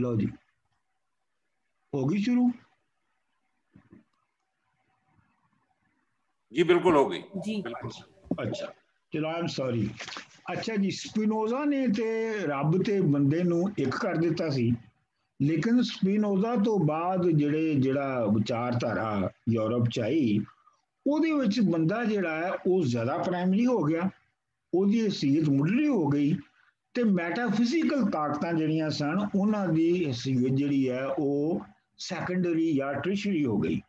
लो जी, होगी शुरू? जी बिल्कुल होगी जी। अच्छा चलो, आई एम सॉरी। अच्छा जी, स्पिनोजा ने ते रब ते बंदे नू एक कर दिता सी, लेकिन स्पिनोजा तो बाद ਜਿਹੜਾ ਵਿਚਾਰਧਾਰਾ ਯੂਰਪ ਚ ਆਈ, ਉਹਦੇ ਵਿੱਚ ਬੰਦਾ ਜਿਹੜਾ ਹੈ ਉਹ ਜ਼ਿਆਦਾ ਪ੍ਰਾਇਮਰੀ ਹੋ ਗਿਆ, ਉਹਦੀ ਹਸੀਅਤ ਮੁੱਢਲੀ ਹੋ ਗਈ, ਤੇ ਮੈਟਾਫਿਜ਼ੀਕਲ ਤਾਕਤਾਂ ਜਿਹੜੀਆਂ ਸਨ ਉਹਨਾਂ ਦੀ ਹਸੀਅਤ ਜਿਹੜੀ ਹੈ ਉਹ ਸੈਕੰਡਰੀ ਜਾਂ ਟ੍ਰਿਸ਼ਰੀ ਹੋ ਗਈ।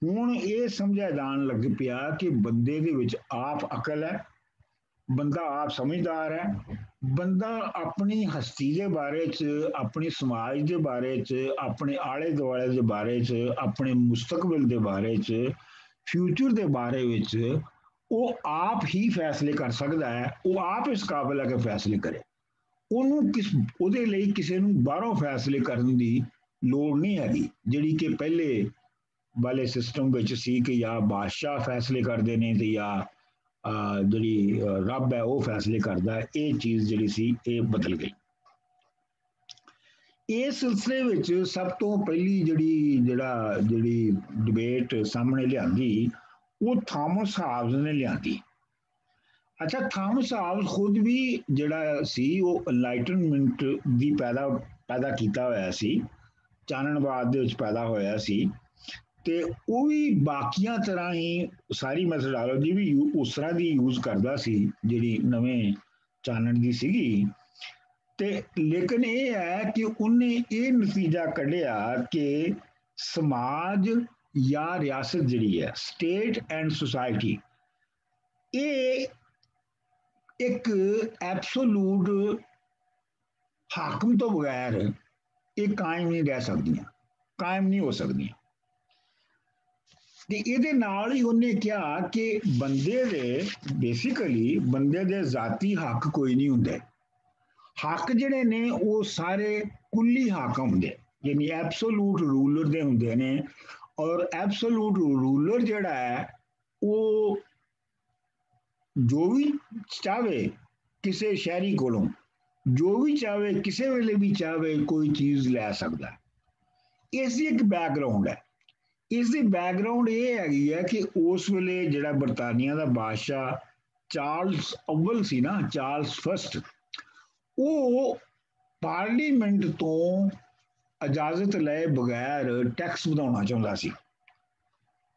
ਹੁਣ ਇਹ ਸਮਝਿਆ ਜਾਣ ਲੱਗ ਪਿਆ ਕਿ ਬੰਦੇ ਦੇ ਵਿੱਚ ਆਪ ਅਕਲ ਹੈ, ਬੰਦਾ ਆਪ ਸਮਝਦਾਰ ਹੈ, ਬੰਦਾ ਆਪਣੀ ਹਸਤੀ ਦੇ ਬਾਰੇ ਚ, ਆਪਣੇ ਸਮਾਜ ਦੇ ਬਾਰੇ ਚ, ਆਪਣੇ ਆਲੇ ਦੁਆਲੇ ਦੇ ਬਾਰੇ ਚ, ਆਪਣੇ ਮੁਸਤਕਬਲ ਦੇ ਬਾਰੇ ਚ, ਫਿਊਚਰ ਦੇ ਬਾਰੇ ਵਿੱਚ ਉਹ ਆਪ ਹੀ ਫੈਸਲੇ ਕਰ ਸਕਦਾ ਹੈ, ਉਹ ਆਪ ਇਸ ਕਾਬਿਲ ਹੈ ਕਿ ਫੈਸਲੇ ਕਰੇ। ਉਹਦੇ ਲਈ ਕਿਸੇ ਨੂੰ ਬਾਹਰੋਂ ਫੈਸਲੇ ਕਰਨ ਦੀ ਲੋੜ ਨਹੀਂ ਹੈਗੀ, ਜਿਹੜੀ ਕਿ ਪਹਿਲੇ ਵਾਲੇ ਸਿਸਟਮ ਵਿੱਚ ਸੀ ਕਿ ਜਾਂ ਬਾਦਸ਼ਾਹ ਫੈਸਲੇ ਕਰਦੇ ਨੇ ਤੇ ਜਾਂ ਜਿਹੜੀ ਰੱਬ ਹੈ ਉਹ ਫੈਸਲੇ ਕਰਦਾ ਹੈ। ਇਹ ਚੀਜ਼ ਜਿਹੜੀ ਸੀ ਇਹ ਬਦਲ ਗਈ। ਇਸ ਸਿਲਸਿਲੇ ਵਿੱਚ ਸਭ ਤੋਂ ਪਹਿਲੀ ਜਿਹੜੀ ਡਿਬੇਟ ਸਾਹਮਣੇ ਲਿਆਂਦੀ ਉਹ ਥਾਮਸ ਹਾਬਸ ਨੇ ਲਿਆਂਦੀ। ਅੱਛਾ, ਥਾਮਸ ਹਾਬਸ ਖੁਦ ਵੀ ਜਿਹੜਾ ਸੀ ਉਹ ਐਨਲਾਈਟਨਮੈਂਟ ਦੀ ਪੈਦਾ ਕੀਤਾ ਹੋਇਆ ਸੀ, ਚਾਨਣਵਾਦ ਦੇ ਵਿੱਚ ਪੈਦਾ ਹੋਇਆ ਸੀ, ਤੇ ਉਹ ਵੀ ਬਾਕੀਆਂ ਤਰ੍ਹਾਂ ਹੀ ਸਾਰੀ ਮੈਥਡੋਲੋਜੀ ਵੀ ਉਸ ਤਰ੍ਹਾਂ ਦੀ ਯੂਜ਼ ਕਰਦਾ ਸੀ ਜਿਹੜੀ ਨਵੇਂ ਚਾਨਣ ਦੀ ਸੀਗੀ। ਤੇ ਲੇਕਿਨ ਇਹ ਹੈ ਕਿ ਉਹਨੇ ਇਹ ਨਤੀਜਾ ਕੱਢਿਆ ਕਿ ਸਮਾਜ ਜਾਂ ਰਿਆਸਤ ਜਿਹੜੀ ਹੈ, ਸਟੇਟ ਐਂਡ ਸੁਸਾਇਟੀ, ਇਹ ਇੱਕ ਐਬਸੋਲੂਟ ਹਾਕਮ ਤੋਂ ਬਗੈਰ ਇਹ ਕਾਇਮ ਨਹੀਂ ਰਹਿ ਸਕਦੀਆਂ, ਕਾਇਮ ਨਹੀਂ ਹੋ ਸਕਦੀਆਂ। ਤੇ ਇਹਦੇ ਨਾਲ ਹੀ ਉਹਨੇ ਕਿਹਾ ਕਿ ਬੰਦੇ ਦੇ ਬੇਸਿਕਲੀ ਬੰਦੇ ਦੇ ਜ਼ਾਤੀ ਹੱਕ ਕੋਈ ਨਹੀਂ ਹੁੰਦੇ, ਹੱਕ ਜਿਹੜੇ ਨੇ ਉਹ ਸਾਰੇ ਕੁੱਲੀ ਹਾਕਮ ਹੁੰਦੇ, ਯਾਨੀ ਐਬਸੋਲੂਟ ਰੂਲਰ ਦੇ ਹੁੰਦੇ ਨੇ। ਔਰ ਐਬਸੋਲੂਟ ਰੂਲਰ ਜਿਹੜਾ ਹੈ ਉਹ ਜੋ ਵੀ ਚਾਹਵੇ ਕਿਸੇ ਸ਼ਹਿਰੀ ਕੋਲੋਂ, ਜੋ ਵੀ ਚਾਹਵੇ ਕਿਸੇ ਵੇਲੇ ਵੀ ਚਾਹਵੇ ਕੋਈ ਚੀਜ਼ ਲੈ ਸਕਦਾ। ਇਸ ਦੀ ਇੱਕ ਬੈਕਗਰਾਉਂਡ ਹੈ। ਇਸ ਦੀ ਬੈਕਗਰਾਉਂਡ ਇਹ ਹੈਗੀ ਹੈ ਕਿ ਉਸ ਵੇਲੇ ਜਿਹੜਾ ਬਰਤਾਨੀਆ ਦਾ ਬਾਦਸ਼ਾਹ ਚਾਰਲਸ ਅਵਲ ਸੀ ਨਾ, ਚਾਰਲਸ ਫਸਟ, ਉਹ ਪਾਰਲੀਮੈਂਟ ਤੋਂ ਇਜਾਜ਼ਤ ਲਏ ਬਗੈਰ ਟੈਕਸ ਵਧਾਉਣਾ ਚਾਹੁੰਦਾ ਸੀ,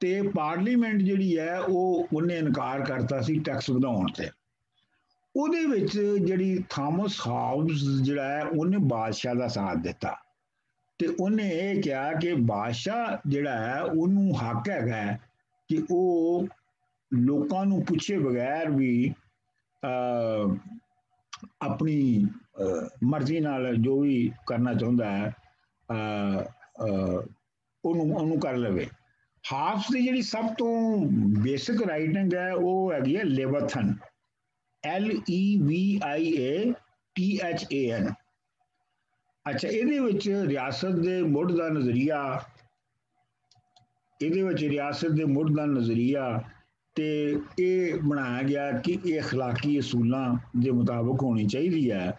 ਤੇ ਪਾਰਲੀਮੈਂਟ ਜਿਹੜੀ ਹੈ ਉਹਨੇ ਇਨਕਾਰ ਕਰਤਾ ਸੀ ਟੈਕਸ ਵਧਾਉਣ ਤੇ। ਉਹਦੇ ਵਿੱਚ ਜਿਹੜੀ ਥਾਮਸ ਹਾਬਸ ਜਿਹੜਾ ਹੈ ਉਹਨੇ ਬਾਦਸ਼ਾਹ ਦਾ ਸਾਥ ਦਿੱਤਾ, ਤੇ ਉਹਨੇ ਇਹ ਕਿਹਾ ਕਿ ਬਾਦਸ਼ਾਹ ਜਿਹੜਾ ਹੈ ਉਹਨੂੰ ਹੱਕ ਹੈਗਾ ਕਿ ਉਹ ਲੋਕਾਂ ਨੂੰ ਪੁੱਛੇ ਬਗੈਰ ਵੀ ਆਪਣੀ ਮਰਜ਼ੀ ਨਾਲ ਜੋ ਵੀ ਕਰਨਾ ਚਾਹੁੰਦਾ ਹੈ ਉਹਨੂੰ ਕਰ ਲਵੇ। ਹਾਬਸ ਦੀ ਜਿਹੜੀ ਸਭ ਤੋਂ ਬੇਸਿਕ ਰਾਈਟਿੰਗ ਹੈ ਉਹ ਹੈਗੀ ਹੈ ਲੇਵਿਥਨ, LEVIATHAN। ਅੱਛਾ, ਇਹਦੇ ਵਿੱਚ ਰਿਆਸਤ ਦੇ ਮੁੱਢ ਦਾ ਨਜ਼ਰੀਆ, ਇਹਦੇ ਵਿੱਚ ਰਿਆਸਤ ਦੇ ਮੁੱਢ ਦਾ ਨਜ਼ਰੀਆ ਤੇ ਇਹ ਬਣਾਇਆ ਗਿਆ ਕਿ ਇਹ ਅਖਲਾਕੀ ਅਸੂਲਾਂ ਦੇ ਮੁਤਾਬਕ ਹੋਣੀ ਚਾਹੀਦੀ ਹੈ।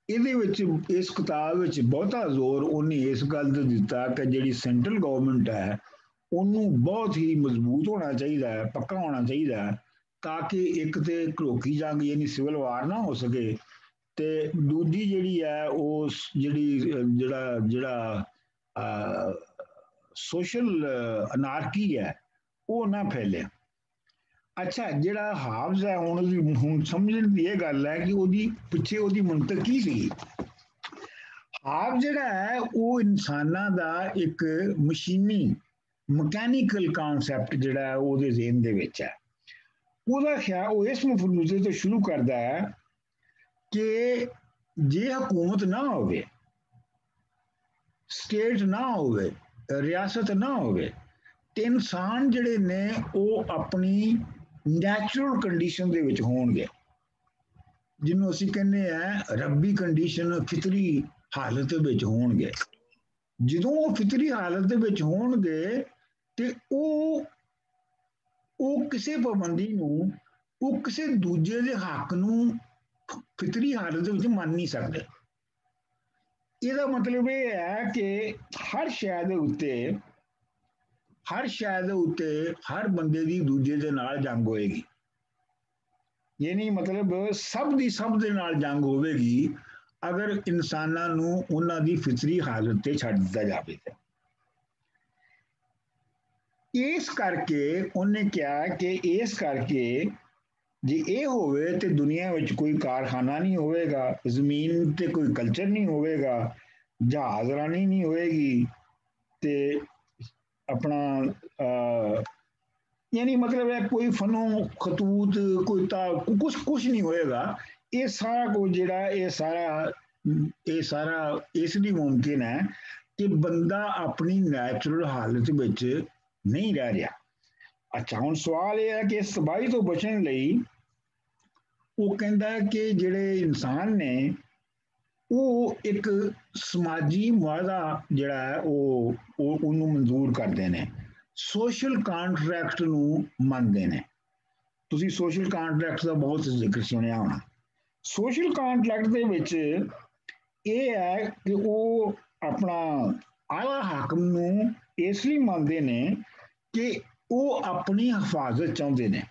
ਇਹਦੇ ਵਿੱਚ ਇਸ ਕਿਤਾਬ ਵਿੱਚ ਬਹੁਤਾ ਜ਼ੋਰ ਉਹਨੇ ਇਸ ਗੱਲ ਤੇ ਦਿੱਤਾ ਕਿ ਜਿਹੜੀ ਸੈਂਟਰਲ ਗਵਰਨਮੈਂਟ ਹੈ ਉਹਨੂੰ ਬਹੁਤ ਹੀ ਮਜ਼ਬੂਤ ਹੋਣਾ ਚਾਹੀਦਾ ਹੈ, ਪੱਕਾ ਹੋਣਾ ਚਾਹੀਦਾ ਹੈ, ਤਾਂ ਕਿ ਇੱਕ ਤੇ ਘਰੋਕੀ ਜੰਗ ਯਾਨੀ ਸਿਵਲ ਵਾਰ ਨਾ ਹੋ ਸਕੇ, ਤੇ ਦੂਜੀ ਜਿਹੜੀ ਹੈ ਉਹ ਜਿਹੜਾ ਸੋਸ਼ਲ ਅਨਾਰਕੀ ਹੈ ਉਹ ਨਾ ਫੈਲੇ। ਅੱਛਾ, ਜਿਹੜਾ ਹਾਬਸ ਹੈ ਹੁਣ ਸਮਝਣ ਦੀ ਇਹ ਗੱਲ ਹੈ ਕਿ ਉਹਦੀ ਪਿੱਛੇ ਉਹਦੀ ਮੰਤਕ ਕੀ ਸੀ। ਹਾਬਸ ਜਿਹੜਾ ਹੈ ਉਹ ਇਨਸਾਨਾਂ ਦਾ ਇੱਕ ਮਸ਼ੀਨੀ ਮਕੈਨੀਕਲ ਕਨਸੈਪਟ ਜਿਹੜਾ ਹੈ ਉਹਦੇ ਜ਼ਿਹਨ ਦੇ ਵਿੱਚ ਹੈ। ਉਹਦਾ ਖਿਆਲ ਉਹ ਇਸ ਮਫਰੂਜ਼ੇ ਤੋਂ ਸ਼ੁਰੂ ਕਰਦਾ ਹੈ ਕਿ ਜੇ ਹਕੂਮਤ ਨਾ ਹੋਵੇ, ਸਟੇਟ ਨਾ ਹੋਵੇ, ਰਿਆਸਤ ਨਾ ਹੋਵੇ, ਤੇ ਇਨਸਾਨ ਜਿਹੜੇ ਨੇ ਉਹ ਆਪਣੀ ਨੈਚੁਰਲ ਕੰਡੀਸ਼ਨ ਦੇ ਵਿੱਚ ਹੋਣਗੇ, ਜਿਹਨੂੰ ਅਸੀਂ ਕਹਿੰਦੇ ਆ ਰੱਬੀ ਕੰਡੀਸ਼ਨ, ਫਿਤਰੀ ਹਾਲਤ ਵਿੱਚ ਹੋਣਗੇ। ਜਦੋਂ ਉਹ ਫਿਤਰੀ ਹਾਲਤ ਦੇ ਵਿੱਚ ਹੋਣਗੇ ਤੇ ਉਹ ਕਿਸੇ ਪਾਬੰਦੀ ਨੂੰ, ਉਹ ਕਿਸੇ ਦੂਜੇ ਦੇ ਹੱਕ ਨੂੰ ਫਿਤਰੀ ਹਾਲਤ ਦੇ ਵਿੱਚ ਮੰਨ ਨਹੀਂ ਸਕਦੇ। ਇਹਦਾ ਮਤਲਬ ਇਹ ਹੈ ਕਿ ਹਰ ਸ਼ੈ ਦੇ ਉੱਤੇ ਹਰ ਬੰਦੇ ਦੀ ਦੂਜੇ ਦੇ ਨਾਲ ਜੰਗ ਹੋਏਗੀ। ਇਹ ਨਹੀਂ ਮਤਲਬ ਸਭ ਦੇ ਨਾਲ ਜੰਗ ਹੋਵੇਗੀ ਅਗਰ ਇਨਸਾਨਾਂ ਨੂੰ ਉਹਨਾਂ ਦੀ ਫਿਤਰੀ ਹਾਲਤ ਤੇ ਛੱਡ ਦਿੱਤਾ ਜਾਵੇ। ਇਸ ਕਰਕੇ ਉਹਨੇ ਕਿਹਾ ਕਿ ਇਸ ਕਰਕੇ ਜੇ ਇਹ ਹੋਵੇ ਤੇ ਦੁਨੀਆ ਵਿੱਚ ਕੋਈ ਕਾਰਖਾਨਾ ਨਹੀਂ ਹੋਵੇਗਾ, ਜ਼ਮੀਨ ਤੇ ਕੋਈ ਕਲਚਰ ਨਹੀਂ ਹੋਵੇਗਾ, ਜਹਾਜ਼ਰਾਨੀ ਨਹੀਂ ਹੋਏਗੀ ਤੇ ਆਪਣਾ यानी मतलब है कोई फनो खतूत कोई कुछ नहीं होएगा। ये सारा कुछ जेड़ा ये सारा इसलिए मुमकिन है कि बंदा अपनी नैचुरल हालत विच नहीं रह रहा। अच्छा हुण सवाल यह है कि इस तबाही तो बचने लई वो कहता है कि जेड़े इंसान ने वो एक समाजी मुआहदा जिहड़ा है वो उन्होंने मंजूर करते हैं, सोशल कॉन्ट्रैक्ट ਨੂੰ ਮੰਨਦੇ ਨੇ। ਤੁਸੀਂ ਸੋਸ਼ਲ ਕॉन्ट्रैक्ट ਦਾ ਬਹੁਤ ਜ਼ਿਕਰ ਸੁਣਿਆ ਹੋਣਾ। ਸੋਸ਼ਲ ਕॉन्ट्रैक्ट ਦੇ ਵਿੱਚ ਇਹ ਹੈ ਕਿ ਉਹ ਆਪਣਾ ਆਲਾ ਹਾਕਮ ਨੂੰ ਇਸ ਲਈ ਮੰਨਦੇ ਨੇ ਕਿ ਉਹ ਆਪਣੀ ਹਿਫਾਜ਼ਤ ਚਾਹੁੰਦੇ ਨੇ,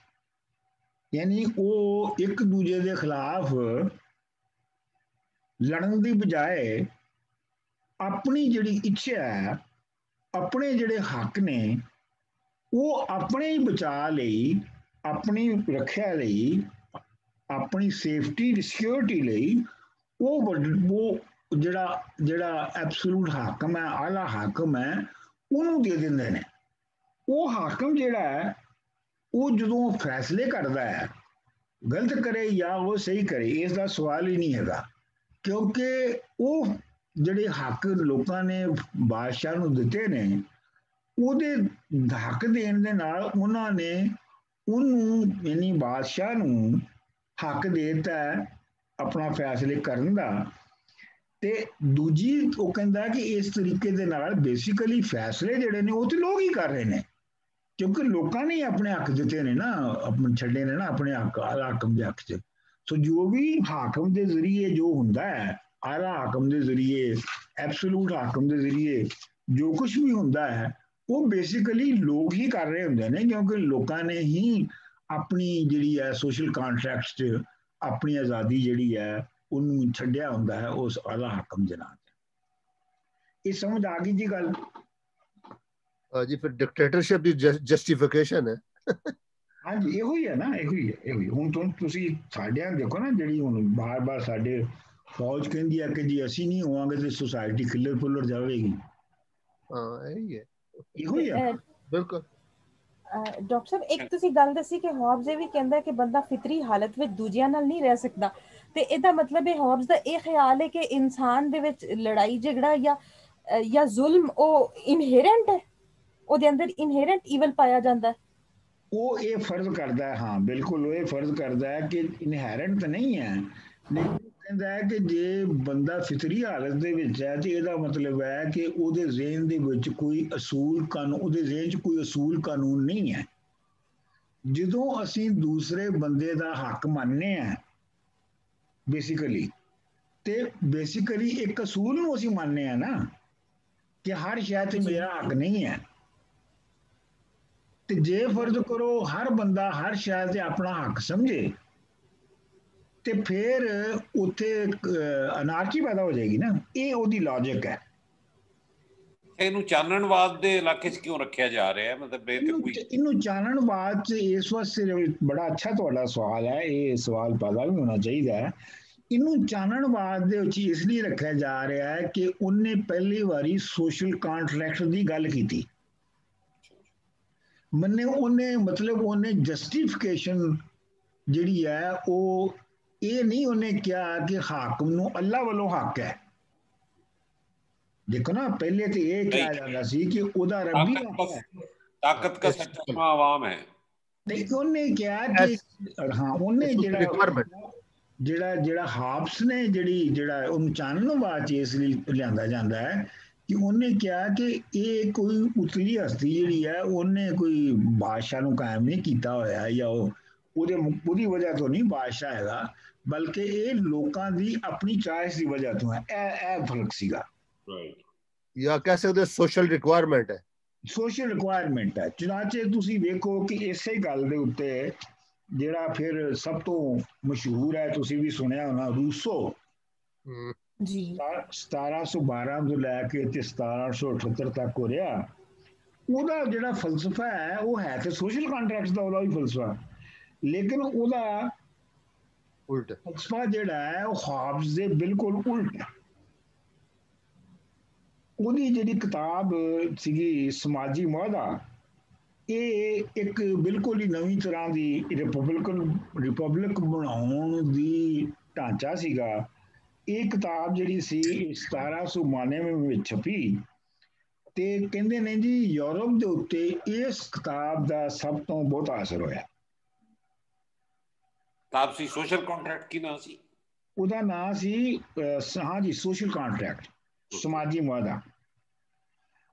ਯਾਨੀ ਉਹ ਇੱਕ ਦੂਜੇ ਦੇ ਖਿਲਾਫ ਲੜਨ ਦੀ ਬਜਾਏ ਆਪਣੀ ਜਿਹੜੀ ਇੱਛਾ ਹੈ, ਆਪਣੇ ਜਿਹੜੇ ਹੱਕ ਨੇ ਉਹ ਆਪਣੇ ਹੀ ਬਚਾਅ ਲਈ, ਆਪਣੀ ਰੱਖਿਆ ਲਈ, ਆਪਣੀ ਸੇਫਟੀ ਸਿਕਿਉਰਿਟੀ ਲਈ ਉਹ ਜਿਹੜਾ ਐਬਸੋਲੂਟ ਹਾਕਮ ਹੈ, ਆਲਾ ਹਾਕਮ ਹੈ, ਉਹਨੂੰ ਦੇ ਦਿੰਦੇ ਨੇ। ਉਹ ਹਾਕਮ ਜਿਹੜਾ ਹੈ ਉਹ ਜਦੋਂ ਫੈਸਲੇ ਕਰਦਾ ਹੈ, ਗਲਤ ਕਰੇ ਜਾਂ ਉਹ ਸਹੀ ਕਰੇ, ਇਸ ਦਾ ਸਵਾਲ ਹੀ ਨਹੀਂ ਹੈਗਾ, ਕਿਉਂਕਿ ਉਹ ਜਿਹੜੇ ਹੱਕ ਲੋਕਾਂ ਨੇ ਬਾਦਸ਼ਾਹ ਨੂੰ ਦਿੱਤੇ ਨੇ ਉਹਦੇ ਹੱਕ ਦੇਣ ਦੇ ਨਾਲ ਉਹਨਾਂ ਨੇ ਉਹਨੂੰ ਯਾਨੀ ਬਾਦਸ਼ਾਹ ਨੂੰ ਹੱਕ ਦੇ ਦਿੱਤਾ ਆਪਣਾ ਫੈਸਲੇ ਕਰਨ ਦਾ। ਤੇ ਦੂਜੀ ਉਹ ਕਹਿੰਦਾ ਕਿ ਇਸ ਤਰੀਕੇ ਦੇ ਨਾਲ ਬੇਸਿਕਲੀ ਫੈਸਲੇ ਜਿਹੜੇ ਨੇ ਉਹ ਤੇ ਲੋਕ ਹੀ ਕਰ ਰਹੇ ਨੇ, ਕਿਉਂਕਿ ਲੋਕਾਂ ਨੇ ਆਪਣੇ ਹੱਕ ਦਿੱਤੇ ਨੇ ਨਾ, ਆਪਣੇ ਛੱਡੇ ਨੇ ਨਾ ਆਪਣੇ ਹੱਕ ਹਾਕਮ ਦੇ ਹੱਕ 'ਚ। ਸੋ ਜੋ ਵੀ ਹਾਕਮ ਦੇ ਜ਼ਰੀਏ ਜੋ ਹੁੰਦਾ ਹੈ, ਆਲਾ ਹਾਕਮ ਦੇ ਜ਼ਰੀਏ, ਐਬਸੋਲੂਟ ਹਾਕਮ ਦੇ ਜ਼ਰੀਏ ਜੋ ਕੁਝ ਵੀ ਹੁੰਦਾ ਹੈ ਉਹ ਬੇਸਿਕਲੀ ਲੋਕ ਹੀ ਕਰ ਰਹੇ ਹੁੰਦੇ ਨੇ, ਕਿਉਂਕਿ ਲੋਕਾਂ ਨੇ ਹੀ ਆਪਣੀ ਜਿਹੜੀ ਹੈ ਸੋਸ਼ਲ ਕॉन्ट्रैक्ट 'ਚ ਆਪਣੀ ਆਜ਼ਾਦੀ ਜਿਹੜੀ ਹੈ ਉਹਨੂੰ ਛੱਡਿਆ ਹੁੰਦਾ ਹੈ ਉਸ ਆਲਾ ਹਾਕਮ ਦੇ ਨਾਲ। ਇਹ ਸਮਝ ਆ ਗਈ ਜੀ ਗੱਲ? ਜੀ ਫਿਰ ਡਿਕਟੇਟਰਸ਼ਿਪ ਦੀ ਜਸਟੀਫਿਕੇਸ਼ਨ ਹੈ। ਹਾਂਜੀ ਇਹੋ ਹੀ ਹੈ ਨਾ, ਇਹੋ ਹੀ। ਹੁਣ ਤੁਸੀਂ ਸਾਡਿਆਂ ਦੇਖੋ ਨਾ, ਜਿਹੜੀ ਹੁਣ ਬਾਰ-ਬਾਰ ਸਾਡੇ ਫੌਜ ਕਹਿੰਦੀ ਹੈ ਕਿ ਜੀ ਅਸੀਂ ਨਹੀਂ ਹੋਵਾਂਗੇ ਤੇ ਸੁਸਾਇਟੀ ਖਿੱਲਰ ਫੁੱਲਰ ਜਾਵੇਗੀ। ਹਾਂ ਇਹੀ ਹੈ, ਇਹੋ ਹੀ ਹੈ ਬਿਲਕੁਲ। ਡਾਕਟਰ ਸਾਹਿਬ ਇੱਕ ਤੁਸੀਂ ਗੱਲ ਦੱਸੀ ਕਿ ਹੌਬਸ ਇਹ ਵੀ ਕਹਿੰਦਾ ਕਿ ਬੰਦਾ ਫਿਤਰੀ ਹਾਲਤ ਵਿੱਚ ਦੂਜਿਆਂ ਨਾਲ ਨਹੀਂ ਰਹਿ ਸਕਦਾ, ਤੇ ਇਹਦਾ ਮਤਲਬ ਹੈ ਹੌਬਸ ਦਾ ਇਹ ਖਿਆਲ ਹੈ ਕਿ ਇਨਸਾਨ ਦੇ ਵਿੱਚ ਲੜਾਈ ਝਗੜਾ ਜਾਂ ਜ਼ੁਲਮ ਉਹ ਇਨਹੇਰੈਂਟ ਹੈ, ਉਹਦੇ ਅੰਦਰ ਇਨਹੇਰੈਂਟ ਈਵਲ ਪਾਇਆ ਜਾਂਦਾ ਹੈ। ਉਹ ਇਹ ਫਰਜ਼ ਕਰਦਾ ਹੈ, ਹਾਂ ਬਿਲਕੁਲ ਉਹ ਇਹ ਫਰਜ਼ ਕਰਦਾ ਹੈ ਕਿ ਇਨਹੈਰੈਂਟ ਤਾਂ ਨਹੀਂ ਹੈ, ਲੇਕਿਨ ਕਹਿੰਦਾ ਹੈ ਕਿ ਜੇ ਬੰਦਾ ਫਿਤਰੀ ਹਾਲਤ ਦੇ ਵਿੱਚ ਹੈ ਤੇ ਇਹਦਾ ਮਤਲਬ ਹੈ ਕਿ ਉਹਦੇ ਜ਼ਿਹਨ ਦੇ ਵਿੱਚ ਕੋਈ ਅਸੂਲ ਕਾਨੂੰਨ, ਉਹਦੇ ਜ਼ਿਹਨ 'ਚ ਕੋਈ ਅਸੂਲ ਕਾਨੂੰਨ ਨਹੀਂ ਹੈ। ਜਦੋਂ ਅਸੀਂ ਦੂਸਰੇ ਬੰਦੇ ਦਾ ਹੱਕ ਮੰਨਦੇ ਹਾਂ ਬੇਸਿਕਲੀ, ਤੇ ਬੇਸਿਕਲੀ ਇੱਕ ਅਸੂਲ ਨੂੰ ਅਸੀਂ ਮੰਨਦੇ ਹਾਂ ਨਾ ਕਿ ਹਰ ਸ਼ੈ ਤੇ ਮੇਰਾ ਹੱਕ ਨਹੀਂ ਹੈ। ਤੇ ਜੇ ਫਰਜ਼ ਕਰੋ ਹਰ ਬੰਦਾ ਹਰ ਸ਼ੈ ਤੇ ਆਪਣਾ ਹੱਕ ਸਮਝੇ ਤੇ ਫਿਰ ਉੱਥੇ ਅਨਾਰਕੀ ਪੈਦਾ ਹੋ ਜਾਏਗੀ ਨਾ। ਇਹ ਉਹਦੀ ਲੌਜਿਕ ਹੈ। ਇਹਨੂੰ ਚਾਨਣਵਾਦ ਦੇ ਇਲਾਕੇ 'ਚ ਕਿਉਂ ਰੱਖਿਆ ਜਾ ਰਿਹਾ ਹੈ? ਮਤਲਬ ਇਹਨੂੰ ਚਾਨਣਵਾਦ 'ਚ ਇਸ ਵਾਸਤੇ ਬੜਾ ਅੱਛਾ ਤੁਹਾਡਾ ਸਵਾਲ ਹੈ, ਇਹ ਸਵਾਲ ਪੈਦਾ ਵੀ ਹੋਣਾ ਚਾਹੀਦਾ ਹੈ। ਇਹਨੂੰ ਚਾਨਣਵਾਦ ਦੇ ਵਿੱਚ ਇਸ ਲਈ ਰੱਖਿਆ ਜਾ ਰਿਹਾ ਹੈ ਕਿ ਉਹਨੇ ਪਹਿਲੀ ਵਾਰੀ ਸੋਸ਼ਲ ਕॉन्ट्रैक्ट ਦੀ ਗੱਲ ਕੀਤੀ। ਉਹਨੇ ਮਤਲਬ ਉਹਨੇ ਜਸਟੀਫਿਕੇਸ਼ਨ ਜਿਹੜੀ ਹੈ ਉਹ ਇਹ ਨਹੀਂ ਉਹਨੇ ਕਿਹਾ ਕਿ ਹਾਕਮ ਨੂੰ ਅੱਲਾ ਵੱਲੋਂ ਹੱਕ ਹੈ। ਦੇਖੋ ਨਾ ਪਹਿਲੇ ਤੇ ਇਹ ਕਿਹਾ ਜਾਂਦਾ ਸੀ ਕਿ ਉਹਦਾ ਰੱਬੀ ਤਾਕਤ ਦਾ ਸੱਚਾ ਆਵਾਮ ਹੈ। ਨਹੀਂ ਉਹਨੇ ਕਿਹਾ ਕਿ ਹਾਂ ਉਹਨੇ ਜਿਹੜਾ ਹਾਬਸ ਨੇ ਜਿਹੜਾ ਉਹਨੂੰ ਚਾਨਣਵਾਦ 'ਚ ਇਸ ਲਈ ਲਿਆਂਦਾ ਜਾਂਦਾ ਹੈ ਕਿ ਉਹਨੇ ਕਿਹਾ ਕਿ ਇਹ ਕੋਈ ਉਤਲੀ ਹਸਤੀ ਜਿਹੜੀ ਹੈ ਉਹਨੇ ਕੋਈ ਬਾਦਸ਼ਾਹ ਨੂੰ ਕਾਇਮ ਨਹੀਂ ਕੀਤਾ ਹੋਇਆ, ਜਾਂ ਉਹਦੀ ਵਜ੍ਹਾ ਤੋਂ ਨਹੀਂ ਬਾਦਸ਼ਾਹ ਹੈਗਾ, ਬਲਕਿ ਇਹ ਲੋਕਾਂ ਦੀ ਆਪਣੀ ਚਾਇਸ ਦੀ ਵਜ੍ਹਾ ਤੋਂ ਹੈ। ਇਹ ਫਰਕ ਸੀਗਾ। ਰਾਈਟ। ਜਾਂ ਕਹਿ ਸਕਦੇ ਸੋਸ਼ਲ ਰਿਕੁਆਇਰਮੈਂਟ ਹੈ, ਸੋਸ਼ਲ ਰਿਕੁਆਇਰਮੈਂਟ ਹੈ। ਚੁਨਾਚੇ ਤੁਸੀਂ ਵੇਖੋ ਕਿ ਇਸੇ ਗੱਲ ਦੇ ਉੱਤੇ ਜਿਹੜਾ ਫਿਰ ਸਭ ਤੋਂ ਮਸ਼ਹੂਰ ਹੈ, ਤੁਸੀਂ ਵੀ ਸੁਣਿਆ ਹੋਣਾ, ਰੂਸੋ ਜੀ 1712 ਤੋਂ ਲੈ ਕੇ ਤੇ 1778 ਤੱਕ ਹੋ ਰਿਹਾ। ਉਹਦਾ ਜਿਹੜਾ ਫਲਸਫਾ ਹੈ ਉਹ ਹੈ ਤੇ ਸੋਸ਼ਲ ਕੰਟਰੈਕਟਸ ਦਾ ਉਹਦਾ ਵੀ ਫਲਸਫਾ, ਲੇਕਿਨ ਉਹਦਾ ਉਲਟ ਫਲਸਫਾ ਜਿਹੜਾ ਹੈ ਉਹ ਹਾਬਸ ਦੇ ਬਿਲਕੁਲ ਉਲਟ ਹੈ। ਉਹਦੀ ਜਿਹੜੀ ਕਿਤਾਬ ਸੀਗੀ ਸਮਾਜੀ ਮੁਆਹਦਾ, ਇਹ ਇੱਕ ਬਿਲਕੁਲ ਹੀ ਨਵੀਂ ਤਰ੍ਹਾਂ ਦੀ ਰਿਪਬਲਿਕ ਬਣਾਉਣ ਦੀ ਢਾਂਚਾ ਸੀਗਾ। ਇਹ ਕਿਤਾਬ ਜਿਹੜੀ ਸੀ 1792 ਵਿੱਚ ਛਪੀ ਤੇ ਕਹਿੰਦੇ ਨੇ ਜੀ ਯੂਰਪ ਦੇ ਉੱਤੇ ਇਸ ਕਿਤਾਬ ਦਾ ਸਭ ਤੋਂ ਬਹੁਤਾ ਅਸਰ ਹੋਇਆ। ਕਿਤਾਬ ਸੀ ਸੋਸ਼ਲ ਕੰਟਰੈਕਟ, ਕੀ ਨਾਂ ਸੀ ਉਹਦਾ? ਨਾਂ ਸੀ ਹਾਂ ਜੀ, ਸੋਸ਼ਲ ਕੰਟਰੈਕਟ, ਸਮਾਜੀ ਮੁਆਹਦਾ।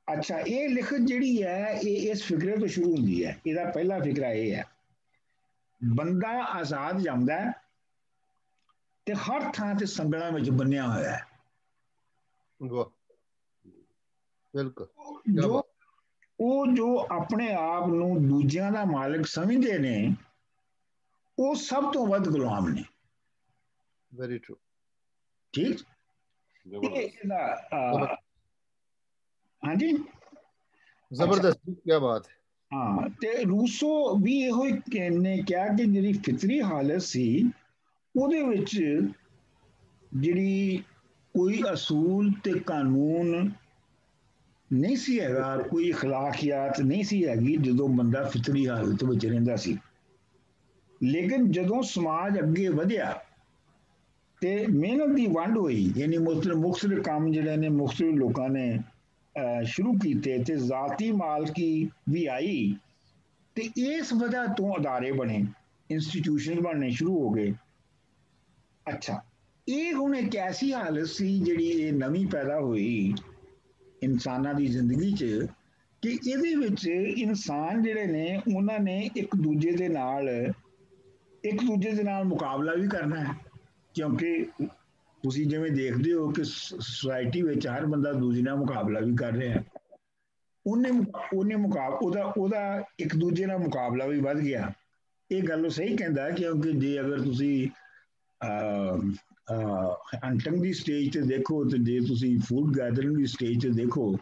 ਅੱਛਾ, ਇਹ ਲਿਖਤ ਜਿਹੜੀ ਹੈ ਇਹ ਇਸ ਫਿਕਰੇ ਤੋਂ ਸ਼ੁਰੂ ਹੁੰਦੀ ਹੈ। ਇਹਦਾ ਪਹਿਲਾ ਫਿਕਰਾ ਇਹ ਹੈ, ਬੰਦਾ ਆਜ਼ਾਦ ਜਾਂਦਾ ਹੈ ਤੇ ਹਰ ਥਾਂ ਤੇ ਸੰਗਲਾਂ ਵਿੱਚ ਬੰਨਿਆ ਹੋਇਆ ਹੈ। ਵਾਹ, ਬਿਲਕੁਲ। ਜੋ ਆਪਣੇ ਆਪ ਨੂੰ ਦੂਜਿਆਂ ਦਾ ਮਾਲਕ ਸਮਝਦੇ ਨੇ ਉਹ ਸਭ ਤੋਂ ਵੱਧ ਗੁਲਾਮ ਨੇ। Very true. ਠੀਕ। ਹਾਂਜੀ, ਜ਼ਬਰਦਸਤ, ਕੀ ਬਾਤ ਹੈ। ਹਾਂ, ਤੇ ਰੂਸੋ ਵੀ ਇਹੋ ਹੀ ਨੇ ਕਿਹਾ ਕਿ ਜਿਹੜੀ ਫਿਤਰੀ ਹਾਲਤ ਸੀ ਉਹਦੇ ਵਿੱਚ ਜਿਹੜੀ ਕੋਈ ਅਸੂਲ ਤੇ ਕਾਨੂੰਨ ਨਹੀਂ ਸੀ ਹੈਗਾ, ਕੋਈ ਅਖਲਾਕੀਆਤ ਨਹੀਂ ਸੀ ਹੈਗੀ ਜਦੋਂ ਬੰਦਾ ਫਿਤਰੀ ਹਾਲਤ ਵਿੱਚ ਰਹਿੰਦਾ ਸੀ। ਲੇਕਿਨ ਜਦੋਂ ਸਮਾਜ ਅੱਗੇ ਵਧਿਆ ਤੇ ਮਿਹਨਤ ਦੀ ਵੰਡ ਹੋਈ, ਯਾਨੀ ਮੁਖਤਲਿਫ ਕੰਮ ਜਿਹੜੇ ਨੇ ਮੁਖਤਲਿਫ ਲੋਕਾਂ ਨੇ ਸ਼ੁਰੂ ਕੀਤੇ ਤੇ ਜ਼ਾਤੀ ਮਾਲਕੀ ਵੀ ਆਈ ਤੇ ਇਸ ਵਜ੍ਹਾ ਤੋਂ ਅਦਾਰੇ ਬਣੇ, ਇੰਸਟੀਟਿਊਸ਼ਨ ਬਣਨੇ ਸ਼ੁਰੂ ਹੋ ਗਏ। ਅੱਛਾ, ਇਹ ਹੁਣ ਇੱਕ ਐਸੀ ਹਾਲਤ ਸੀ ਜਿਹੜੀ ਇਹ ਨਵੀਂ ਪੈਦਾ ਹੋਈ ਇਨਸਾਨਾਂ ਦੀ ਜ਼ਿੰਦਗੀ 'ਚ ਕਿ ਇਹਦੇ ਵਿੱਚ ਇਨਸਾਨ ਜਿਹੜੇ ਨੇ ਉਹਨਾਂ ਨੇ ਇੱਕ ਦੂਜੇ ਦੇ ਨਾਲ ਮੁਕਾਬਲਾ ਵੀ ਕਰਨਾ ਹੈ, ਕਿਉਂਕਿ ਤੁਸੀਂ ਜਿਵੇਂ ਦੇਖਦੇ ਹੋ ਕਿ ਸੁਸਾਇਟੀ ਵਿੱਚ ਹਰ ਬੰਦਾ ਦੂਜੇ ਨਾਲ ਮੁਕਾਬਲਾ ਵੀ ਕਰ ਰਿਹਾ ਹੈ। ਉਹਦਾ ਇੱਕ ਦੂਜੇ ਨਾਲ ਮੁਕਾਬਲਾ ਵੀ ਵੱਧ ਗਿਆ। ਇਹ ਗੱਲ ਉਹ ਸਹੀ ਕਹਿੰਦਾ, ਕਿਉਂਕਿ ਜੇ ਅਗਰ ਤੁਸੀਂ ਹੰਟਿੰਗ ਦੀ ਸਟੇਜ ਤੇ ਦੇਖੋ ਤੇ ਜੇ ਤੁਸੀਂ ਫੂਡ ਗੈਦਰਿੰਗ ਦੀ ਸਟੇਜ ਤੇ ਦੇਖੋ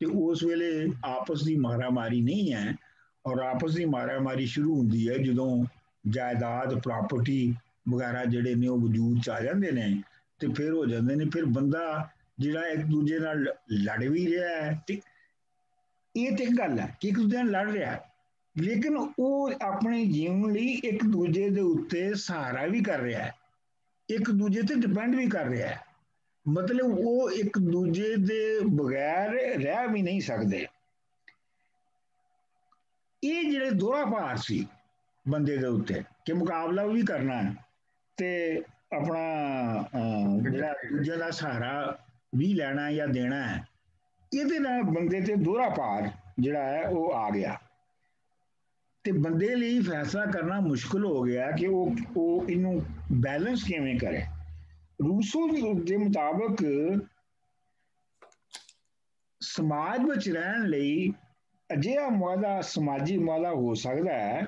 ਤੇ ਉਸ ਵੇਲੇ ਆਪਸ ਦੀ ਮਾਰਾਮਾਰੀ ਨਹੀਂ ਹੈ, ਔਰ ਆਪਸ ਦੀ ਮਾਰਾਮਾਰੀ ਸ਼ੁਰੂ ਹੁੰਦੀ ਹੈ ਜਦੋਂ ਜਾਇਦਾਦ, ਪ੍ਰਾਪਰਟੀ ਵਗੈਰਾ ਜਿਹੜੇ ਨੇ ਉਹ ਵਜੂਦ 'ਚ ਆ ਜਾਂਦੇ ਨੇ ਤੇ ਫਿਰ ਹੋ ਜਾਂਦੇ ਨੇ। ਫਿਰ ਬੰਦਾ ਜਿਹੜਾ ਇੱਕ ਦੂਜੇ ਨਾਲ ਲੜ ਵੀ ਰਿਹਾ ਹੈ ਤੇ ਇਹ ਤੇ ਇੱਕ ਗੱਲ ਹੈ ਕਿ ਇੱਕ ਦੂਜੇ ਨਾਲ ਲੜ ਰਿਹਾ, ਲੇਕਿਨ ਉਹ ਆਪਣੇ ਜੀਵਨ ਲਈ ਇੱਕ ਦੂਜੇ ਦੇ ਉੱਤੇ ਸਹਾਰਾ ਵੀ ਕਰ ਰਿਹਾ ਹੈ, ਇੱਕ ਦੂਜੇ ਤੇ ਡਿਪੈਂਡ ਵੀ ਕਰ ਰਿਹਾ ਹੈ। ਮਤਲਬ ਉਹ ਇੱਕ ਦੂਜੇ ਦੇ ਬਗੈਰ ਰਹਿ ਵੀ ਨਹੀਂ ਸਕਦੇ। ਇਹ ਜਿਹੜੇ ਦੋਹਰਾ ਭਾਰ ਸੀ ਬੰਦੇ ਦੇ ਉੱਤੇ ਕਿ ਮੁਕਾਬਲਾ ਵੀ ਕਰਨਾ ਹੈ ਤੇ ਆਪਣਾ ਜਿਹੜਾ ਦੂਜੇ ਦਾ ਸਹਾਰਾ ਵੀ ਲੈਣਾ ਜਾਂ ਦੇਣਾ ਹੈ, ਇਹਦੇ ਨਾਲ ਬੰਦੇ ਤੇ ਦੋਹਰਾ ਭਾਰ ਜਿਹੜਾ ਹੈ ਉਹ ਆ ਗਿਆ ਤੇ ਬੰਦੇ ਲਈ ਫੈਸਲਾ ਕਰਨਾ ਮੁਸ਼ਕਲ ਹੋ ਗਿਆ ਕਿ ਉਹ ਇਹਨੂੰ ਬੈਲੈਂਸ ਕਿਵੇਂ ਕਰੇ। ਰੂਸੋ ਦੇ ਮੁਤਾਬਕ ਸਮਾਜ ਵਿੱਚ ਰਹਿਣ ਲਈ ਅਜਿਹਾ ਮੁਆਹਦਾ, ਸਮਾਜੀ ਮੁਆਹਦਾ ਹੋ ਸਕਦਾ ਹੈ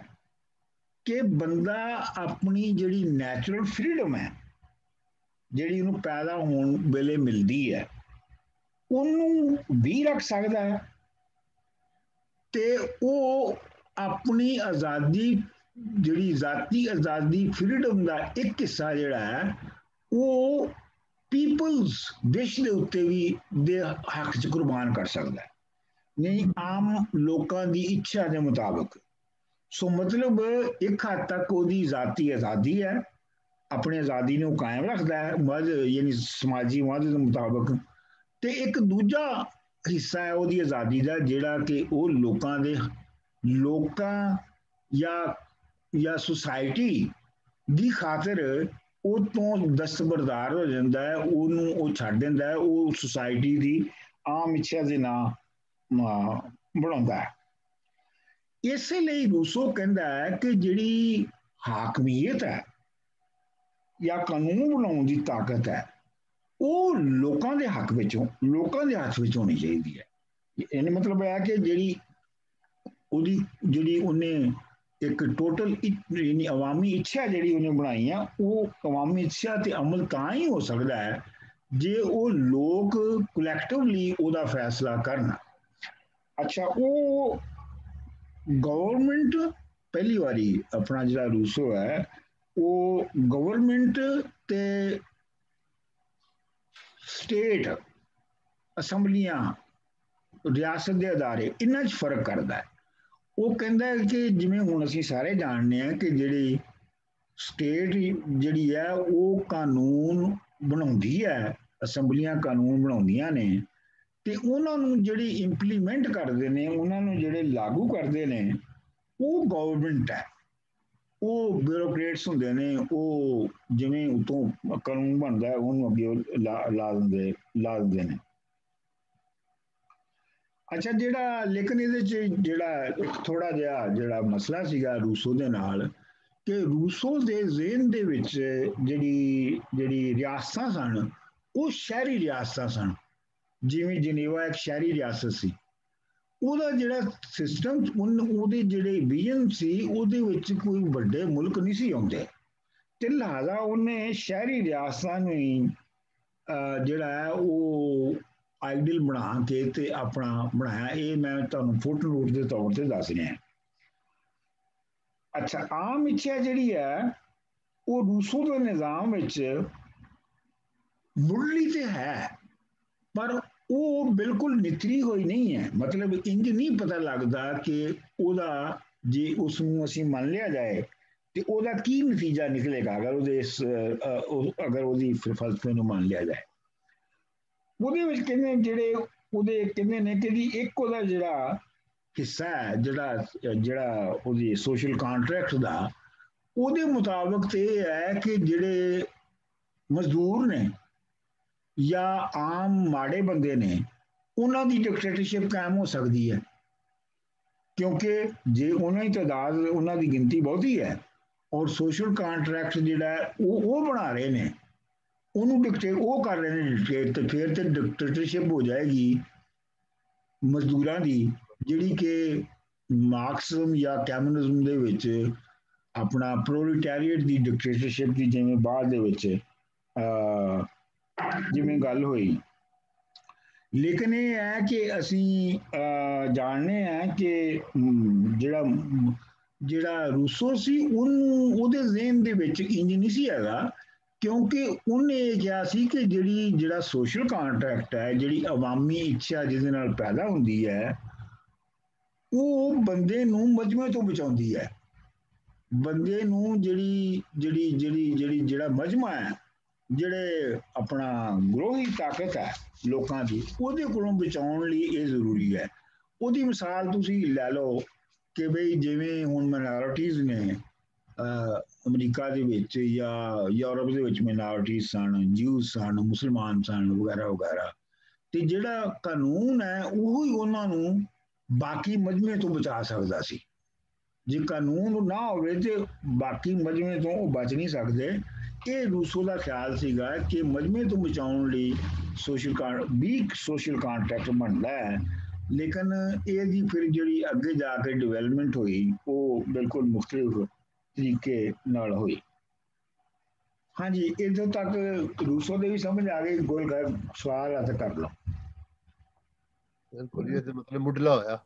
ਕਿ ਬੰਦਾ ਆਪਣੀ ਜਿਹੜੀ ਨੈਚੁਰਲ ਫਰੀडम ਹੈ, ਜਿਹੜੀ ਉਹਨੂੰ ਪੈਦਾ ਹੋਣ ਵੇਲੇ ਮਿਲਦੀ ਹੈ, ਉਹਨੂੰ ਵੀ ਰੱਖ ਸਕਦਾ ਹੈ ਤੇ ਉਹ ਆਪਣੀ ਆਜ਼ਾਦੀ, ਜਿਹੜੀ ਜ਼ਾਤੀ ਆਜ਼ਾਦੀ, ਫਰੀडम ਦਾ ਇੱਕ ਹਿੱਸਾ ਜਿਹੜਾ ਹੈ ਉਹ ਪੀਪਲਸ ਵਿਸ਼ ਦੇ ਉੱਤੇ ਵੀ ਦੇ ਹੱਕ 'ਚ ਕੁਰਬਾਨ ਕਰ ਸਕਦਾ ਹੈ, ਨਹੀਂ ਆਮ ਲੋਕਾਂ ਦੀ ਇੱਛਾ ਦੇ ਮੁਤਾਬਕ। ਸੋ ਮਤਲਬ ਇੱਕ ਹੱਦ ਤੱਕ ਉਹਦੀ ਜ਼ਾਤੀ ਆਜ਼ਾਦੀ ਹੈ, ਆਪਣੀ ਆਜ਼ਾਦੀ ਨੂੰ ਕਾਇਮ ਰੱਖਦਾ ਹੈ ਮਦ ਯਾਨੀ ਸਮਾਜੀ ਮਦ ਦੇ ਮੁਤਾਬਕ, ਤੇ ਇੱਕ ਦੂਜਾ ਹਿੱਸਾ ਹੈ ਉਹਦੀ ਆਜ਼ਾਦੀ ਦਾ ਜਿਹੜਾ ਕਿ ਉਹ ਲੋਕਾਂ ਜਾਂ ਸੁਸਾਇਟੀ ਦੀ ਖਾਤਰ ਉਹ ਤੋਂ ਦਸਤਬਰਦਾਰ ਹੋ ਜਾਂਦਾ ਹੈ, ਉਹਨੂੰ ਉਹ ਛੱਡ ਦਿੰਦਾ ਹੈ, ਉਹ ਸੁਸਾਇਟੀ ਦੀ ਆਮ ਇੱਛਾ ਦੇ ਨਾਂ ਬਣਾਉਂਦਾ ਹੈ। ਇਸੇ ਲਈ ਰੂਸੋ ਕਹਿੰਦਾ ਹੈ ਕਿ ਜਿਹੜੀ ਹਾਕਮੀਅਤ ਹੈ ਜਾਂ ਕਾਨੂੰਨ ਬਣਾਉਣ ਦੀ ਤਾਕਤ ਹੈ ਉਹ ਲੋਕਾਂ ਦੇ ਹੱਕ ਵਿੱਚੋਂ, ਲੋਕਾਂ ਦੇ ਹੱਥ ਵਿੱਚ ਹੋਣੀ ਚਾਹੀਦੀ ਹੈ। ਇਹਨੇ ਮਤਲਬ ਹੈ ਕਿ ਜਿਹੜੀ ਉਹਨੇ ਇੱਕ ਟੋਟਲ ਯਾਨੀ ਅਵਾਮੀ ਇੱਛਾ ਜਿਹੜੀ ਉਹਨੇ ਬਣਾਈ ਆ, ਉਹ ਅਵਾਮੀ ਇੱਛਾ ਤੇ ਅਮਲ ਤਾਂ ਹੀ ਹੋ ਸਕਦਾ ਹੈ ਜੇ ਉਹ ਲੋਕ ਕਲੈਕਟਿਵਲੀ ਉਹਦਾ ਫੈਸਲਾ ਕਰਨ। ਅੱਛਾ, ਉਹ ਗਵਰਨਮੈਂਟ ਪਹਿਲੀ ਵਾਰੀ ਆਪਣਾ ਜਿਹੜਾ ਰੂਸੋ ਹੈ ਉਹ ਗਵਰਨਮੈਂਟ ਤੇ ਸਟੇਟ ਅਸੈਂਬਲੀਆਂ, ਰਿਆਸਤ ਦੇ ਅਦਾਰੇ, ਇਹਨਾਂ 'ਚ ਫਰਕ ਕਰਦਾ ਹੈ। ਉਹ ਕਹਿੰਦਾ ਹੈ ਕਿ ਜਿਵੇਂ ਹੁਣ ਅਸੀਂ ਸਾਰੇ ਜਾਣਦੇ ਹਾਂ ਕਿ ਜਿਹੜੀ ਸਟੇਟ ਜਿਹੜੀ ਹੈ ਉਹ ਕਾਨੂੰਨ ਬਣਾਉਂਦੀ ਹੈ, ਅਸੈਂਬਲੀਆਂ ਕਾਨੂੰਨ ਬਣਾਉਂਦੀਆਂ ਨੇ, ਤੇ ਉਹਨਾਂ ਨੂੰ ਜਿਹੜੀ ਇੰਪਲੀਮੈਂਟ ਕਰਦੇ ਨੇ, ਉਹਨਾਂ ਨੂੰ ਜਿਹੜੇ ਲਾਗੂ ਕਰਦੇ ਨੇ, ਉਹ ਗਵਰਨਮੈਂਟ ਹੈ। ਉਹ ਬਿਊਰੋਕਰੇਟਸ ਹੁੰਦੇ ਨੇ, ਉਹ ਜਿਵੇਂ ਉਤੋਂ ਕਾਨੂੰਨ ਬਣਦਾ ਉਹਨੂੰ ਅੱਗੇ ਲਾ ਦਿੰਦੇ ਨੇ। ਅੱਛਾ, ਜਿਹੜਾ ਲੇਕਿਨ ਇਹਦੇ 'ਚ ਜਿਹੜਾ ਥੋੜਾ ਜਿਹਾ ਜਿਹੜਾ ਮਸਲਾ ਸੀਗਾ ਰੂਸੋ ਦੇ ਨਾਲ, ਕਿ ਰੂਸੋ ਦੇ ਜ਼ਿਹਨ ਦੇ ਵਿੱਚ ਜਿਹੜੀ ਰਿਆਸਤਾਂ ਸਨ ਉਹ ਸ਼ਹਿਰੀ ਰਿਆਸਤਾਂ ਸਨ। ਜਿਵੇਂ ਜਨੇਵਾ ਇੱਕ ਸ਼ਹਿਰੀ ਰਿਆਸਤ ਸੀ, ਉਹਦਾ ਜਿਹੜਾ ਸਿਸਟਮ, ਉਹਦੇ ਜਿਹੜੇ ਵਿਜ਼ਨ ਸੀ ਉਹਦੇ ਵਿੱਚ ਕੋਈ ਵੱਡੇ ਮੁਲਕ ਨਹੀਂ ਸੀ ਆਉਂਦੇ, ਤੇ ਲਿਹਾਜ਼ਾ ਉਹਨੇ ਸ਼ਹਿਰੀ ਰਿਆਸਤਾਂ ਨੂੰ ਹੀ ਜਿਹੜਾ ਹੈ ਉਹ ਆਈਡੀਅਲ ਬਣਾ ਕੇ ਤੇ ਆਪਣਾ ਬਣਾਇਆ। ਇਹ ਮੈਂ ਤੁਹਾਨੂੰ ਫੁੱਟਨੋਟ ਦੇ ਤੌਰ ਤੇ ਦੱਸ ਰਿਹਾ। ਅੱਛਾ, ਆਮ ਇੱਛਾ ਜਿਹੜੀ ਹੈ ਉਹ ਰੂਸੋ ਦੇ ਨਿਜ਼ਾਮ ਵਿੱਚ ਮੁੱਢਲੀ ਤੇ ਹੈ, ਪਰ ਉਹ ਬਿਲਕੁਲ ਨਿਤਰੀ ਹੋਈ ਨਹੀਂ ਹੈ। ਮਤਲਬ ਇੰਜ ਨਹੀਂ ਪਤਾ ਲੱਗਦਾ ਕਿ ਉਹਦਾ ਜੇ ਉਸ ਨੂੰ ਅਸੀਂ ਮੰਨ ਲਿਆ ਜਾਏ ਤੇ ਉਹਦਾ ਕੀ ਨਤੀਜਾ ਨਿਕਲੇਗਾ ਅਗਰ ਉਹਦੀ ਫਲਸਫੇ ਨੂੰ ਮੰਨ ਲਿਆ ਜਾਏ। ਉਹਦੇ ਵਿੱਚ ਕਹਿੰਦੇ ਨੇ ਕਿ ਜੀ ਇੱਕ ਉਹਦਾ ਜਿਹੜਾ ਹਿੱਸਾ ਹੈ ਜਿਹੜਾ ਉਹਦੀ ਸੋਸ਼ਲ ਕੰਟਰੈਕਟ ਦਾ, ਉਹਦੇ ਮੁਤਾਬਕ ਤੇ ਇਹ ਹੈ ਕਿ ਜਿਹੜੇ ਮਜ਼ਦੂਰ ਨੇ ਜਾਂ ਆਮ ਮਾੜੇ ਬੰਦੇ ਨੇ ਉਹਨਾਂ ਦੀ ਡਿਕਟੇਟਰਸ਼ਿਪ ਕਾਇਮ ਹੋ ਸਕਦੀ ਹੈ, ਕਿਉਂਕਿ ਜੇ ਉਹਨਾਂ ਦੀ ਤਾਦਾਦ, ਉਹਨਾਂ ਦੀ ਗਿਣਤੀ ਬਹੁਤੀ ਹੈ ਔਰ ਸੋਸ਼ਲ ਕੰਟਰੈਕਟ ਜਿਹੜਾ ਉਹ ਬਣਾ ਰਹੇ ਨੇ, ਉਹਨੂੰ ਉਹ ਕਰ ਰਹੇ ਨੇ ਡਿਕਟੇਟ, ਤੇ ਫਿਰ ਤੇ ਡਿਕਟੇਟਰਸ਼ਿਪ ਹੋ ਜਾਏਗੀ ਮਜ਼ਦੂਰਾਂ ਦੀ, ਜਿਹੜੀ ਕਿ ਮਾਰਕਸਿਜ਼ਮ ਜਾਂ ਕਮਿਊਨਿਜ਼ਮ ਦੇ ਵਿੱਚ ਆਪਣਾ ਪ੍ਰੋਲੀਟੈਰੀਏਟ ਦੀ ਡਿਕਟੇਟਰਸ਼ਿਪ ਦੀ ਜਿਵੇਂ ਬਾਅਦ ਦੇ ਵਿੱਚ ਜਿਵੇਂ ਗੱਲ ਹੋਈ। ਲੇਕਿਨ ਇਹ ਹੈ ਕਿ ਅਸੀਂ ਜਾਣਦੇ ਹਾਂ ਕਿ ਜਿਹੜਾ ਰੂਸੋ ਸੀ ਉਹਦੇ ਜ਼ਿਹਨ ਦੇ ਵਿੱਚ ਇੰਜ ਨਹੀਂ ਸੀ ਹੈਗਾ, ਕਿਉਂਕਿ ਉਹਨੇ ਇਹ ਕਿਹਾ ਸੀ ਕਿ ਜਿਹੜਾ ਸੋਸ਼ਲ ਕੰਟਰੈਕਟ ਹੈ, ਜਿਹੜੀ ਅਵਾਮੀ ਇੱਛਾ ਜਿਹਦੇ ਨਾਲ ਪੈਦਾ ਹੁੰਦੀ ਹੈ, ਉਹ ਬੰਦੇ ਨੂੰ ਮਜਮੇ ਤੋਂ ਬਚਾਉਂਦੀ ਹੈ। ਬੰਦੇ ਨੂੰ ਜਿਹੜਾ ਮਜਮਾ ਹੈ, ਜਿਹੜੇ ਆਪਣਾ ਗਰੋਹੀ ਤਾਕਤ ਹੈ ਲੋਕਾਂ ਦੀ, ਉਹਦੇ ਕੋਲੋਂ ਬਚਾਉਣ ਲਈ ਇਹ ਜ਼ਰੂਰੀ ਹੈ। ਉਹਦੀ ਮਿਸਾਲ ਤੁਸੀਂ ਲੈ ਲਓ ਕਿ ਬਈ ਜਿਵੇਂ ਹੁਣ ਮਾਈਨੋਰਿਟੀਜ਼ ਨੇ ਅਮਰੀਕਾ ਦੇ ਵਿੱਚ ਜਾਂ ਯੂਰਪ ਦੇ ਵਿੱਚ ਮਾਈਨੋਰਿਟੀਜ਼ ਸਨ, ਜਿਊਜ਼ ਸਨ, ਮੁਸਲਮਾਨ ਸਨ ਵਗੈਰਾ ਵਗੈਰਾ, ਤੇ ਜਿਹੜਾ ਕਾਨੂੰਨ ਹੈ ਉਹੀ ਉਹਨਾਂ ਨੂੰ ਬਾਕੀ ਮਜਮੇ ਤੋਂ ਬਚਾ ਸਕਦਾ ਸੀ। ਜੇ ਕਾਨੂੰਨ ਨਾ ਹੋਵੇ ਤੇ ਬਾਕੀ ਮਜਮੇ ਤੋਂ ਉਹ ਬਚ ਨਹੀਂ ਸਕਦੇ। ਇਹ ਰੂਸੋ ਦਾ ਖਿਆਲ ਸੀਗਾ ਕਿ ਮਜਮੇ ਤੋਂ ਬਚਾਉਣ ਲਈ ਸੋਸ਼ਲ ਕੰਟਰੈਕਟ ਬਣਦਾ ਹੈ, ਲੇਕਿਨ ਇਹਦੀ ਫਿਰ ਜਿਹੜੀ ਅੱਗੇ ਜਾ ਕੇ ਡਿਵੈਲਪਮੈਂਟ ਹੋਈ ਉਹ ਬਿਲਕੁਲ ਮੁਖਤਲਿਫ ਤਰੀਕੇ ਨਾਲ ਹੋਈ। ਹਾਂਜੀ, ਇੱਥੋਂ ਤੱਕ ਰੂਸੋ ਦੇ ਵੀ ਸਮਝ ਆ ਗਈ। ਕੋਈ ਸਵਾਲ ਆ ਤਾਂ ਕਰ ਲਓ। ਬਿਲਕੁਲ, ਇਹ ਤੇ ਮਤਲਬ ਮੁੱਢਲਾ ਹੋਇਆ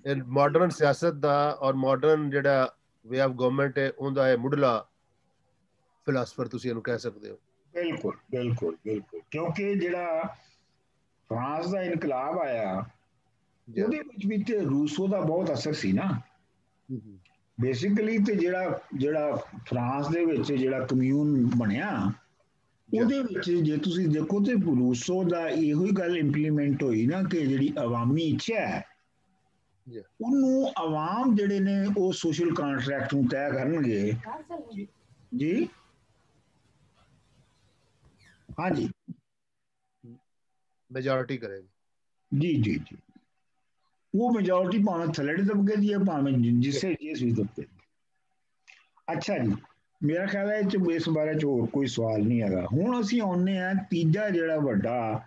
ਇਹ ਮਾਡਰਨ ਸਿਆਸਤ ਦਾ ਔਰ ਮਾਡਰਨ ਜਿਹੜਾ ਵੇ ਆਫ ਗਵਰਨਮੈਂਟ ਹੈ ਉਹਦਾ ਇਹ ਮੁੱਢਲਾ ਫਿਲਾਸਫਰ ਤੁਸੀਂ ਇਹਨੂੰ ਕਹਿ ਸਕਦੇ ਹੋ। ਬਿਲਕੁਲ ਬਿਲਕੁਲ ਬਿਲਕੁਲ, ਕਿਉਂਕਿ ਜਿਹੜਾ ਫਰਾਂਸ ਦਾ ਇਨਕਲਾਬ ਆਇਆ ਉਹਦੇ ਵਿੱਚ ਵੀ ਤੇ ਰੂਸੋ ਦਾ ਬਹੁਤ ਅਸਰ ਸੀ ਨਾ। ਬੇਸਿਕਲੀ ਤੇ ਜਿਹੜਾ ਫਰਾਂਸ ਦੇ ਵਿੱਚ ਜਿਹੜਾ ਕਮਿਊਨ ਬਣਿਆ ਉਹਦੇ ਵਿੱਚ ਜੇ ਤੁਸੀਂ ਦੇਖੋ ਤੇ ਰੂਸੋ ਦਾ ਇਹੋ ਹੀ ਗੱਲ ਇੰਪਲੀਮੈਂਟ ਹੋਈ ਨਾ ਕਿ ਜਿਹੜੀ ਅਵਾਮੀ ਇੱਛਾ ਹੈ ਉਹਨੂੰ ਆਵਾਮ ਜਿਹੜੇ ਨੇ ਉਹ ਸੋਸ਼ਲ ਕੰਟਰੈਕਟ ਨੂੰ ਤੈਅ ਕਰਨਗੇ। ਜੀ ਹਾਂਜੀ, ਮੈਜੋਰਿਟੀ ਕਰੇਗੀ। ਜੀ ਜੀ ਜੀ, ਉਹ ਮੈਜੋਰਿਟੀ ਭਾਵੇਂ ਥੱਲੜੇ ਦਬਕੇ ਦੀ ਹੈ ਭਾਵੇਂ ਜਿਸ ਵੀ ਦਬਕੇ ਦੀ। ਅੱਛਾ ਜੀ, ਮੇਰਾ ਖਿਆਲ ਹੈ ਇਸ ਬਾਰੇ ਚ ਹੋਰ ਕੋਈ ਸਵਾਲ ਨਹੀਂ ਹੈਗਾ। ਹੁਣ ਅਸੀਂ ਆਉਂਦੇ ਆ ਤੀਜਾ ਜਿਹੜਾ ਵੱਡਾ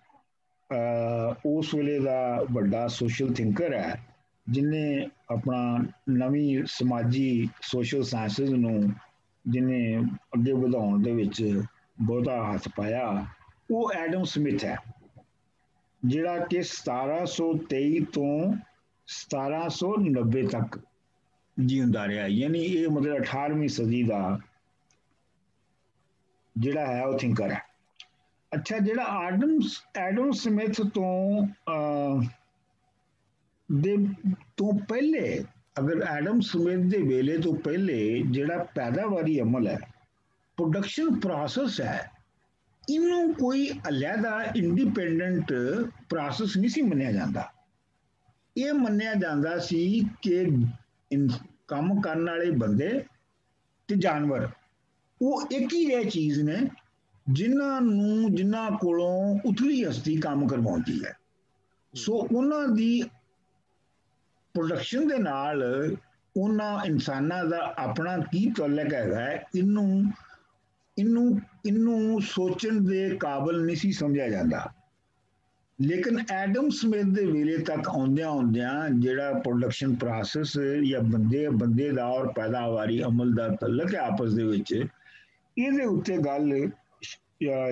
ਉਸ ਵੇਲੇ ਦਾ ਵੱਡਾ ਸੋਸ਼ਲ ਥਿੰਕਰ ਹੈ ਜਿਹਨੇ ਆਪਣਾ ਨਵੀਂ ਸਮਾਜੀ ਸੋਸ਼ਲ ਸਾਇੰਸਿਸ ਨੂੰ ਜਿਹਨੇ ਅੱਗੇ ਵਧਾਉਣ ਦੇ ਵਿੱਚ ਬਹੁਤਾ ਹੱਥ ਪਾਇਆ, ਉਹ ਐਡਮ ਸਮਿਥ ਹੈ, ਜਿਹੜਾ ਕਿ 1723 ਤੋਂ 1790 ਤੱਕ ਜਿਉਂਦਾ ਰਿਹਾ। ਯਾਨੀ ਇਹ ਮਤਲਬ 18ਵੀਂ ਸਦੀ ਦਾ ਜਿਹੜਾ ਹੈ ਉਹ ਥਿੰਕਰ ਹੈ। ਅੱਛਾ, ਜਿਹੜਾ ਐਡਮ ਸਮਿਥ ਤੋਂ ਪਹਿਲੇ, ਅਗਰ ਐਡਮ ਸਮਿਥ ਦੇ ਵੇਲੇ ਤੋਂ ਪਹਿਲੇ ਜਿਹੜਾ ਪੈਦਾਵਾਰੀ ਅਮਲ ਹੈ, ਪ੍ਰੋਡਕਸ਼ਨ ਪ੍ਰੋਸੈਸ ਹੈ, ਇਹਨੂੰ ਕੋਈ ਅਲੱਗਾ ਇੰਡੀਪੈਂਡੈਂਟ ਪ੍ਰੋਸੈਸ ਨਹੀਂ ਸੀ ਮੰਨਿਆ ਜਾਂਦਾ। ਇਹ ਮੰਨਿਆ ਜਾਂਦਾ ਸੀ ਕਿ ਕੰਮ ਕਰਨ ਵਾਲੇ ਬੰਦੇ ਤੇ ਜਾਨਵਰ ਉਹ ਇੱਕ ਹੀ ਜਿਹੀ ਚੀਜ਼ ਨੇ ਜਿਨ੍ਹਾਂ ਕੋਲੋਂ ਉਤਲੀ ਹਸਤੀ ਕੰਮ ਕਰਵਾਉਂਦੀ ਹੈ। ਸੋ ਉਹਨਾਂ ਦੀ ਪ੍ਰੋਡਕਸ਼ਨ ਦੇ ਨਾਲ ਉਹਨਾਂ ਇਨਸਾਨਾਂ ਦਾ ਆਪਣਾ ਕੀ ਤਾਲੁਕ ਹੈਗਾ, ਇਹਨੂੰ ਸੋਚਣ ਦੇ ਕਾਬਲ ਨਹੀਂ ਸੀ ਸਮਝਿਆ ਜਾਂਦਾ। ਲੇਕਿਨ ਐਡਮ ਸਮਿਥ ਦੇ ਵੇਲੇ ਤੱਕ ਆਉਂਦਿਆਂ ਜਿਹੜਾ ਪ੍ਰੋਡਕਸ਼ਨ ਪ੍ਰੋਸੈਸ ਜਾਂ ਬੰਦੇ ਦਾ ਔਰ ਪੈਦਾਵਾਰੀ ਅਮਲ ਦਾ ਤਾਲੁਕ ਹੈ ਆਪਸ ਦੇ ਵਿੱਚ, ਇਹਦੇ ਉੱਤੇ ਗੱਲ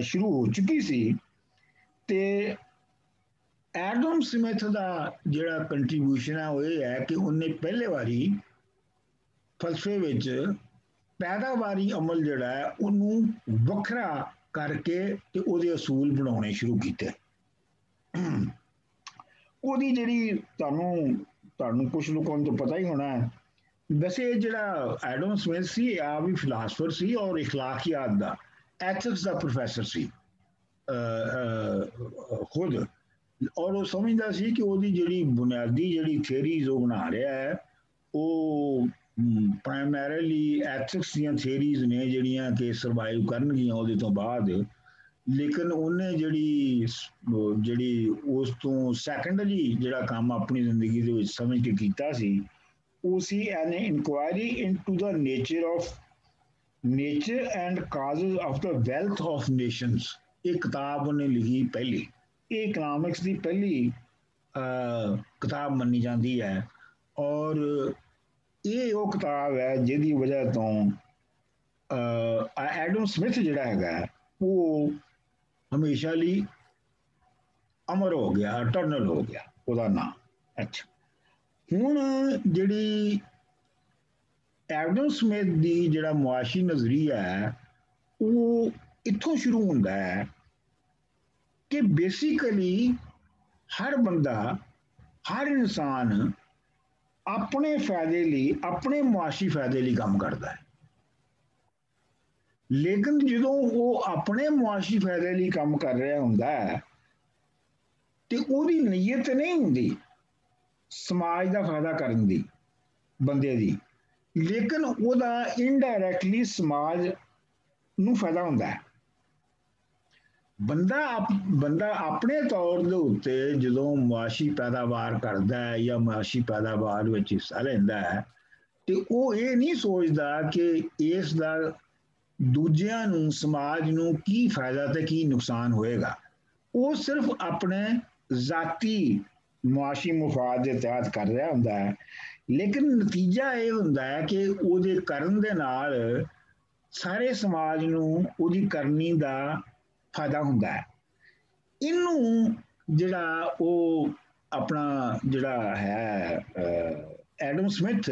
ਸ਼ੁਰੂ ਹੋ ਚੁੱਕੀ ਸੀ। ਤੇ ਐਡਮ ਸਮਿਥ ਦਾ ਜਿਹੜਾ ਕੰਟਰੀਬਿਊਸ਼ਨ ਹੈ ਉਹ ਇਹ ਹੈ ਕਿ ਉਹਨੇ ਪਹਿਲੇ ਵਾਰੀ ਫਲਸਫੇ ਵਿੱਚ ਪੈਦਾਵਾਰੀ ਅਮਲ ਜਿਹੜਾ ਹੈ ਉਹਨੂੰ ਵੱਖਰਾ ਕਰਕੇ ਤੇ ਉਹਦੇ ਅਸੂਲ ਬਣਾਉਣੇ ਸ਼ੁਰੂ ਕੀਤੇ। ਉਹਦੀ ਜਿਹੜੀ ਤੁਹਾਨੂੰ ਕੁਝ ਲੋਕਾਂ ਨੂੰ ਤਾਂ ਪਤਾ ਹੀ ਹੋਣਾ ਹੈ, ਵੈਸੇ ਜਿਹੜਾ ਐਡਮ ਸਮਿਥ ਸੀ ਆ ਵੀ ਫਿਲਾਸਫਰ ਸੀ ਔਰ ਇਖਲਾਕੀਆਤ ਦਾ, ਐਥਿਕਸ ਦਾ ਪ੍ਰੋਫੈਸਰ ਸੀ ਖੁਦ, ਔਰ ਉਹ ਸਮਝਦਾ ਸੀ ਕਿ ਉਹਦੀ ਜਿਹੜੀ ਬੁਨਿਆਦੀ ਜਿਹੜੀ ਥਿਊਰੀਜ਼ ਉਹ ਬਣਾ ਰਿਹਾ ਹੈ ਉਹ ਪ੍ਰਾਇਮਰੀਲੀ ਐਥਿਕਸ ਦੀਆਂ ਥਿਊਰੀਜ਼ ਨੇ ਜਿਹੜੀਆਂ ਕਿ ਸਰਵਾਈਵ ਕਰਨਗੀਆਂ ਉਹਦੇ ਤੋਂ ਬਾਅਦ। ਲੇਕਿਨ ਉਹਨੇ ਜਿਹੜੀ ਉਸ ਤੋਂ ਸੈਕੰਡਰੀ ਜਿਹੜਾ ਕੰਮ ਆਪਣੀ ਜ਼ਿੰਦਗੀ ਦੇ ਵਿੱਚ ਸਮਝ ਕੇ ਕੀਤਾ ਸੀ, ਉਹ ਸੀ an inquiry into the nature and causes of the wealth of nations. ਇਹ ਕਿਤਾਬ ਉਹਨੇ ਲਿਖੀ ਪਹਿਲੀ, ਇਹ ਇਕਨੋਮਿਕਸ ਦੀ ਪਹਿਲੀ ਕਿਤਾਬ ਮੰਨੀ ਜਾਂਦੀ ਹੈ। ਔਰ ਇਹ ਉਹ ਕਿਤਾਬ ਹੈ ਜਿਹਦੀ ਵਜ੍ਹਾ ਤੋਂ ਐਡਮ ਸਮਿਥ ਜਿਹੜਾ ਹੈਗਾ ਉਹ ਹਮੇਸ਼ਾ ਲਈ ਅਮਰ ਹੋ ਗਿਆ, ਇਟਰਨਲ ਹੋ ਗਿਆ ਉਹਦਾ ਨਾਮ। ਅੱਛਾ, ਹੁਣ ਜਿਹੜੀ ਐਡਮ ਸਮਿਥ ਦੀ ਜਿਹੜਾ ਮੁਆਸ਼ੀ ਨਜ਼ਰੀਆ ਹੈ ਉਹ ਇੱਥੋਂ ਸ਼ੁਰੂ ਹੁੰਦਾ ਹੈ ਕਿ ਬੇਸਿਕਲੀ ਹਰ ਬੰਦਾ, ਹਰ ਇਨਸਾਨ ਆਪਣੇ ਫਾਇਦੇ ਲਈ, ਆਪਣੇ ਮੁਆਸ਼ੀ ਫਾਇਦੇ ਲਈ ਕੰਮ ਕਰਦਾ ਹੈ। ਲੇਕਿਨ ਜਦੋਂ ਉਹ ਆਪਣੇ ਮੁਆਸ਼ੀ ਫਾਇਦੇ ਲਈ ਕੰਮ ਕਰ ਰਿਹਾ ਹੁੰਦਾ ਹੈ ਤੇ ਉਹਦੀ ਨੀਅਤ ਨਹੀਂ ਹੁੰਦੀ ਸਮਾਜ ਦਾ ਫਾਇਦਾ ਕਰਨ ਦੀ ਬੰਦੇ ਦੀ, ਲੇਕਿਨ ਉਹਦਾ ਇਨਡਾਇਰੈਕਟਲੀ ਸਮਾਜ ਨੂੰ ਫਾਇਦਾ ਹੁੰਦਾ ਹੈ। ਬੰਦਾ ਆਪਣੇ ਤੌਰ ਦੇ ਉੱਤੇ ਜਦੋਂ ਮੁਆਸ਼ੀ ਪੈਦਾਵਾਰ ਕਰਦਾ ਹੈ ਜਾਂ ਮੁਆਸ਼ੀ ਪੈਦਾਵਾਰ ਵਿੱਚ ਹਿੱਸਾ ਲੈਂਦਾ ਹੈ ਤੇ ਉਹ ਇਹ ਨਹੀਂ ਸੋਚਦਾ ਕਿ ਇਸ ਦਾ ਦੂਜਿਆਂ ਨੂੰ, ਸਮਾਜ ਨੂੰ ਕੀ ਫਾਇਦਾ ਤੇ ਕੀ ਨੁਕਸਾਨ ਹੋਏਗਾ। ਉਹ ਸਿਰਫ ਆਪਣੇ ਜ਼ਾਤੀ ਮੁਆਸ਼ੀ ਮੁਫਾਦ ਦੇ ਤਹਿਤ ਕਰ ਰਿਹਾ ਹੁੰਦਾ ਹੈ। ਲੇਕਿਨ ਨਤੀਜਾ ਇਹ ਹੁੰਦਾ ਹੈ ਕਿ ਉਹਦੇ ਕਰਨ ਦੇ ਨਾਲ ਸਾਰੇ ਸਮਾਜ ਨੂੰ ਉਹਦੀ ਕਰਨੀ ਦਾ ਫਾਇਦਾ ਹੁੰਦਾ ਹੈ। ਇਹਨੂੰ ਜਿਹੜਾ ਉਹ ਆਪਣਾ ਜਿਹੜਾ ਹੈ ਐਡਮ ਸਮਿਥ,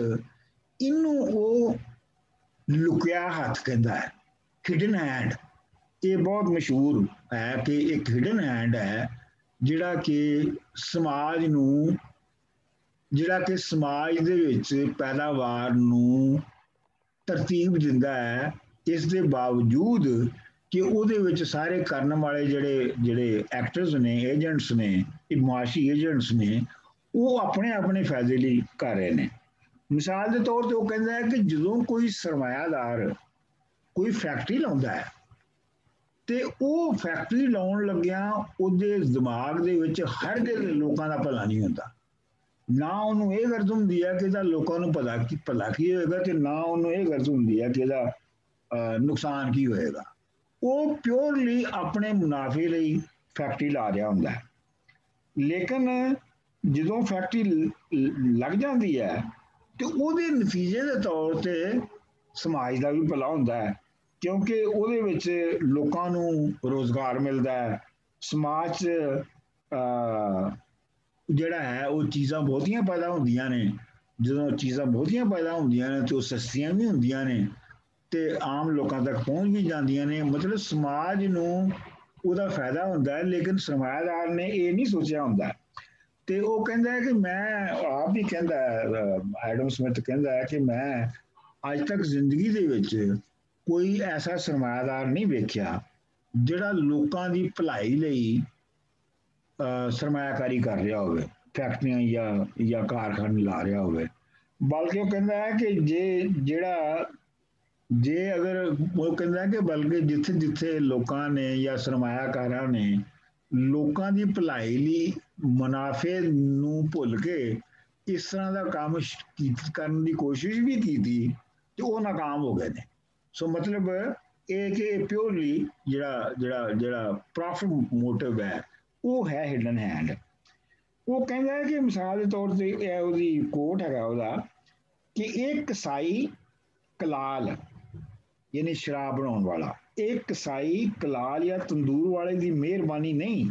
ਇਹਨੂੰ ਉਹ ਲੁਕਿਆ ਹੱਥ ਕਹਿੰਦਾ ਹੈ, ਹਿਡਨ ਹੈਂਡ। ਇਹ ਬਹੁਤ ਮਸ਼ਹੂਰ ਹੈ ਕਿ ਇੱਕ ਹਿਡਨ ਹੈਂਡ ਹੈ ਜਿਹੜਾ ਕਿ ਸਮਾਜ ਨੂੰ, ਜਿਹੜਾ ਕਿ ਸਮਾਜ ਦੇ ਵਿੱਚ ਪੈਦਾਵਾਰ ਨੂੰ ਤਰਤੀਬ ਦਿੰਦਾ ਹੈ, ਇਸ ਦੇ ਬਾਵਜੂਦ ਕਿ ਉਹਦੇ ਵਿੱਚ ਸਾਰੇ ਕਰਨ ਵਾਲੇ ਜਿਹੜੇ ਐਕਟਰਸ ਨੇ, ਏਜੰਟਸ ਨੇ, ਇਹ ਮੁਆਸ਼ੀ ਏਜੰਟਸ ਨੇ, ਉਹ ਆਪਣੇ ਫਾਇਦੇ ਲਈ ਕਰ ਰਹੇ ਨੇ। ਮਿਸਾਲ ਦੇ ਤੌਰ ਤੇ ਉਹ ਕਹਿੰਦਾ ਹੈ ਕਿ ਜਦੋਂ ਕੋਈ ਸਰਮਾਇਆਦਾਰ ਕੋਈ ਫੈਕਟਰੀ ਲਾਉਂਦਾ ਹੈ ਤੇ ਉਹ ਫੈਕਟਰੀ ਲਾਉਣ ਲੱਗਿਆ ਉਹਦੇ ਦਿਮਾਗ ਦੇ ਵਿੱਚ ਹਰ ਕਿਸੇ ਲੋਕਾਂ ਦਾ ਭਲਾ ਨਹੀਂ ਹੁੰਦਾ। ਨਾ ਉਹਨੂੰ ਇਹ ਗਰਜ ਹੁੰਦੀ ਹੈ ਕਿ ਇਹਦਾ ਲੋਕਾਂ ਨੂੰ ਭਲਾ ਕੀ ਹੋਏਗਾ, ਤੇ ਨਾ ਉਹਨੂੰ ਇਹ ਗਰਜ ਹੁੰਦੀ ਹੈ ਕਿ ਇਹਦਾ ਨੁਕਸਾਨ ਕੀ ਹੋਏਗਾ। ਉਹ ਪਿਓਰਲੀ ਆਪਣੇ ਮੁਨਾਫੇ ਲਈ ਫੈਕਟਰੀ ਲਾ ਰਿਹਾ ਹੁੰਦਾ ਹੈ, ਲੇਕਿਨ ਜਦੋਂ ਫੈਕਟਰੀ ਲੱਗ ਜਾਂਦੀ ਹੈ ਤੇ ਉਹਦੇ ਨਤੀਜੇ ਦੇ ਤੌਰ ਤੇ ਸਮਾਜ ਦਾ ਵੀ ਭਲਾ ਹੁੰਦਾ ਹੈ, ਕਿਉਂਕਿ ਉਹਦੇ ਵਿੱਚ ਲੋਕਾਂ ਨੂੰ ਰੋਜ਼ਗਾਰ ਮਿਲਦਾ ਹੈ, ਸਮਾਜ 'ਚ ਜਿਹੜਾ ਹੈ ਉਹ ਚੀਜ਼ਾਂ ਬਹੁਤੀਆਂ ਪੈਦਾ ਹੁੰਦੀਆਂ ਨੇ। ਜਦੋਂ ਚੀਜ਼ਾਂ ਬਹੁਤੀਆਂ ਪੈਦਾ ਹੁੰਦੀਆਂ ਨੇ ਤੇ ਉਹ ਸਸਤੀਆਂ ਵੀ ਹੁੰਦੀਆਂ ਨੇ ਤੇ ਆਮ ਲੋਕਾਂ ਤੱਕ ਪਹੁੰਚ ਵੀ ਜਾਂਦੀਆਂ ਨੇ, ਮਤਲਬ ਸਮਾਜ ਨੂੰ ਉਹਦਾ ਫਾਇਦਾ ਹੁੰਦਾ ਹੈ। ਲੇਕਿਨ ਸਰਮਾਇਆਦਾਰ ਨੇ ਇਹ ਨਹੀਂ ਸੋਚਿਆ ਹੁੰਦਾ ਤੇ ਉਹ ਕਹਿੰਦਾ ਹੈ ਕਿ ਮੈਂ ਆਪ ਵੀ ਕਹਿੰਦਾ, ਐਡਮ ਸਮਿਥ ਕਹਿੰਦਾ ਹੈ ਕਿ ਮੈਂ ਅੱਜ ਤੱਕ ਜ਼ਿੰਦਗੀ ਦੇ ਵਿੱਚ ਕੋਈ ਐਸਾ ਸਰਮਾਇਆਦਾਰ ਨਹੀਂ ਵੇਖਿਆ ਜਿਹੜਾ ਲੋਕਾਂ ਦੀ ਭਲਾਈ ਲਈ ਸਰਮਾਇਆਕਾਰੀ ਕਰ ਰਿਹਾ ਹੋਵੇ, ਫੈਕਟਰੀਆਂ ਜਾਂ ਕਾਰਖਾਨੇ ਲਾ ਰਿਹਾ ਹੋਵੇ। ਬਲਕਿ ਉਹ ਕਹਿੰਦਾ ਹੈ ਕਿ ਜੇ ਅਗਰ ਉਹ ਕਹਿੰਦਾ ਕਿ ਬਲਕਿ ਜਿੱਥੇ ਜਿੱਥੇ ਲੋਕਾਂ ਨੇ ਜਾਂ ਸਰਮਾਇਆਕਾਰਾਂ ਨੇ ਲੋਕਾਂ ਦੀ ਭਲਾਈ ਲਈ ਮੁਨਾਫੇ ਨੂੰ ਭੁੱਲ ਕੇ ਇਸ ਤਰ੍ਹਾਂ ਦਾ ਕੰਮ ਕਰਨ ਦੀ ਕੋਸ਼ਿਸ਼ ਵੀ ਕੀਤੀ ਤੇ ਉਹ ਨਾਕਾਮ ਹੋ ਗਏ ਨੇ। ਸੋ ਮਤਲਬ ਇਹ ਕਿ ਪਿਓਰਲੀ ਜਿਹੜਾ ਪ੍ਰੋਫਿਟ ਮੋਟਿਵ ਹੈ ਉਹ ਹੈ ਹਿਡਨ ਹੈਂਡ। ਉਹ ਕਹਿੰਦਾ ਹੈ ਕਿ ਮਿਸਾਲ ਦੇ ਤੌਰ ਤੇ ਇਹ ਉਹਦੀ ਕੋਟ ਹੈਗਾ ਉਹਦਾ ਕਿ ਇਹ ਕਸਾਈ ਕਲਾਲ ਯਾਨੀ ਸ਼ਰਾਬ ਬਣਾਉਣ ਵਾਲਾ, ਇਹ ਕਸਾਈ ਕਲਾਲ ਜਾਂ ਤੰਦੂਰ ਵਾਲੇ ਦੀ ਮਿਹਰਬਾਨੀ ਨਹੀਂ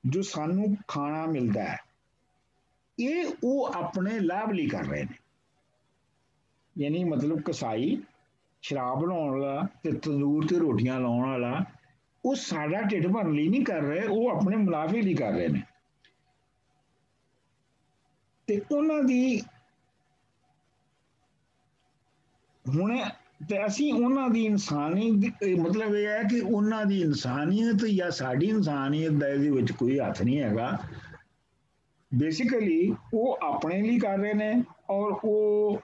ਜੋ ਸਾਨੂੰ ਖਾਣਾ ਮਿਲਦਾ ਹੈ, ਇਹ ਉਹ ਆਪਣੇ ਲਾਭ ਲਈ ਕਰ ਰਹੇ ਨੇ। ਯਾਨੀ ਮਤਲਬ ਕਸਾਈ ਸ਼ਰਾਬ ਬਣਾਉਣ ਵਾਲਾ ਤੇ ਤੰਦੂਰ ਤੇ ਰੋਟੀਆਂ ਲਾਉਣ ਵਾਲਾ ਉਹ ਸਾਡਾ ਢਿੱਡ ਭਰਨ ਲਈ ਨਹੀਂ ਕਰ ਰਹੇ, ਉਹ ਆਪਣੇ ਮੁਨਾਫੇ ਲਈ ਕਰ ਰਹੇ ਨੇ। ਤੇ ਉਹਨਾਂ ਦੀ ਹੁਣ ਤੇ ਅਸੀਂ ਉਹਨਾਂ ਦੀ ਮਤਲਬ ਇਹ ਹੈ ਕਿ ਉਹਨਾਂ ਦੀ ਇਨਸਾਨੀਅਤ ਜਾਂ ਸਾਡੀ ਇਨਸਾਨੀਅਤ ਦਾ ਇਹਦੇ ਵਿੱਚ ਕੋਈ ਹੱਥ ਨਹੀਂ ਹੈਗਾ। ਬੇਸਿਕਲੀ ਉਹ ਆਪਣੇ ਲਈ ਕਰ ਰਹੇ ਨੇ ਔਰ ਉਹ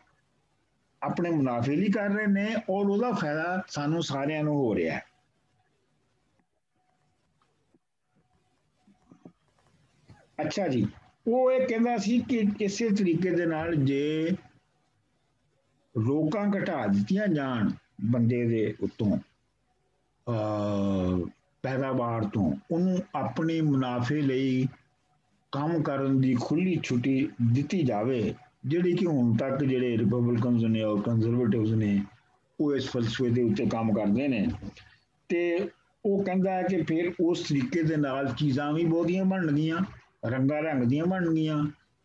ਆਪਣੇ ਮੁਨਾਫੇ ਲਈ ਕਰ ਰਹੇ ਨੇ ਔਰ ਉਹਦਾ ਫਾਇਦਾ ਸਾਨੂੰ ਸਾਰਿਆਂ ਨੂੰ ਹੋ ਰਿਹਾ ਹੈ। ਅੱਛਾ ਜੀ, ਉਹ ਇਹ ਕਹਿੰਦਾ ਸੀ ਕਿ ਇਸੇ ਤਰੀਕੇ ਦੇ ਨਾਲ ਜੇ ਰੋਕਾਂ ਘਟਾ ਦਿੱਤੀਆਂ ਜਾਣ ਬੰਦੇ ਦੇ ਉੱਤੋਂ ਪੈਦਾਵਾਰ ਤੋਂ, ਉਹਨੂੰ ਆਪਣੇ ਮੁਨਾਫੇ ਲਈ ਕੰਮ ਕਰਨ ਦੀ ਖੁੱਲੀ ਛੁੱਟੀ ਦਿੱਤੀ ਜਾਵੇ, ਜਿਹੜੀ ਕਿ ਹੁਣ ਤੱਕ ਜਿਹੜੇ ਰਿਪਬਲਿਕਨਸ ਨੇ ਔਰ ਕੰਜ਼ਰਵੇਟਿਵਸ ਨੇ ਉਹ ਇਸ ਫਲਸਫੇ ਦੇ ਉੱਤੇ ਕੰਮ ਕਰਦੇ ਨੇ। ਤੇ ਉਹ ਕਹਿੰਦਾ ਹੈ ਕਿ ਫਿਰ ਉਸ ਤਰੀਕੇ ਦੇ ਨਾਲ ਚੀਜ਼ਾਂ ਵੀ ਬਹੁਤੀਆਂ ਬਣਨਗੀਆਂ, ਰੰਗਾਂ ਰੰਗ ਦੀਆਂ ਬਣਨਗੀਆਂ,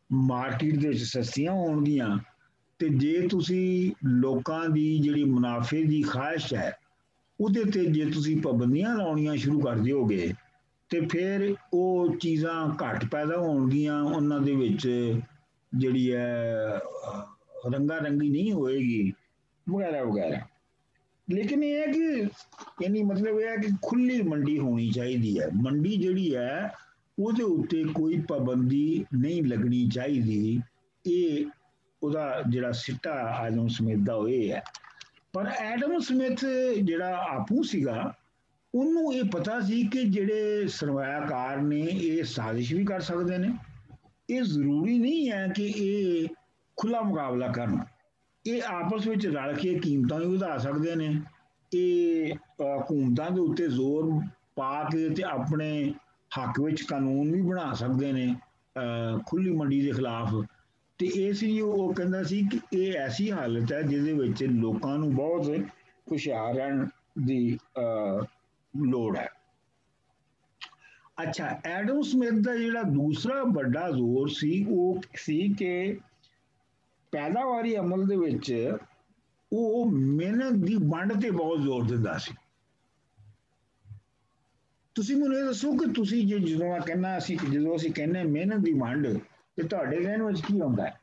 ਮਾਰਕੀਟ ਦੇ ਵਿੱਚ ਸਸਤੀਆਂ ਹੋਣਗੀਆਂ। ਤੇ ਜੇ ਤੁਸੀਂ ਲੋਕਾਂ ਦੀ ਜਿਹੜੀ ਮੁਨਾਫੇ ਦੀ ਖਾਹਿਸ਼ ਹੈ ਉਹਦੇ ਤੇ ਜੇ ਤੁਸੀਂ ਪਾਬੰਦੀਆਂ ਲਾਉਣੀਆਂ ਸ਼ੁਰੂ ਕਰ ਦਿਓਗੇ ਤੇ ਫਿਰ ਉਹ ਚੀਜ਼ਾਂ ਘੱਟ ਪੈਦਾ ਹੋਣਗੀਆਂ, ਉਹਨਾਂ ਦੇ ਵਿੱਚ ਜਿਹੜੀ ਹੈ ਰੰਗਾ ਰੰਗੀ ਨਹੀਂ ਹੋਏਗੀ ਵਗੈਰਾ ਵਗੈਰਾ। ਲੇਕਿਨ ਇਹ ਹੈ ਕਿ ਯਾਨੀ ਮਤਲਬ ਇਹ ਹੈ ਕਿ ਖੁੱਲੀ ਮੰਡੀ ਹੋਣੀ ਚਾਹੀਦੀ ਹੈ। ਮੰਡੀ ਜਿਹੜੀ ਹੈ ਉਹਦੇ ਉੱਤੇ ਕੋਈ ਪਾਬੰਦੀ ਨਹੀਂ ਲੱਗਣੀ ਚਾਹੀਦੀ। ਇਹ ਉਹਦਾ ਜਿਹੜਾ ਸਿੱਟਾ ਐਡਮ ਸਮਿਥ ਦਾ ਉਹ ਇਹ ਹੈ। ਪਰ ਐਡਮ ਸਮਿਥ ਜਿਹੜਾ ਆਪੂ ਸੀਗਾ ਉਹਨੂੰ ਇਹ ਪਤਾ ਸੀ ਕਿ ਜਿਹੜੇ ਸਰਮਾਇਆਕਾਰ ਨੇ ਇਹ ਸਾਜ਼ਿਸ਼ ਵੀ ਕਰ ਸਕਦੇ ਨੇ। ਇਹ ਜ਼ਰੂਰੀ ਨਹੀਂ ਹੈ ਕਿ ਇਹ ਖੁੱਲਾ ਮੁਕਾਬਲਾ ਕਰਨ, ਇਹ ਆਪਸ ਵਿੱਚ ਰਲ ਕੇ ਕੀਮਤਾਂ ਵੀ ਵਧਾ ਸਕਦੇ ਨੇ। ਇਹ ਹਕੂਮਤਾਂ ਦੇ ਉੱਤੇ ਜ਼ੋਰ ਪਾ ਕੇ ਤੇ ਆਪਣੇ ਹੱਕ ਵਿੱਚ ਕਾਨੂੰਨ ਵੀ ਬਣਾ ਸਕਦੇ ਨੇ ਖੁੱਲੀ ਮੰਡੀ ਦੇ ਖਿਲਾਫ। ਤੇ ਇਸ ਲਈ ਉਹ ਕਹਿੰਦਾ ਸੀ ਕਿ ਇਹ ਐਸੀ ਹਾਲਤ ਹੈ ਜਿਹਦੇ ਵਿੱਚ ਲੋਕਾਂ ਨੂੰ ਬਹੁਤ ਹੁਸ਼ਿਆਰ ਰਹਿਣ ਦੀ ਲੋੜ ਹੈ। ਅੱਛਾ, ਐਡਮ ਸਮਿਥ ਦਾ ਜਿਹੜਾ ਦੂਸਰਾ ਵੱਡਾ ਜ਼ੋਰ ਸੀ ਉਹ ਸੀ ਕਿ ਪੈਦਾਵਾਰੀ ਅਮਲ ਦੇ ਵਿੱਚ ਉਹ ਮਿਹਨਤ ਦੀ ਵੰਡ ਤੇ ਬਹੁਤ ਜ਼ੋਰ ਦਿੰਦਾ ਸੀ। ਤੁਸੀਂ ਮੈਨੂੰ ਇਹ ਦੱਸੋ ਕਿ ਤੁਸੀਂ ਜਦੋਂ ਮੈਂ ਕਹਿੰਦਾ ਜਦੋਂ ਅਸੀਂ ਕਹਿੰਦੇ ਮਿਹਨਤ ਦੀ ਵੰਡ ਤੇ ਤੁਹਾਡੇ ਜ਼ਿਹਨ ਵਿੱਚ ਕੀ ਆਉਂਦਾ ਹੈ?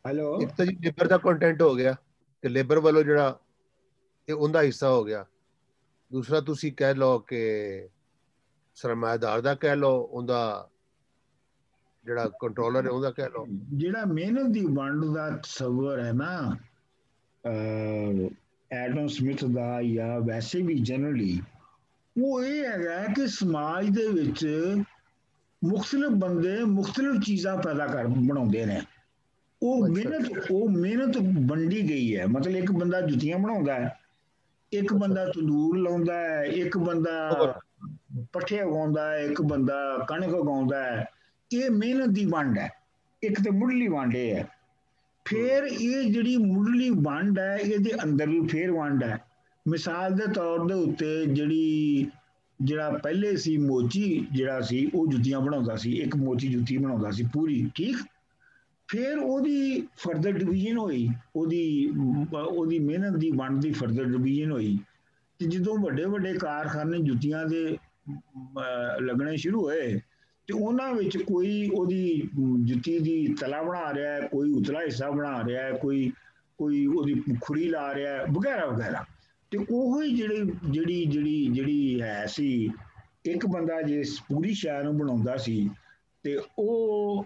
ਹੈਲੋ, ਇੱਕ ਤਾਂ ਜੀ ਲੇਬਰ ਦਾ ਕੰਟੈਂਟ ਹੋ ਗਿਆ ਕਿ ਲੇਬਰ ਵੱਲੋਂ ਜਿਹੜਾ ਇਹ ਉਹਦਾ ਹਿੱਸਾ ਹੋ ਗਿਆ। ਦੂਸਰਾ ਤੁਸੀਂ ਕਹਿ ਲਓ ਕਿ ਸਰਮਾਇਆਦਾਰ ਦਾ ਕਹਿ ਲਓ, ਉਹਦਾ ਜਿਹੜਾ ਕੰਟਰੋਲਰ ਹੈ ਉਹਦਾ ਕਹਿ ਲਓ। ਜਿਹੜਾ ਮਿਹਨਤ ਦੀ ਵੰਡ ਦਾ ਤਸੱਵਰ ਹੈ ਨਾ ਐਡਮ ਸਮਿਥ ਦਾ ਜਾਂ ਵੈਸੇ ਵੀ ਜਨਰਲੀ ਉਹ ਇਹ ਹੈਗਾ ਕਿ ਸਮਾਜ ਦੇ ਵਿੱਚ ਮੁxtਲਿਫ ਬੰਦੇ ਮੁxtਲਿਫ ਚੀਜ਼ਾਂ ਪੈਦਾ ਬਣਾਉਂਦੇ ਨੇ। ਉਹ ਮਿਹਨਤ ਵੰਡੀ ਗਈ ਹੈ। ਮਤਲਬ ਇੱਕ ਬੰਦਾ ਜੁੱਤੀਆਂ ਬਣਾਉਂਦਾ ਹੈ, ਇੱਕ ਬੰਦਾ ਤੰਦੂਰ ਲਾਉਂਦਾ ਹੈ, ਇੱਕ ਬੰਦਾ ਪੱਠੇ ਉਗਾਉਂਦਾ ਹੈ, ਇੱਕ ਬੰਦਾ ਕਣਕ ਉਗਾਉਂਦਾ ਹੈ। ਇਹ ਮਿਹਨਤ ਦੀ ਵੰਡ ਹੈ। ਇੱਕ ਤੇ ਮੁੱਢਲੀ ਵੰਡ ਇਹ ਹੈ। ਫਿਰ ਇਹ ਜਿਹੜੀ ਮੁੱਢਲੀ ਵੰਡ ਹੈ ਇਹਦੇ ਅੰਦਰ ਵੀ ਫੇਰ ਵੰਡ ਹੈ। ਮਿਸਾਲ ਦੇ ਤੌਰ ਦੇ ਉੱਤੇ ਜਿਹੜਾ ਪਹਿਲੇ ਸੀ ਮੋਚੀ ਜਿਹੜਾ ਸੀ ਉਹ ਜੁੱਤੀਆਂ ਬਣਾਉਂਦਾ ਸੀ, ਇੱਕ ਮੋਚੀ ਜੁੱਤੀ ਬਣਾਉਂਦਾ ਸੀ ਪੂਰੀ, ਠੀਕ। ਫਿਰ ਉਹਦੀ ਫਰਦਰ ਡਿਵੀਜ਼ਨ ਹੋਈ, ਉਹਦੀ ਮਿਹਨਤ ਦੀ ਵੰਡ ਦੀ ਫਰਦਰ ਡਿਵੀਜ਼ਨ ਹੋਈ। ਤੇ ਜਦੋਂ ਵੱਡੇ ਵੱਡੇ ਕਾਰਖਾਨੇ ਜੁੱਤੀਆਂ ਦੇ ਲੱਗਣੇ ਸ਼ੁਰੂ ਹੋਏ ਤੇ ਉਹਨਾਂ ਵਿੱਚ ਕੋਈ ਉਹਦੀ ਜੁੱਤੀ ਦੀ ਤਲਾ ਬਣਾ ਰਿਹਾ ਹੈ, ਕੋਈ ਉਤਲਾ ਹਿੱਸਾ ਬਣਾ ਰਿਹਾ ਹੈ, ਕੋਈ ਉਹਦੀ ਖੁਰੀ ਲਾ ਰਿਹਾ ਹੈ, ਵਗੈਰਾ ਵਗੈਰਾ। ਤੇ ਉਹ ਹੀ ਜਿਹੜੀ ਹੈ ਸੀ, ਇੱਕ ਬੰਦਾ ਜੇ ਪੂਰੀ ਸ਼ੈ ਨੂੰ ਬਣਾਉਂਦਾ ਸੀ ਤੇ ਉਹ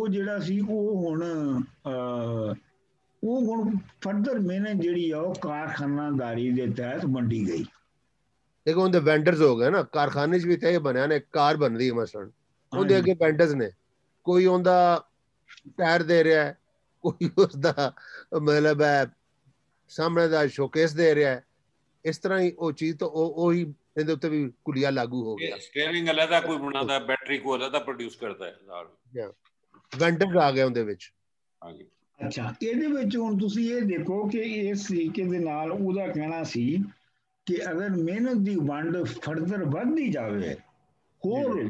ਜਿਹੜਾ ਸੀ ਉਹ ਹੁਣ ਫਰਦਰ ਮਿਹਨਤ ਜਿਹੜੀ ਆ ਉਹ ਕਾਰਖਾਨਾਦਾਰੀ ਦੇ ਤਹਿਤ ਵੰਡੀ ਗਈ। ਦੇਖੋ ਉਹਦੇ ਵੈਂਡਰਸ ਹੋ ਗਏ ਨਾ, ਕਾਰਖਾਨੇ 'ਚ ਵੀ ਤਾਂ ਇਹ ਬਣਿਆ ਨੇ, ਕਾਰ ਬਣ ਰਹੀ ਹੈ ਮਸਲਨ, ਉਹਦੇ ਅੱਗੇ ਵੈਂਡਰਸ ਨੇ, ਕੋਈ ਉਹਦਾ ਟਾਇਰ ਦੇ ਰਿਹਾ, ਕੋਈ ਉਸਦਾ ਮਤਲਬ ਹੈ ਸਾਹਮਣੇ ਦਾ ਸ਼ੋਕੇਸ ਦੇ ਰਿਹਾ। ਇਸ ਤਰ੍ਹਾਂ ਹੀ ਉਹ ਚੀਜ਼ ਤਾਂ ਉਹੀ ਇਹਦੇ ਉੱਤੇ ਵੀ ਕੁਲੀਆ ਲਾਗੂ ਹੋ ਗਿਆ। ਸਟੀਅਰਿੰਗ ਅਲੱਗਾ ਕੋਈ ਬਣਾਉਂਦਾ, ਬੈਟਰੀ ਕੋਈ ਅਲੱਗਾ ਪ੍ਰੋਡਿਊਸ ਕਰਦਾ ਹੈ, ਵੈਂਡਰ ਆ ਗਿਆ ਉਹਦੇ ਵਿੱਚ। ਹਾਂਜੀ, ਅੱਛਾ, ਇਹਦੇ ਵਿੱਚ ਹੁਣ ਤੁਸੀਂ ਇਹ ਦੇਖੋ ਕਿ ਇਸ ਤਰੀਕੇ ਦੇ ਨਾਲ ਉਹਦਾ ਕਹਿਣਾ ਸੀ ਕਿ ਅਗਰ ਮਿਹਨਤ ਦੀ ਵੰਡ ਫਰਦਰ ਵੱਧਦੀ ਜਾਵੇ, ਹੋਰ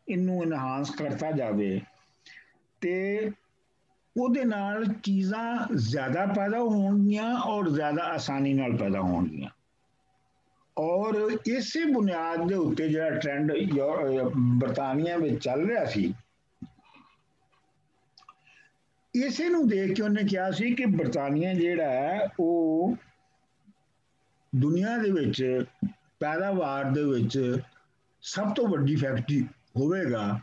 ਇਹਨੂੰ ਇਨਹਾਂਸ ਕਰਤਾ ਜਾਵੇ ਤੇ ਉਹਦੇ ਨਾਲ ਚੀਜ਼ਾਂ ਜ਼ਿਆਦਾ ਪੈਦਾ ਹੋਣਗੀਆਂ ਔਰ ਜ਼ਿਆਦਾ ਆਸਾਨੀ ਨਾਲ ਪੈਦਾ ਹੋਣਗੀਆਂ। ਔਰ ਇਸੇ ਬੁਨਿਆਦ ਦੇ ਉੱਤੇ ਜਿਹੜਾ ਟ੍ਰੈਂਡ ਬਰਤਾਨੀਆ ਵਿੱਚ ਚੱਲ ਰਿਹਾ ਸੀ, ਇਸੇ ਨੂੰ ਦੇਖ ਕੇ ਉਹਨੇ ਕਿਹਾ ਸੀ ਕਿ ਬਰਤਾਨੀਆ ਜਿਹੜਾ ਹੈ ਉਹ ਦੁਨੀਆ ਦੇ ਵਿੱਚ ਪੈਦਾਵਾਰ ਦੇ ਵਿੱਚ ਸਭ ਤੋਂ ਵੱਡੀ ਫੈਕਟਰੀ ਹੋਵੇਗਾ।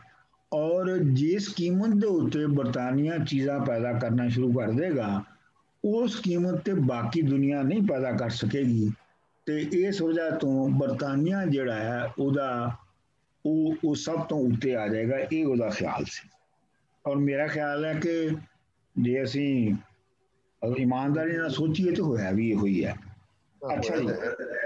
ਔਰ ਜਿਸ ਕੀਮਤ ਦੇ ਉੱਤੇ ਬਰਤਾਨੀਆ ਚੀਜ਼ਾਂ ਪੈਦਾ ਕਰਨਾ ਸ਼ੁਰੂ ਕਰ ਦੇਗਾ, ਉਸ ਕੀਮਤ ਤੇ ਬਾਕੀ ਦੁਨੀਆ ਨਹੀਂ ਪੈਦਾ ਕਰ ਸਕੇਗੀ। ਤੇ ਇਸ ਵਜ੍ਹਾ ਤੋਂ ਬਰਤਾਨੀਆ ਜਿਹੜਾ ਹੈ ਉਹ ਸਭ ਤੋਂ ਉੱਤੇ ਆ ਜਾਏਗਾ, ਇਹ ਉਹਦਾ ਖਿਆਲ ਸੀ। ਔਰ ਮੇਰਾ ਖਿਆਲ ਹੈ ਕਿ ਜੇ ਅਸੀਂ ਇਮਾਨਦਾਰੀ ਨਾਲ ਸੋਚੀਏ ਤਾਂ ਹੋਇਆ ਵੀ ਇਹੋ ਹੀ ਹੈ। ਅੱਛਾ ਜੀ,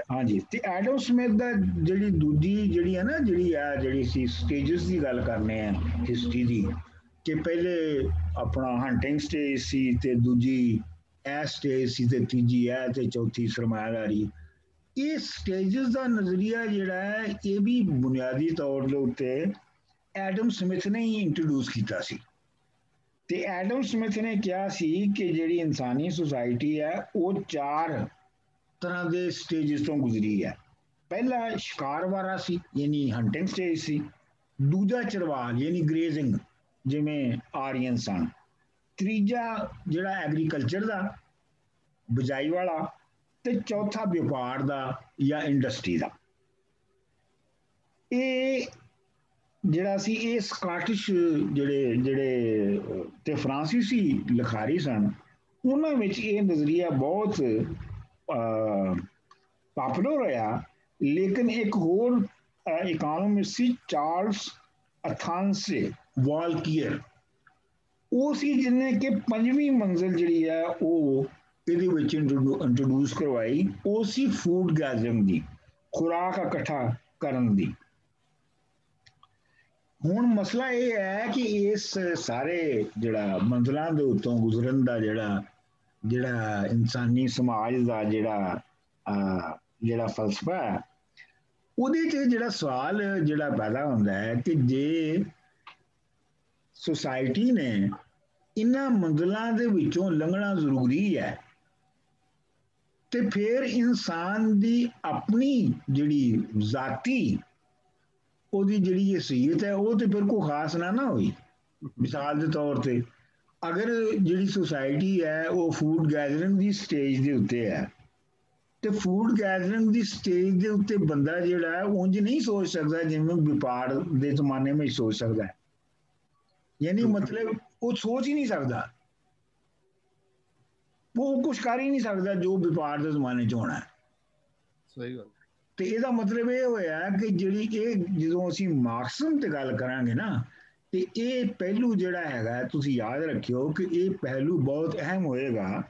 ਹਾਂਜੀ। ਤੇ ਐਡਮ ਸਮਿਥ ਦਾ ਜਿਹੜੀ ਹੈ ਨਾ ਜਿਹੜੀ ਸੀ ਸਟੇਜਸ ਦੀ ਗੱਲ ਕਰਨੇ ਆ ਹਿਸਟਰੀ ਦੀ, ਕਿ ਪਹਿਲੇ ਆਪਣਾ ਹੰਟਿੰਗ ਸਟੇਜ ਸੀ ਤੇ ਦੂਜੀ ਇਹ ਸਟੇਜ ਸੀ ਤੇ ਤੀਜੀ ਇਹ ਤੇ ਚੌਥੀ ਸਰਮਾਇਆਦਾਰੀ। ਇਹ ਸਟੇਜਸ ਦਾ ਨਜ਼ਰੀਆ ਜਿਹੜਾ ਹੈ ਇਹ ਵੀ ਬੁਨਿਆਦੀ ਤੌਰ ਦੇ ਉੱਤੇ ਐਡਮ ਸਮਿਥ ਨੇ ਹੀ ਇੰਟਰੋਡਿਊਸ ਕੀਤਾ ਸੀ। ਤੇ ਐਡਮ ਸਮਿਥ ਨੇ ਕਿਹਾ ਸੀ ਕਿ ਜਿਹੜੀ ਇਨਸਾਨੀ ਸੁਸਾਇਟੀ ਹੈ ਉਹ 4 ਤਰ੍ਹਾਂ ਦੇ ਸਟੇਜਸ ਤੋਂ ਗੁਜ਼ਰੀ ਹੈ। ਪਹਿਲਾ ਸ਼ਿਕਾਰ ਵਾਲਾ ਸੀ, ਯਾਨੀ ਹੰਟਿੰਗ ਸਟੇਜ ਸੀ। ਦੂਜਾ ਚਰਵਾਲ ਯਾਨੀ ਗ੍ਰੇਜ਼ਿੰਗ, ਜਿਵੇਂ ਆਰੀਅਨ ਸਨ। ਤੀਜਾ ਜਿਹੜਾ ਐਗਰੀਕਲਚਰ ਦਾ, ਬਿਜਾਈ ਵਾਲਾ। ਤੇ ਚੌਥਾ ਵਪਾਰ ਦਾ ਜਾਂ ਇੰਡਸਟਰੀ ਦਾ। ਇਹ ਜਿਹੜਾ ਸੀ ਇਹ ਸਕਾਟਿਸ਼ ਜਿਹੜੇ ਤੇ ਫਰਾਂਸੀਸੀ ਲਿਖਾਰੀ ਸਨ, ਉਹਨਾਂ ਵਿੱਚ ਇਹ ਨਜ਼ਰੀਆ ਬਹੁਤ ਪਾਪੂਲਰ ਹੋਇਆ। ਲੇਕਿਨ ਇੱਕ ਹੋਰ ਇਕਨੋਮਿਸਟ ਸੀ, ਚਾਰਲਸ ਅਥਾਨਸੇ ਵਾਲਕੀਅਰ, ਉਹ ਸੀ ਜਿਹਨੇ ਕਿ 5ਵੀਂ ਮੰਜ਼ਿਲ ਜਿਹੜੀ ਹੈ ਉਹ ਇਹਦੇ ਵਿੱਚ ਇੰਟਰੋਡਿਊਸ ਕਰਵਾਈ। ਉਹ ਸੀ ਫੂਡ ਗੈਦਰਿੰਗ ਦੀ, ਖੁਰਾਕ ਇਕੱਠਾ ਕਰਨ ਦੀ। ਹੁਣ ਮਸਲਾ ਇਹ ਹੈ ਕਿ ਇਸ ਸਾਰੇ ਜਿਹੜਾ ਮੰਜ਼ਲਾਂ ਦੇ ਉੱਤੋਂ ਗੁਜ਼ਰਨ ਦਾ ਜਿਹੜਾ ਇਨਸਾਨੀ ਸਮਾਜ ਦਾ ਜਿਹੜਾ ਫਲਸਫਾ ਹੈ, ਉਹਦੇ 'ਚ ਜਿਹੜਾ ਸਵਾਲ ਜਿਹੜਾ ਪੈਦਾ ਹੁੰਦਾ ਹੈ ਕਿ ਜੇ ਸੁਸਾਇਟੀ ਨੇ ਇਹਨਾਂ ਮੰਜ਼ਲਾਂ ਦੇ ਵਿੱਚੋਂ ਲੰਘਣਾ ਜ਼ਰੂਰੀ ਹੈ ਤੇ ਫਿਰ ਇਨਸਾਨ ਦੀ ਆਪਣੀ ਜਿਹੜੀ ਜ਼ਾਤੀ ਉਹਦੀ ਜਿਹੜੀ ਹਸੀਅਤ ਹੈ ਉਹ ਤੇ ਫਿਰ ਕੋਈ ਖਾਸ ਨਾ ਹੋਈ। ਮਿਸਾਲ ਦੇ ਤੌਰ ਤੇ ਅਗਰ ਜਿਹੜੀ ਸੁਸਾਇਟੀ ਹੈ ਉਹ ਫੂਡ ਗੈਦਰਿੰਗ ਦੀ ਸਟੇਜ ਦੇ ਉੱਤੇ ਹੈ ਤੇ ਫੂਡ ਗੈਦਰਿੰਗ ਦੀ ਸਟੇਜ ਦੇ ਉੱਤੇ ਬੰਦਾ ਜਿਹੜਾ ਹੈ ਉਂਝ ਨਹੀਂ ਸੋਚ ਸਕਦਾ ਜਿਵੇਂ ਵਪਾਰ ਦੇ ਜ਼ਮਾਨੇ ਵਿੱਚ ਸੋਚ ਸਕਦਾ ਹੈ। ਯਾਨੀ ਮਤਲਬ ਉਹ ਸੋਚ ਹੀ ਨਹੀਂ ਸਕਦਾ, ਉਹ ਕੁਛ ਕਰ ਹੀ ਨਹੀਂ ਸਕਦਾ ਜੋ ਵਪਾਰ ਦੇ ਜ਼ਮਾਨੇ 'ਚ ਹੋਣਾ ਹੈ। ਸਹੀ ਗੱਲ। ਤੇ ਇਹਦਾ ਮਤਲਬ ਇਹ ਹੋਇਆ ਕਿ ਜਿਹੜੀ ਇਹ ਜਦੋਂ ਅਸੀਂ ਮਾਰਕਸਮ ਤੇ ਗੱਲ ਕਰਾਂਗੇ ਨਾ, ਤੇ ਇਹ ਪਹਿਲੂ ਜਿਹੜਾ ਹੈਗਾ ਤੁਸੀਂ ਯਾਦ ਰੱਖਿਓ ਕਿ ਇਹ ਪਹਿਲੂ ਬਹੁਤ ਅਹਿਮ ਹੋਏਗਾ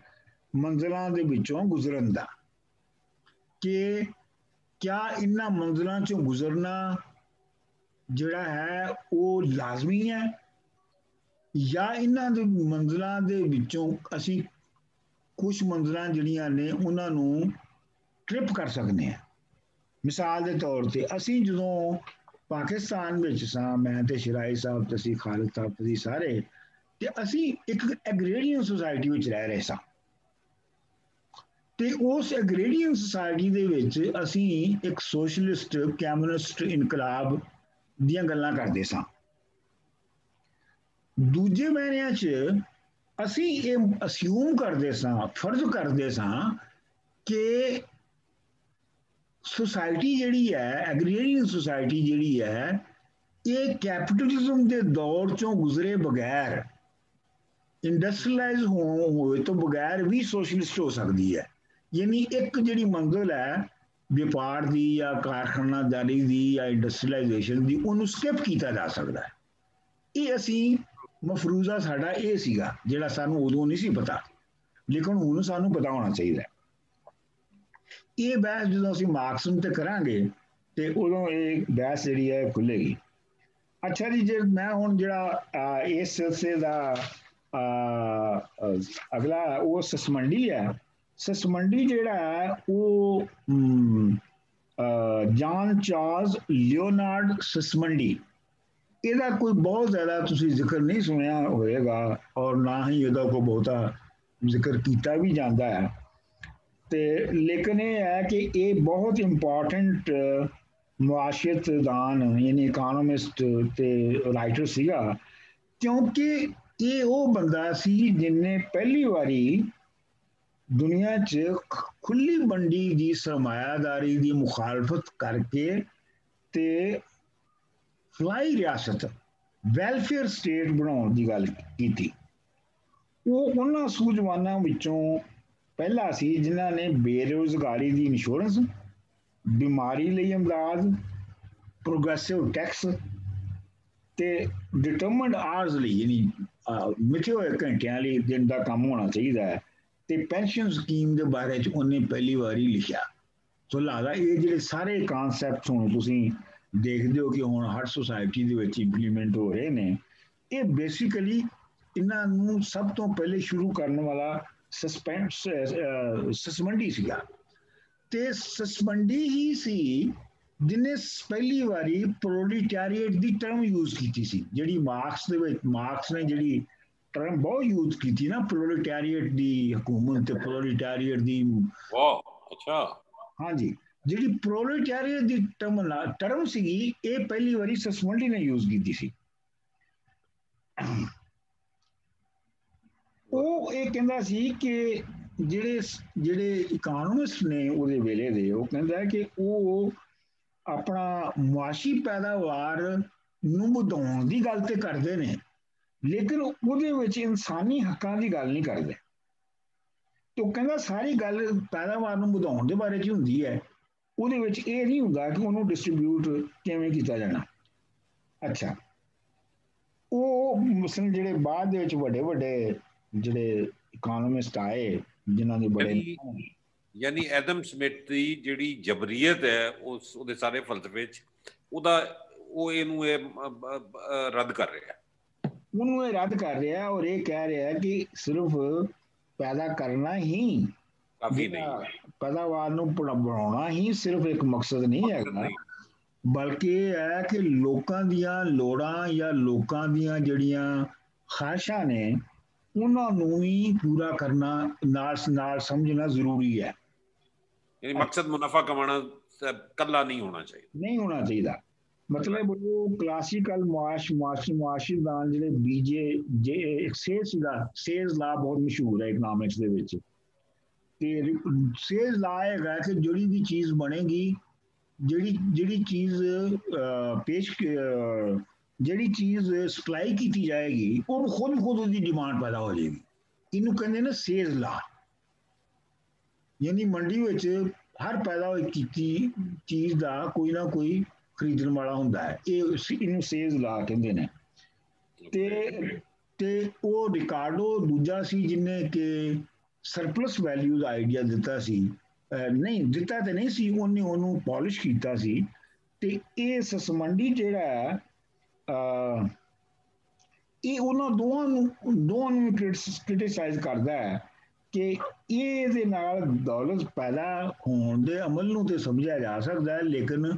ਮੰਜ਼ਲਾਂ ਦੇ ਵਿੱਚੋਂ ਗੁਜ਼ਰਨ ਦਾ, ਕਿ ਕਿਆ ਇਹਨਾਂ ਮੰਜ਼ਲਾਂ ਚੋਂ ਗੁਜ਼ਰਨਾ ਜਿਹੜਾ ਹੈ ਉਹ ਲਾਜ਼ਮੀ ਹੈ, ਜਾਂ ਇਹਨਾਂ ਦੇ ਮੰਜ਼ਲਾਂ ਦੇ ਵਿੱਚੋਂ ਅਸੀਂ ਕੁਝ ਮੰਜ਼ਲਾਂ ਜਿਹੜੀਆਂ ਨੇ ਉਹਨਾਂ ਨੂੰ ਟ੍ਰਿਪ ਕਰ ਸਕਦੇ ਹਾਂ। ਮਿਸਾਲ ਦੇ ਤੌਰ ਤੇ ਅਸੀਂ ਜਦੋਂ ਪਾਕਿਸਤਾਨ ਵਿੱਚ ਸਾਂ, ਮੈਂ ਤੇ ਸ਼ਿਰਾਈ ਸਾਹਿਬ ਤੇ ਅਸੀਂ ਖਾਲਿਦ ਸਾਹਿਬ ਤੇ ਸਾਰੇ, ਤੇ ਅਸੀਂ ਇੱਕ ਐਗਰੇਰੀਅਨ ਸੁਸਾਇਟੀ ਵਿੱਚ ਰਹਿ ਰਹੇ ਸਾਂ, ਤੇ ਉਸ ਐਗਰੇਰੀਅਨ ਸੁਸਾਇਟੀ ਦੇ ਵਿੱਚ ਅਸੀਂ ਇੱਕ ਸੋਸ਼ਲਿਸਟ ਕਮਿਊਨਿਸਟ ਇਨਕਲਾਬ ਦੀਆਂ ਗੱਲਾਂ ਕਰਦੇ ਸਾਂ। ਦੂਜੇ ਮਹੀਨਿਆਂ 'ਚ ਅਸੀਂ ਇਹ ਅਸਿਊਮ ਕਰਦੇ ਸਾਂ, ਫਰਜ਼ ਕਰਦੇ ਸਾਂ ਕਿ ਸੁਸਾਇਟੀ ਜਿਹੜੀ ਹੈ, ਐਗਰੀਰੀਅਨ ਸੁਸਾਇਟੀ ਜਿਹੜੀ ਹੈ, ਇਹ ਕੈਪੀਟਲਿਜ਼ਮ ਦੇ ਦੌਰ ਚੋਂ ਗੁਜ਼ਰੇ ਬਗੈਰ, ਇੰਡਸਟਰੀਅਲਾਈਜ਼ ਹੋਏ ਤੋਂ ਬਗੈਰ ਵੀ ਸੋਸ਼ਲਿਸਟ ਹੋ ਸਕਦੀ ਹੈ। ਯਾਨੀ ਇੱਕ ਜਿਹੜੀ ਮੰਜ਼ਿਲ ਹੈ ਵਪਾਰ ਦੀ ਜਾਂ ਕਾਰਖਾਨਾਦਾਰੀ ਦੀ ਜਾਂ ਇੰਡਸਟਰੀਅਲਾਈਜੇਸ਼ਨ ਦੀ, ਉਹਨੂੰ ਸਕਿਪ ਕੀਤਾ ਜਾ ਸਕਦਾ ਹੈ। ਇਹ ਅਸੀਂ ਮਫਰੂਜ਼ਾ ਸਾਡਾ ਇਹ ਸੀਗਾ ਜਿਹੜਾ ਸਾਨੂੰ ਉਦੋਂ ਨਹੀਂ ਸੀ ਪਤਾ, ਲੇਕਿਨ ਹੁਣ ਸਾਨੂੰ ਪਤਾ ਹੋਣਾ ਚਾਹੀਦਾ। ਇਹ ਬਹਿਸ ਜਦੋਂ ਅਸੀਂ ਮਾਰਕਸਮ ਤੇ ਕਰਾਂਗੇ ਤੇ ਉਦੋਂ ਇਹ ਬਹਿਸ ਜਿਹੜੀ ਹੈ ਖੁੱਲੇਗੀ। ਅੱਛਾ ਜੀ, ਜੇ ਮੈਂ ਹੁਣ ਜਿਹੜਾ ਇਸ ਸਿਲਸਿਲੇ ਦਾ ਅਗਲਾ ਉਹ ਸਸਮੰਡੀ ਹੈ। ਸਸਮੰਡੀ ਜਿਹੜਾ ਹੈ ਉਹ ਜਾਨ ਚਾਰਲਸ ਲਿਓਨਾਰਡ ਸਸਮੰਡੀ, ਇਹਦਾ ਕੋਈ ਬਹੁਤ ਜ਼ਿਆਦਾ ਤੁਸੀਂ ਜ਼ਿਕਰ ਨਹੀਂ ਸੁਣਿਆ ਹੋਏਗਾ ਔਰ ਨਾ ਹੀ ਇਹਦਾ ਕੋਈ ਬਹੁਤਾ ਜ਼ਿਕਰ ਕੀਤਾ ਵੀ ਜਾਂਦਾ ਹੈ, ਤੇ ਲੇਕਿਨ ਇਹ ਹੈ ਕਿ ਇਹ ਬਹੁਤ ਇੰਪੋਰਟੈਂਟ ਮੁਆਸ਼ਰਤਦਾਨ ਯਾਨੀ ਇਕਨੋਮਿਸਟ ਤੇ ਰਾਈਟਰ ਸੀਗਾ, ਕਿਉਂਕਿ ਇਹ ਉਹ ਬੰਦਾ ਸੀ ਜਿਹਨੇ ਪਹਿਲੀ ਵਾਰੀ ਦੁਨੀਆ 'ਚ ਖੁੱਲੀ ਮੰਡੀ ਦੀ ਸਰਮਾਇਆਦਾਰੀ ਦੀ ਮੁਖਾਲਫਤ ਕਰਕੇ ਤੇ ਫਲਾਈ ਰਿਆਸਤ ਵੈਲਫੇਅਰ ਸਟੇਟ ਬਣਾਉਣ ਦੀ ਗੱਲ ਕੀਤੀ। ਉਹ ਉਹਨਾਂ ਸੂਝਵਾਨਾਂ ਵਿੱਚੋਂ ਪਹਿਲਾ ਸੀ ਜਿਨ੍ਹਾਂ ਨੇ ਬੇਰੁਜ਼ਗਾਰੀ ਦੀ ਇੰਸ਼ੋਰੈਂਸ, ਬਿਮਾਰੀ ਲਈ ਇਮਦਾਦ, ਪ੍ਰੋਗਰੈਸਿਵ ਟੈਕਸ ਤੇ ਡਿਟਰਮਿਨਡ ਆਵਰਸ ਲਈ ਯਾਨੀ ਮਿੱਥੇ ਹੋਏ ਘੰਟਿਆਂ ਲਈ ਦਿਨ ਦਾ ਕੰਮ ਹੋਣਾ ਚਾਹੀਦਾ ਹੈ, ਤੇ ਪੈਨਸ਼ਨ ਸਕੀਮ ਦੇ ਬਾਰੇ 'ਚ ਉਹਨੇ ਪਹਿਲੀ ਵਾਰੀ ਲਿਖਿਆ। ਸੋ ਲਿਹਾਜ਼ਾ ਇਹ ਜਿਹੜੇ ਸਾਰੇ ਕਾਨਸੈਪਟ ਹੁਣ ਤੁਸੀਂ ਦੇਖਦੇ ਹੋ ਕਿ ਹੁਣ ਹਰ ਸੁਸਾਇਟੀ ਦੇ ਵਿੱਚ ਇੰਪਲੀਮੈਂਟ ਹੋ ਰਹੇ ਨੇ, ਇਹ ਬੇਸਿਕਲੀ ਇਹਨਾਂ ਨੂੰ ਸਭ ਤੋਂ ਪਹਿਲੇ ਸ਼ੁਰੂ ਕਰਨ ਵਾਲਾ ਸਸਮੰਡੀ ਸੀਗਾ, ਤੇ ਸਸਮੰਡੀ ਹੀ ਸੀ ਜਿਹਨੇ ਪਹਿਲੀ ਵਾਰੀ ਪ੍ਰੋਲੀਟੈਰੀਏਟ ਦੀ ਟਰਮ ਯੂਜ਼ ਕੀਤੀ ਸੀ, ਜਿਹੜੀ ਮਾਰਕਸ ਦੇ ਵਿੱਚ ਮਾਰਕਸ ਨੇ ਜਿਹੜੀ ਟਰਮ ਬਹੁਤ ਯੂਜ਼ ਕੀਤੀ ਨਾ, ਪ੍ਰੋਲੀਟੈਰੀਏਟ ਦੀ ਹਕੂਮਤ ਤੇ ਪ੍ਰੋਲੀਟੈਰੀਏਟ ਦੀ। ਵਾਹ, ਅੱਛਾ। ਹਾਂਜੀ, ਜਿਹੜੀ ਪ੍ਰੋਲੀਟੈਰੀਏਟ ਦੀ ਟਰਮ ਸੀਗੀ, ਇਹ ਪਹਿਲੀ ਵਾਰੀ ਸਸਮੰਡੀ ਨੇ ਯੂਜ਼ ਕੀਤੀ ਸੀ। ਉਹ ਇਹ ਕਹਿੰਦਾ ਸੀ ਕਿ ਜਿਹੜੇ ਇਕਨੋਮਿਸਟ ਨੇ ਉਹਦੇ ਵੇਲੇ ਦੇ, ਉਹ ਕਹਿੰਦਾ ਕਿ ਉਹ ਆਪਣਾ ਮੁਆਸ਼ੀ ਪੈਦਾਵਾਰ ਨੂੰ ਵਧਾਉਣ ਦੀ ਗੱਲ ਤੇ ਕਰਦੇ ਨੇ, ਲੇਕਿਨ ਉਹਦੇ ਵਿੱਚ ਇਨਸਾਨੀ ਹੱਕਾਂ ਦੀ ਗੱਲ ਨਹੀਂ ਕਰਦੇ। ਤੇ ਉਹ ਕਹਿੰਦਾ ਸਾਰੀ ਗੱਲ ਪੈਦਾਵਾਰ ਨੂੰ ਵਧਾਉਣ ਦੇ ਬਾਰੇ 'ਚ ਹੁੰਦੀ ਹੈ, ਉਹਦੇ ਵਿੱਚ ਇਹ ਨਹੀਂ ਹੁੰਦਾ ਕਿ ਉਹਨੂੰ ਡਿਸਟ੍ਰੀਬਿਊਟ ਕਿਵੇਂ ਕੀਤਾ ਜਾਣਾ। ਅੱਛਾ, ਉਹ ਮਸਲ ਜਿਹੜੇ ਬਾਅਦ ਦੇ ਵਿੱਚ ਵੱਡੇ ਵੱਡੇ ਜਿਹੜੇ ਇਕਨੋਮਿਸਟ ਆਏ ਜਿਨ੍ਹਾਂ ਦੇ ਬੜੇ, ਯਾਨੀ ਐਡਮ ਸਮਿਥ ਦੀ ਜਿਹੜੀ ਜਬਰੀਅਤ ਹੈ ਉਹਦੇ ਸਾਰੇ ਫਲਸਫੇ 'ਚ ਉਹ ਇਹਨੂੰ ਰੱਦ ਕਰ ਰਿਹਾ, ਉਹਨੂੰ ਇਹ ਰੱਦ ਕਰ ਰਿਹਾ ਔਰ ਇਹ ਕਹਿ ਰਿਹਾ ਕਿ ਸਿਰਫ ਪੈਦਾ ਕਰਨਾ ਹੀ ਕਾਫੀ ਨਹੀਂ, ਪੈਦਾਵਾਰ ਨੂੰ ਬਣਾਉਣਾ ਹੀ ਸਿਰਫ ਇੱਕ ਮਕਸਦ ਨਹੀਂ ਹੈਗਾ, ਬਲਕਿ ਇਹ ਹੈ ਕਿ ਲੋਕਾਂ ਦੀਆਂ ਲੋੜਾਂ ਜਾਂ ਲੋਕਾਂ ਦੀਆਂ ਜਿਹੜੀਆਂ ਖਾਹਿਸ਼ਾਂ ਨੇ ਉਹਨਾਂ ਨੂੰ ਵੀ ਪੂਰਾ ਕਰਨਾ ਨਾਲ ਸਮਝਣਾ ਜ਼ਰੂਰੀ ਹੈ। ਯਾਨੀ ਮਕਸਦ ਮੁਨਾਫਾ ਕਮਾਉਣਾ ਕੱਲਾ ਨਹੀਂ ਹੋਣਾ ਚਾਹੀਦਾ। ਮਤਲਬ ਉਹ ਕਲਾਸੀਕਲ ਮੁਆਸ਼ਰਤਦਾਨ ਜਿਹੜੇ ਸੇਜ਼ ਲਾ ਬਹੁਤ ਮਸ਼ਹੂਰ ਹੈ ਇਕਨੋਮਿਕਸ ਦੇ ਵਿੱਚ, ਤੇ ਸੇਜ਼ ਲਾ ਹੈਗਾ ਕਿ ਜਿਹੜੀ ਵੀ ਚੀਜ਼ ਬਣੇਗੀ, ਜਿਹੜੀ ਚੀਜ਼ ਸਪਲਾਈ ਕੀਤੀ ਜਾਏਗੀ ਉਹ ਖੁਦ ਉਹਦੀ ਡਿਮਾਂਡ ਪੈਦਾ ਹੋ ਜਾਏਗੀ। ਇਹਨੂੰ ਕਹਿੰਦੇ ਨੇ ਸੇਜ਼ ਲਾ। ਯਾਨੀ ਮੰਡੀ ਵਿੱਚ ਹਰ ਪੈਦਾ ਹੋਈ ਕੀਤੀ ਚੀਜ਼ ਦਾ ਕੋਈ ਨਾ ਕੋਈ ਖਰੀਦਣ ਵਾਲਾ ਹੁੰਦਾ ਹੈ। ਇਹਨੂੰ ਸੇਜ਼ ਲਾ ਕਹਿੰਦੇ ਨੇ। ਤੇ ਉਹ ਰਿਕਾਰਡੋ ਦੂਜਾ ਸੀ ਜਿਹਨੇ ਕਿ ਸਰਪਲਸ ਵੈਲਿਊ ਦਾ ਆਈਡੀਆ ਦਿੱਤਾ ਸੀ, ਨਹੀਂ ਦਿੱਤਾ ਤੇ ਨਹੀਂ ਸੀ, ਉਹਨੇ ਉਹਨੂੰ ਪਾਲਿਸ਼ ਕੀਤਾ ਸੀ। ਤੇ ਇਹ ਸਸਮੰਡੀ ਜਿਹੜਾ ਇਹ ਉਹਨਾਂ ਦੋਵਾਂ ਨੂੰ ਕ੍ਰਿਟਿਸਾਈਜ਼ ਕਰਦਾ ਹੈ ਕਿ ਇਹਦੇ ਨਾਲ ਦੌਲਤ ਪੈਦਾ ਹੋਣ ਦੇ ਅਮਲ ਨੂੰ ਤੇ ਸਮਝਿਆ ਜਾ ਸਕਦਾ ਹੈ, ਲੇਕਿਨ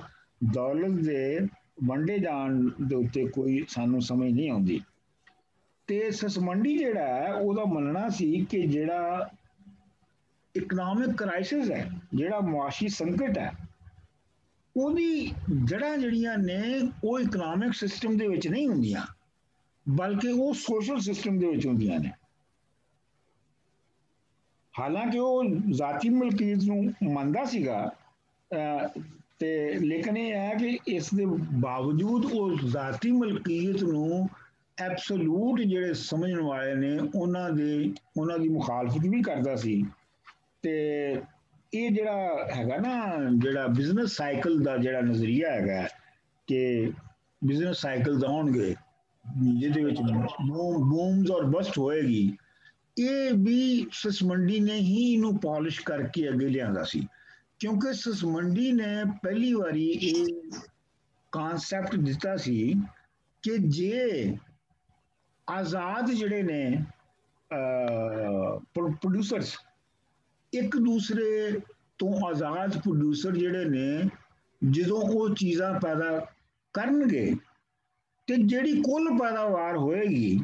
ਦੌਲਤ ਦੇ ਵੰਡੇ ਜਾਣ ਦੇ ਉੱਤੇ ਕੋਈ ਸਾਨੂੰ ਸਮਝ ਨਹੀਂ ਆਉਂਦੀ। ਤੇ ਸਸਮੰਡੀ ਜਿਹੜਾ ਹੈ ਉਹਦਾ ਮੰਨਣਾ ਸੀ ਕਿ ਜਿਹੜਾ ਇਕਨੋਮਿਕ ਕ੍ਰਾਈਸਿਸ ਹੈ, ਜਿਹੜਾ ਮੁਆਸ਼ੀ ਸੰਕਟ ਹੈ, ਉਹਦੀ ਜੜ੍ਹਾਂ ਜਿਹੜੀਆਂ ਨੇ ਉਹ ਇਕਨੋਮਿਕ ਸਿਸਟਮ ਦੇ ਵਿੱਚ ਨਹੀਂ ਹੁੰਦੀਆਂ, ਬਲਕਿ ਉਹ ਸੋਸ਼ਲ ਸਿਸਟਮ ਦੇ ਵਿੱਚ ਹੁੰਦੀਆਂ ਨੇ। ਹਾਲਾਂਕਿ ਉਹ ਜ਼ਾਤੀ ਮਲਕੀਅਤ ਨੂੰ ਮੰਨਦਾ ਸੀਗਾ, ਤੇ ਲੇਕਿਨ ਇਹ ਹੈ ਕਿ ਇਸ ਦੇ ਬਾਵਜੂਦ ਉਹ ਜ਼ਾਤੀ ਮਲਕੀਅਤ ਨੂੰ ਐਬਸੋਲੂਟ ਜਿਹੜੇ ਸਮਝਣ ਵਾਲੇ ਨੇ ਉਹਨਾਂ ਦੀ ਮੁਖਾਲਫਤ ਵੀ ਕਰਦਾ ਸੀ। ਤੇ ਇਹ ਜਿਹੜਾ ਹੈਗਾ ਨਾ, ਜਿਹੜਾ ਬਿਜ਼ਨਸ ਸਾਈਕਲ ਦਾ ਜਿਹੜਾ ਨਜ਼ਰੀਆ ਹੈਗਾ ਕਿ ਬਿਜ਼ਨਸ ਸਾਈਕਲ ਆਉਣਗੇ ਜਿਹਦੇ ਵਿੱਚ ਬੂਮਸ ਔਰ ਬਸਟ ਹੋਏਗੀ, ਇਹ ਵੀ ਸਸਮੰਡੀ ਨੇ ਹੀ ਇਹਨੂੰ ਪਾਲਿਸ਼ ਕਰਕੇ ਅੱਗੇ ਲਿਆਂਦਾ ਸੀ। ਕਿਉਂਕਿ ਸਸਮੰਡੀ ਨੇ ਪਹਿਲੀ ਵਾਰੀ ਇਹ ਕਨਸੈਪਟ ਦਿੱਤਾ ਸੀ ਕਿ ਜੇ ਆਜ਼ਾਦ ਜਿਹੜੇ ਨੇ ਪ੍ਰੋਡਿਊਸਰਸ, ਇੱਕ ਦੂਸਰੇ ਤੋਂ ਆਜ਼ਾਦ ਪ੍ਰੋਡਿਊਸਰ ਜਿਹੜੇ ਨੇ, ਜਦੋਂ ਉਹ ਚੀਜ਼ਾਂ ਪੈਦਾ ਕਰਨਗੇ ਤੇ ਜਿਹੜੀ ਕੁੱਲ ਪੈਦਾਵਾਰ ਹੋਏਗੀ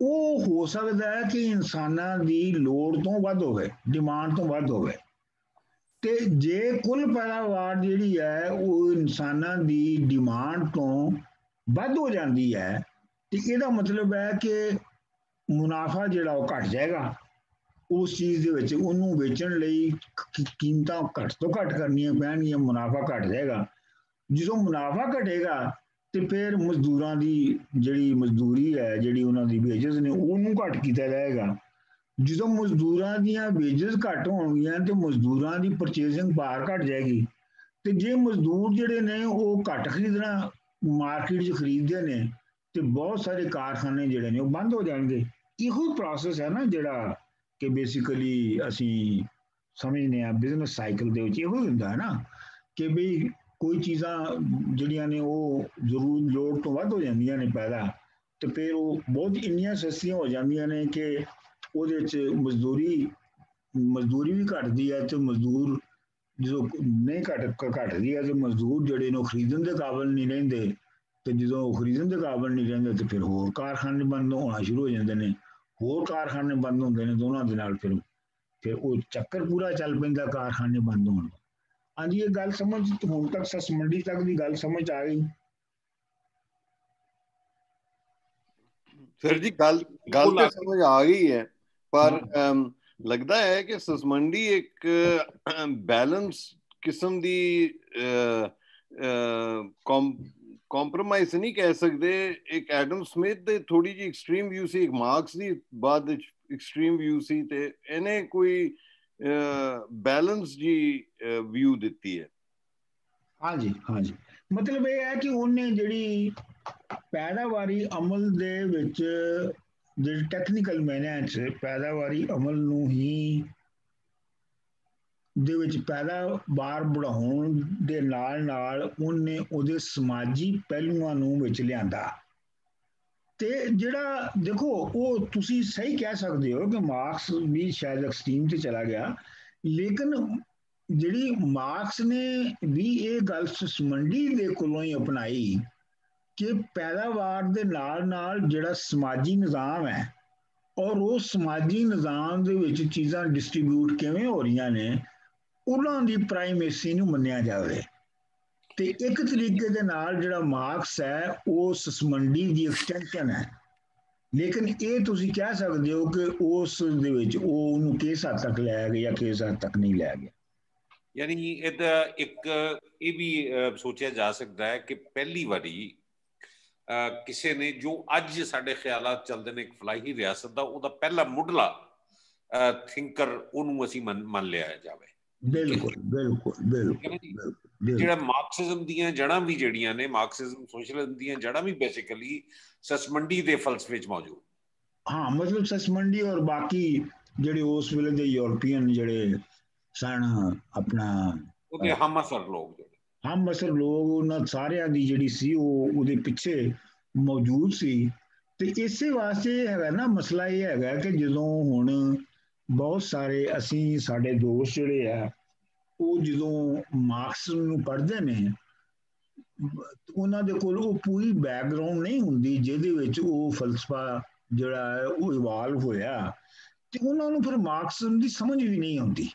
ਉਹ ਹੋ ਸਕਦਾ ਹੈ ਕਿ ਇਨਸਾਨਾਂ ਦੀ ਲੋੜ ਤੋਂ ਵੱਧ ਹੋਵੇ, ਡਿਮਾਂਡ ਤੋਂ ਵੱਧ ਹੋਵੇ। ਤੇ ਜੇ ਕੁੱਲ ਪੈਦਾਵਾਰ ਜਿਹੜੀ ਹੈ ਉਹ ਇਨਸਾਨਾਂ ਦੀ ਡਿਮਾਂਡ ਤੋਂ ਵੱਧ ਹੋ ਜਾਂਦੀ ਹੈ ਤੇ ਇਹਦਾ ਮਤਲਬ ਹੈ ਕਿ ਮੁਨਾਫਾ ਜਿਹੜਾ ਉਹ ਘਟ ਜਾਏਗਾ ਉਸ ਚੀਜ਼ ਦੇ ਵਿੱਚ। ਉਹਨੂੰ ਵੇਚਣ ਲਈ ਕੀਮਤਾਂ ਘੱਟ ਤੋਂ ਘੱਟ ਕਰਨੀਆਂ ਪੈਣਗੀਆਂ, ਮੁਨਾਫਾ ਘਟ ਜਾਏਗਾ। ਜਦੋਂ ਮੁਨਾਫਾ ਘਟੇਗਾ ਤੇ ਫਿਰ ਮਜ਼ਦੂਰਾਂ ਦੀ ਜਿਹੜੀ ਮਜ਼ਦੂਰੀ ਹੈ, ਜਿਹੜੀ ਉਹਨਾਂ ਦੀ ਵੇਜਸ ਨੇ, ਉਹਨੂੰ ਘੱਟ ਕੀਤਾ ਜਾਏਗਾ। ਜਦੋਂ ਮਜ਼ਦੂਰਾਂ ਦੀਆਂ ਵੇਜਸ ਘੱਟ ਹੋਣਗੀਆਂ ਤੇ ਮਜ਼ਦੂਰਾਂ ਦੀ ਪਰਚੇਸਿੰਗ ਪਾਵਰ ਘਟ ਜਾਏਗੀ। ਤੇ ਜੇ ਮਜ਼ਦੂਰ ਜਿਹੜੇ ਨੇ ਉਹ ਘੱਟ ਖਰੀਦਣਾ ਮਾਰਕੀਟ 'ਚ ਖਰੀਦਦੇ ਨੇ ਤੇ ਬਹੁਤ ਸਾਰੇ ਕਾਰਖਾਨੇ ਜਿਹੜੇ ਨੇ ਉਹ ਬੰਦ ਹੋ ਜਾਣਗੇ। ਇਹੋ ਪ੍ਰੋਸੈਸ ਹੈ ਨਾ ਜਿਹੜਾ ਕਿ ਬੇਸਿਕਲੀ ਅਸੀਂ ਸਮਝਦੇ ਹਾਂ ਬਿਜ਼ਨਸ ਸਾਈਕਲ ਦੇ ਵਿੱਚ। ਇਹੋ ਹੀ ਹੁੰਦਾ ਹੈ ਨਾ ਕਿ ਵੀ ਕੋਈ ਚੀਜ਼ਾਂ ਜਿਹੜੀਆਂ ਨੇ ਉਹ ਜ਼ਰੂਰ ਲੋੜ ਤੋਂ ਵੱਧ ਹੋ ਜਾਂਦੀਆਂ ਨੇ ਪੈਦਾ, ਤੇ ਫਿਰ ਉਹ ਬਹੁਤ ਇੰਨੀਆਂ ਸਸਤੀਆਂ ਹੋ ਜਾਂਦੀਆਂ ਨੇ ਕਿ ਉਹਦੇ 'ਚ ਮਜ਼ਦੂਰੀ ਵੀ ਘਟਦੀ ਹੈ। ਤੇ ਮਜ਼ਦੂਰ ਜਦੋਂ ਨਹੀਂ ਘਟਦੀ ਹੈ ਤੇ ਮਜ਼ਦੂਰ ਜਿਹੜੇ ਨੇ ਉਹ ਖਰੀਦਣ ਦੇ ਕਾਬਲ ਨਹੀਂ ਰਹਿੰਦੇ। ਤੇ ਜਦੋਂ ਉਹ ਖਰੀਦਣ ਦੇ ਕਾਬਲ ਨਹੀਂ ਰਹਿੰਦੇ ਤੇ ਫਿਰ ਹੋਰ ਕਾਰਖਾਨੇ ਬੰਦ ਹੋਣਾ ਸ਼ੁਰੂ ਹੋ ਜਾਂਦੇ ਨੇ। ਹੋਰ ਕਾਰਖਾਨੇ ਬੰਦ ਹੁੰਦੇ ਨੇ, ਦੋਨਾਂ ਦੇ ਨਾਲ ਫਿਰ ਉਹ ਚੱਕਰ ਪੂਰਾ ਚੱਲ ਪੈਂਦਾ ਕਾਰਖਾਨੇ ਬੰਦ ਹੋਣ। ਹਾਂਜੀ, ਇਹ ਗੱਲ ਸਮਝ ਹੁਣ ਤੱਕ ਸਸਮੰਡੀ ਤੱਕ ਦੀ ਗੱਲ ਸਮਝ ਆ ਗਈ? ਸਰ ਜੀ ਗੱਲ ਤੇ ਸਮਝ ਆ ਗਈ ਹੈ, ਪਰ ਲੱਗਦਾ ਹੈ ਕਿ ਸਸਮੰਡੀ ਇੱਕ ਬੈਲੈਂਸ ਕਿਸਮ ਦੀ ਕੰਪਰੋਮਾਈਜ਼ ਨਹੀਂ ਕਹਿ ਸਕਦੇ। ਇੱਕ ਐਡਮ ਸਮਿਥ ਦੇ ਥੋੜੀ ਜਿਹੀ ਐਕਸਟ੍ਰੀਮ ਵਿਊ ਸੀ, ਇੱਕ ਮਾਰਕਸ ਦੀ ਬਾਅਦ ਵਿੱਚ ਐਕਸਟ੍ਰੀਮ ਵਿਊ ਸੀ, ਤੇ ਇਹਨੇ ਕੋਈ ਬੈਲੈਂਸ ਜੀ ਵਿਊ ਦਿੱਤੀ ਹੈ। ਹਾਂਜੀ ਹਾਂਜੀ, ਮਤਲਬ ਇਹ ਹੈ ਕਿ ਉਹਨੇ ਜਿਹੜੀ ਪੈਦਾਵਾਰੀ ਅਮਲ ਦੇ ਵਿੱਚ ਜਿਹੜੀ ਟੈਕਨੀਕਲ ਮੈਨਰ 'ਚ ਪੈਦਾਵਾਰੀ ਅਮਲ ਨੂੰ ਹੀ ਦੇ ਵਿੱਚ ਪੈਦਾਵਾਰ ਵਧਾਉਣ ਦੇ ਨਾਲ ਉਹਨੇ ਉਹਦੇ ਸਮਾਜੀ ਪਹਿਲੂਆਂ ਨੂੰ ਵਿੱਚ ਲਿਆਂਦਾ। ਤੇ ਜਿਹੜਾ ਦੇਖੋ ਉਹ ਤੁਸੀਂ ਸਹੀ ਕਹਿ ਸਕਦੇ ਹੋ ਕਿ ਮਾਰਕਸ ਵੀ ਸ਼ਾਇਦ ਐਕਸਟ੍ਰੀਮ ਤੇ ਚਲਾ ਗਿਆ, ਲੇਕਿਨ ਜਿਹੜੀ ਮਾਰਕਸ ਨੇ ਵੀ ਇਹ ਗੱਲ ਸਸਮੰਡੀ ਦੇ ਕੋਲੋਂ ਹੀ ਅਪਣਾਈ ਕਿ ਪੈਦਾਵਾਰ ਦੇ ਨਾਲ ਜਿਹੜਾ ਸਮਾਜੀ ਨਿਜ਼ਾਮ ਹੈ ਔਰ ਉਹ ਸਮਾਜੀ ਨਿਜ਼ਾਮ ਦੇ ਵਿੱਚ ਚੀਜ਼ਾਂ ਡਿਸਟ੍ਰੀਬਿਊਟ ਕਿਵੇਂ ਹੋ ਰਹੀਆਂ ਨੇ ਉਹਨਾਂ ਦੀ ਪ੍ਰਾਈਮੇਸੀ ਨੂੰ ਮੰਨਿਆ ਜਾਵੇ। ਤੇ ਇੱਕ ਤਰੀਕੇ ਦੇ ਨਾਲ ਜਿਹੜਾ ਮਾਰਕਸ ਹੈ ਉਹ ਸਸਮੰਡੀ ਦੀ ਐਕਸਟੈਂਸ਼ਨ ਹੈ, ਲੇਕਿਨ ਇਹ ਤੁਸੀਂ ਕਹਿ ਸਕਦੇ ਹੋ ਕਿ ਉਸ ਦੇ ਵਿੱਚ ਉਹ ਉਹਨੂੰ ਕਿਸ ਹੱਦ ਤੱਕ ਲੈ ਗਿਆ ਜਾਂ ਕਿਸ ਹੱਦ ਤੱਕ ਨਹੀਂ ਲੈ ਗਿਆ। ਯਾਨੀ ਇਹਦਾ ਇੱਕ ਇਹ ਵੀ ਸੋਚਿਆ ਜਾ ਸਕਦਾ ਹੈ ਕਿ ਪਹਿਲੀ ਵਾਰੀ ਕਿਸੇ ਨੇ ਜੋ ਅੱਜ ਸਾਡੇ ਖਿਆਲਾਤ ਚੱਲਦੇ ਨੇ ਇੱਕ ਫਲਾਹੀ ਰਿਆਸਤ ਦਾ, ਉਹਦਾ ਪਹਿਲਾ ਮੁੱਢਲਾ ਥਿੰਕਰ ਉਹਨੂੰ ਅਸੀਂ ਮੰਨ ਲਿਆ ਜਾਵੇ। ਬਿਲਕੁਲ ਬਿਲकुल ਬਿਲकुल ਜਿਹੜਾ ਮਾਰਕਸਿਜ਼ਮ ਦੀਆਂ ਜੜ੍ਹਾਂ ਵੀ ਜਿਹੜੀਆਂ ਨੇ, ਮਾਰਕਸਿਜ਼ਮ ਸੋਸ਼ਲਿਜ਼ਮ ਦੀਆਂ ਜੜ੍ਹਾਂ ਵੀ ਬੇਸਿਕਲੀ ਸਸਮੰਡੀ ਦੇ ਫਲਸਫੇ 'ਚ ਮੌਜੂਦ। ਹਾਂ ਮਤਲਬ ਸਸਮੰਡੀ ਔਰ ਬਾਕੀ ਜਿਹੜੇ ਉਸ ਵੇਲੇ ਦੇ ਯੂਰਪੀਅਨ ਜਿਹੜੇ ਸਨ ਆਪਣਾ ਉਹਦੇ ਹਮਅਸਰ ਲੋਕ, ਜਿਹੜੇ ਹਮਅਸਰ ਲੋਕ, ਉਹਨਾਂ ਸਾਰਿਆਂ ਦੀ ਜਿਹੜੀ ਸੀ ਉਹ ਉਹਦੇ ਪਿੱਛੇ ਮੌਜੂਦ ਸੀ। ਤੇ ਇਸੇ ਵਾਸਤੇ ਹੈਗਾ ਨਾ ਮਸਲਾ ਇਹ ਹੈਗਾ ਕਿ ਜਦੋਂ ਹੁਣ ਬਹੁਤ ਸਾਰੇ ਅਸੀਂ ਸਾਡੇ ਦੋਸਤ ਜਿਹੜੇ ਆ ਉਹ ਜਦੋਂ ਮਾਰਕਸਮ ਨੂੰ ਪੜ੍ਹਦੇ ਨੇ ਉਹਨਾਂ ਦੇ ਕੋਲ ਉਹ ਪੂਰੀ ਬੈਕਗ੍ਰਾਉਂਡ ਨਹੀਂ ਹੁੰਦੀ ਜਿਹਦੇ ਵਿੱਚ ਉਹ ਫਲਸਫਾ ਜਿਹੜਾ ਹੈ ਉਹ ਇਵਾਲਵ ਹੋਇਆ, ਤੇ ਉਹਨਾਂ ਨੂੰ ਫਿਰ ਮਾਰਕਸਮ ਦੀ ਸਮਝ ਵੀ ਨਹੀਂ ਆਉਂਦੀ।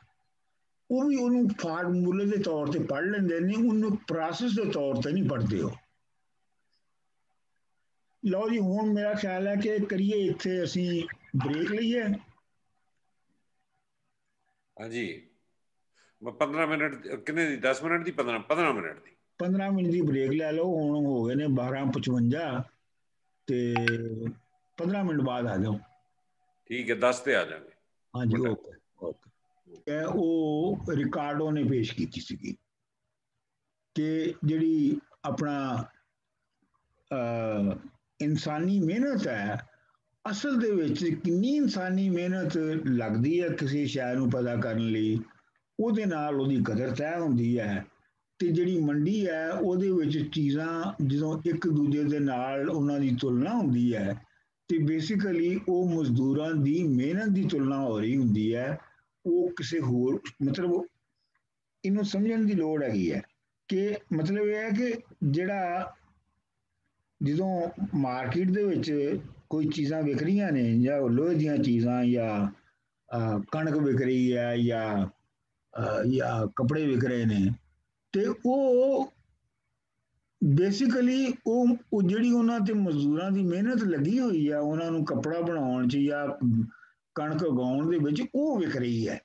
ਉਹ ਵੀ ਉਹਨੂੰ ਫਾਰਮੂਲੇ ਦੇ ਤੌਰ ਤੇ ਪੜ੍ਹ ਲੈਂਦੇ ਨੇ, ਉਹਨੂੰ ਪ੍ਰੋਸੈਸ ਦੇ ਤੌਰ ਤੇ ਨਹੀਂ ਪੜ੍ਹਦੇ ਹੋ। ਲਓ ਜੀ ਹੁਣ ਮੇਰਾ ਖਿਆਲ ਹੈ ਕਿ ਕਰੀਏ ਇੱਥੇ ਅਸੀਂ ਬ੍ਰੇਕ ਲਈਏ। ਹਾਂਜੀ 15 ਮਿੰਟ ਕਿੰਨੇ ਦੀ, 10 ਮਿੰਟ ਦੀ, 15 ਮਿੰਟ ਦੀ, 15 ਮਿੰਟ ਦੀ ਬ੍ਰੇਕ ਲੈ ਲਓ। ਹੁਣ ਹੋ ਗਏ ਨੇ 12:55 ਤੇ 15 ਮਿੰਟ ਬਾਅਦ ਆ ਜਾਓ। ਠੀਕ ਹੈ 10 ਤੇ ਆ ਜਾਵਾਂਗੇ। ਹਾਂਜੀ ਓਕੇ ਓਕੇ। ਉਹ ਰਿਕਾਰਡੋ ਨੇ ਪੇਸ਼ ਕੀਤੀ ਸੀਗੀ ਕਿ ਜਿਹੜੀ ਆਪਣਾ ਇਨਸਾਨੀ ਮਿਹਨਤ ਹੈ, ਅਸਲ ਦੇ ਵਿੱਚ ਕਿੰਨੀ ਇਨਸਾਨੀ ਮਿਹਨਤ ਲੱਗਦੀ ਹੈ ਕਿਸੇ ਸ਼ੈ ਨੂੰ ਪੈਦਾ ਕਰਨ ਲਈ, ਉਹਦੇ ਨਾਲ ਉਹਦੀ ਕਦਰ ਤੈਅ ਹੁੰਦੀ ਹੈ। ਤੇ ਜਿਹੜੀ ਮੰਡੀ ਹੈ ਉਹਦੇ ਵਿੱਚ ਚੀਜ਼ਾਂ ਜਦੋਂ ਇੱਕ ਦੂਜੇ ਦੇ ਨਾਲ ਉਹਨਾਂ ਦੀ ਤੁਲਨਾ ਹੁੰਦੀ ਹੈ ਤੇ ਬੇਸਿਕਲੀ ਉਹ ਮਜ਼ਦੂਰਾਂ ਦੀ ਮਿਹਨਤ ਦੀ ਤੁਲਨਾ ਹੋ ਰਹੀ ਹੁੰਦੀ ਹੈ। ਉਹ ਕਿਸੇ ਹੋਰ ਮਤਲਬ ਇਹਨੂੰ ਸਮਝਣ ਦੀ ਲੋੜ ਹੈਗੀ ਹੈ ਕਿ ਮਤਲਬ ਇਹ ਹੈ ਕਿ ਜਿਹੜਾ ਜਦੋਂ ਮਾਰਕੀਟ ਦੇ ਵਿੱਚ ਕੋਈ ਚੀਜ਼ਾਂ ਵਿਕ ਰਹੀਆਂ ਨੇ ਜਾਂ ਲੋਹੇ ਦੀਆਂ ਚੀਜ਼ਾਂ ਜਾਂ ਕਣਕ ਵਿਕ ਰਹੀ ਹੈ ਜਾਂ ਕੱਪੜੇ ਵਿਕ ਰਹੇ ਨੇ, ਤੇ ਉਹ ਬੇਸਿਕਲੀ ਉਹ ਜਿਹੜੀ ਉਹਨਾਂ ਤੇ ਮਜ਼ਦੂਰਾਂ ਦੀ ਮਿਹਨਤ ਲੱਗੀ ਹੋਈ ਆ ਉਹਨਾਂ ਨੂੰ ਕੱਪੜਾ ਬਣਾਉਣ 'ਚ ਜਾਂ ਕਣਕ ਉਗਾਉਣ ਦੇ ਵਿੱਚ ਉਹ ਵਿਕ ਰਹੀ ਹੈ,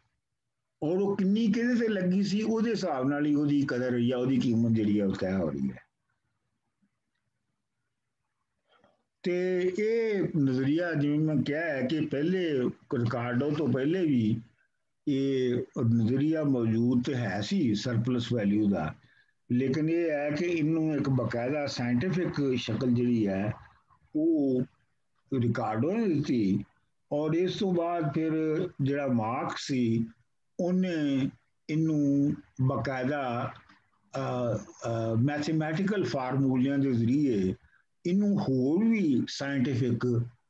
ਔਰ ਉਹ ਕਿੰਨੀ ਕਿਹਦੇ ਤੇ ਲੱਗੀ ਸੀ ਉਹਦੇ ਹਿਸਾਬ ਨਾਲ ਹੀ ਉਹਦੀ ਕਦਰ ਜਾਂ ਉਹਦੀ ਕੀਮਤ ਜਿਹੜੀ ਹੈ ਉਹ ਤੈਅ ਹੋ ਰਹੀ ਹੈ। ਤੇ ਇਹ ਨਜ਼ਰੀਆ ਜਿਵੇਂ ਮੈਂ ਕਿਹਾ ਹੈ ਕਿ ਪਹਿਲੇ ਰਿਕਾਰਡੋ ਤੋਂ ਪਹਿਲੇ ਵੀ ਇਹ ਨਜ਼ਰੀਆ ਮੌਜੂਦ ਤੇ ਹੈ ਸੀ ਸਰਪਲਸ ਵੈਲਿਊ ਦਾ, ਲੇਕਿਨ ਇਹ ਹੈ ਕਿ ਇਹਨੂੰ ਇੱਕ ਬਕਾਇਦਾ ਸਾਇੰਟੀਫਿਕ ਸ਼ਕਲ ਜਿਹੜੀ ਹੈ ਉਹ ਰਿਕਾਰਡੋ ਨੇ ਦਿੱਤੀ। ਔਰ ਇਸ ਤੋਂ ਬਾਅਦ ਫਿਰ ਜਿਹੜਾ ਮਾਰਕਸ ਸੀ ਉਹਨੇ ਇਹਨੂੰ ਬਕਾਇਦਾ ਮੈਥਮੈਟੀਕਲ ਫਾਰਮੂਲਿਆਂ ਦੇ ਜ਼ਰੀਏ ਇਹਨੂੰ ਹੋਰ ਵੀ ਸਾਇੰਟੀਫਿਕ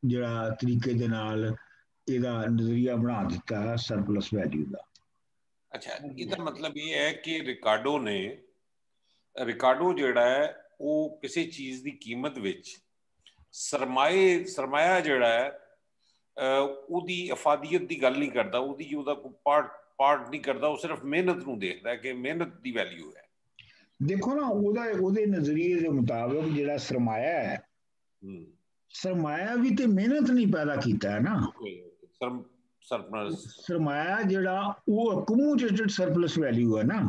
ਜਿਹੜਾ ਤਰੀਕੇ ਦੇ ਨਾਲ ਇਹਦਾ ਨਜ਼ਰੀਆ ਬਣਾ ਦਿੱਤਾ ਸਰਪਲਸ ਵੈਲਿਊ ਦਾ। ਅੱਛਾ, ਇਹਦਾ ਮਤਲਬ ਇਹ ਹੈ ਕਿ ਰਿਕਾਰਡੋ ਜਿਹੜਾ ਹੈ ਉਹ ਕਿਸੇ ਚੀਜ਼ ਦੀ ਕੀਮਤ ਵਿੱਚ ਸਰਮਾਇਆ ਜਿਹੜਾ ਹੈ ਉਹਦੀ ਅਫਾਦੀਅਤ ਦੀ ਗੱਲ ਨਹੀਂ ਕਰਦਾ, ਉਹਦਾ ਕੋਈ ਪਾਰਟ ਨਹੀਂ ਕਰਦਾ, ਉਹ ਸਿਰਫ ਮਿਹਨਤ ਨੂੰ ਦੇਖਦਾ ਕਿ ਮਿਹਨਤ ਦੀ ਵੈਲਿਊ ਹੈ। ਦੇਖੋ ਨਾ ਉਹਦੇ ਨਜ਼ਰੀਏ ਦੇ ਮੁਤਾਬਕ ਜਿਹੜਾ ਸਰਮਾਇਆ ਹੈ, ਸਰਮਾਇਆ ਵੀ ਤੇ ਮਿਹਨਤ ਨਹੀਂ ਪੈਦਾ ਕੀਤਾ ਹੈ ਨਾ। ਸਰਮਾਇਆ ਜਿਹੜਾ ਉਹ ਅਕੂਮੂਲੇਟਡ ਸਰਪਲਸ ਵੈਲਿਊ ਹੈ ਨਾ।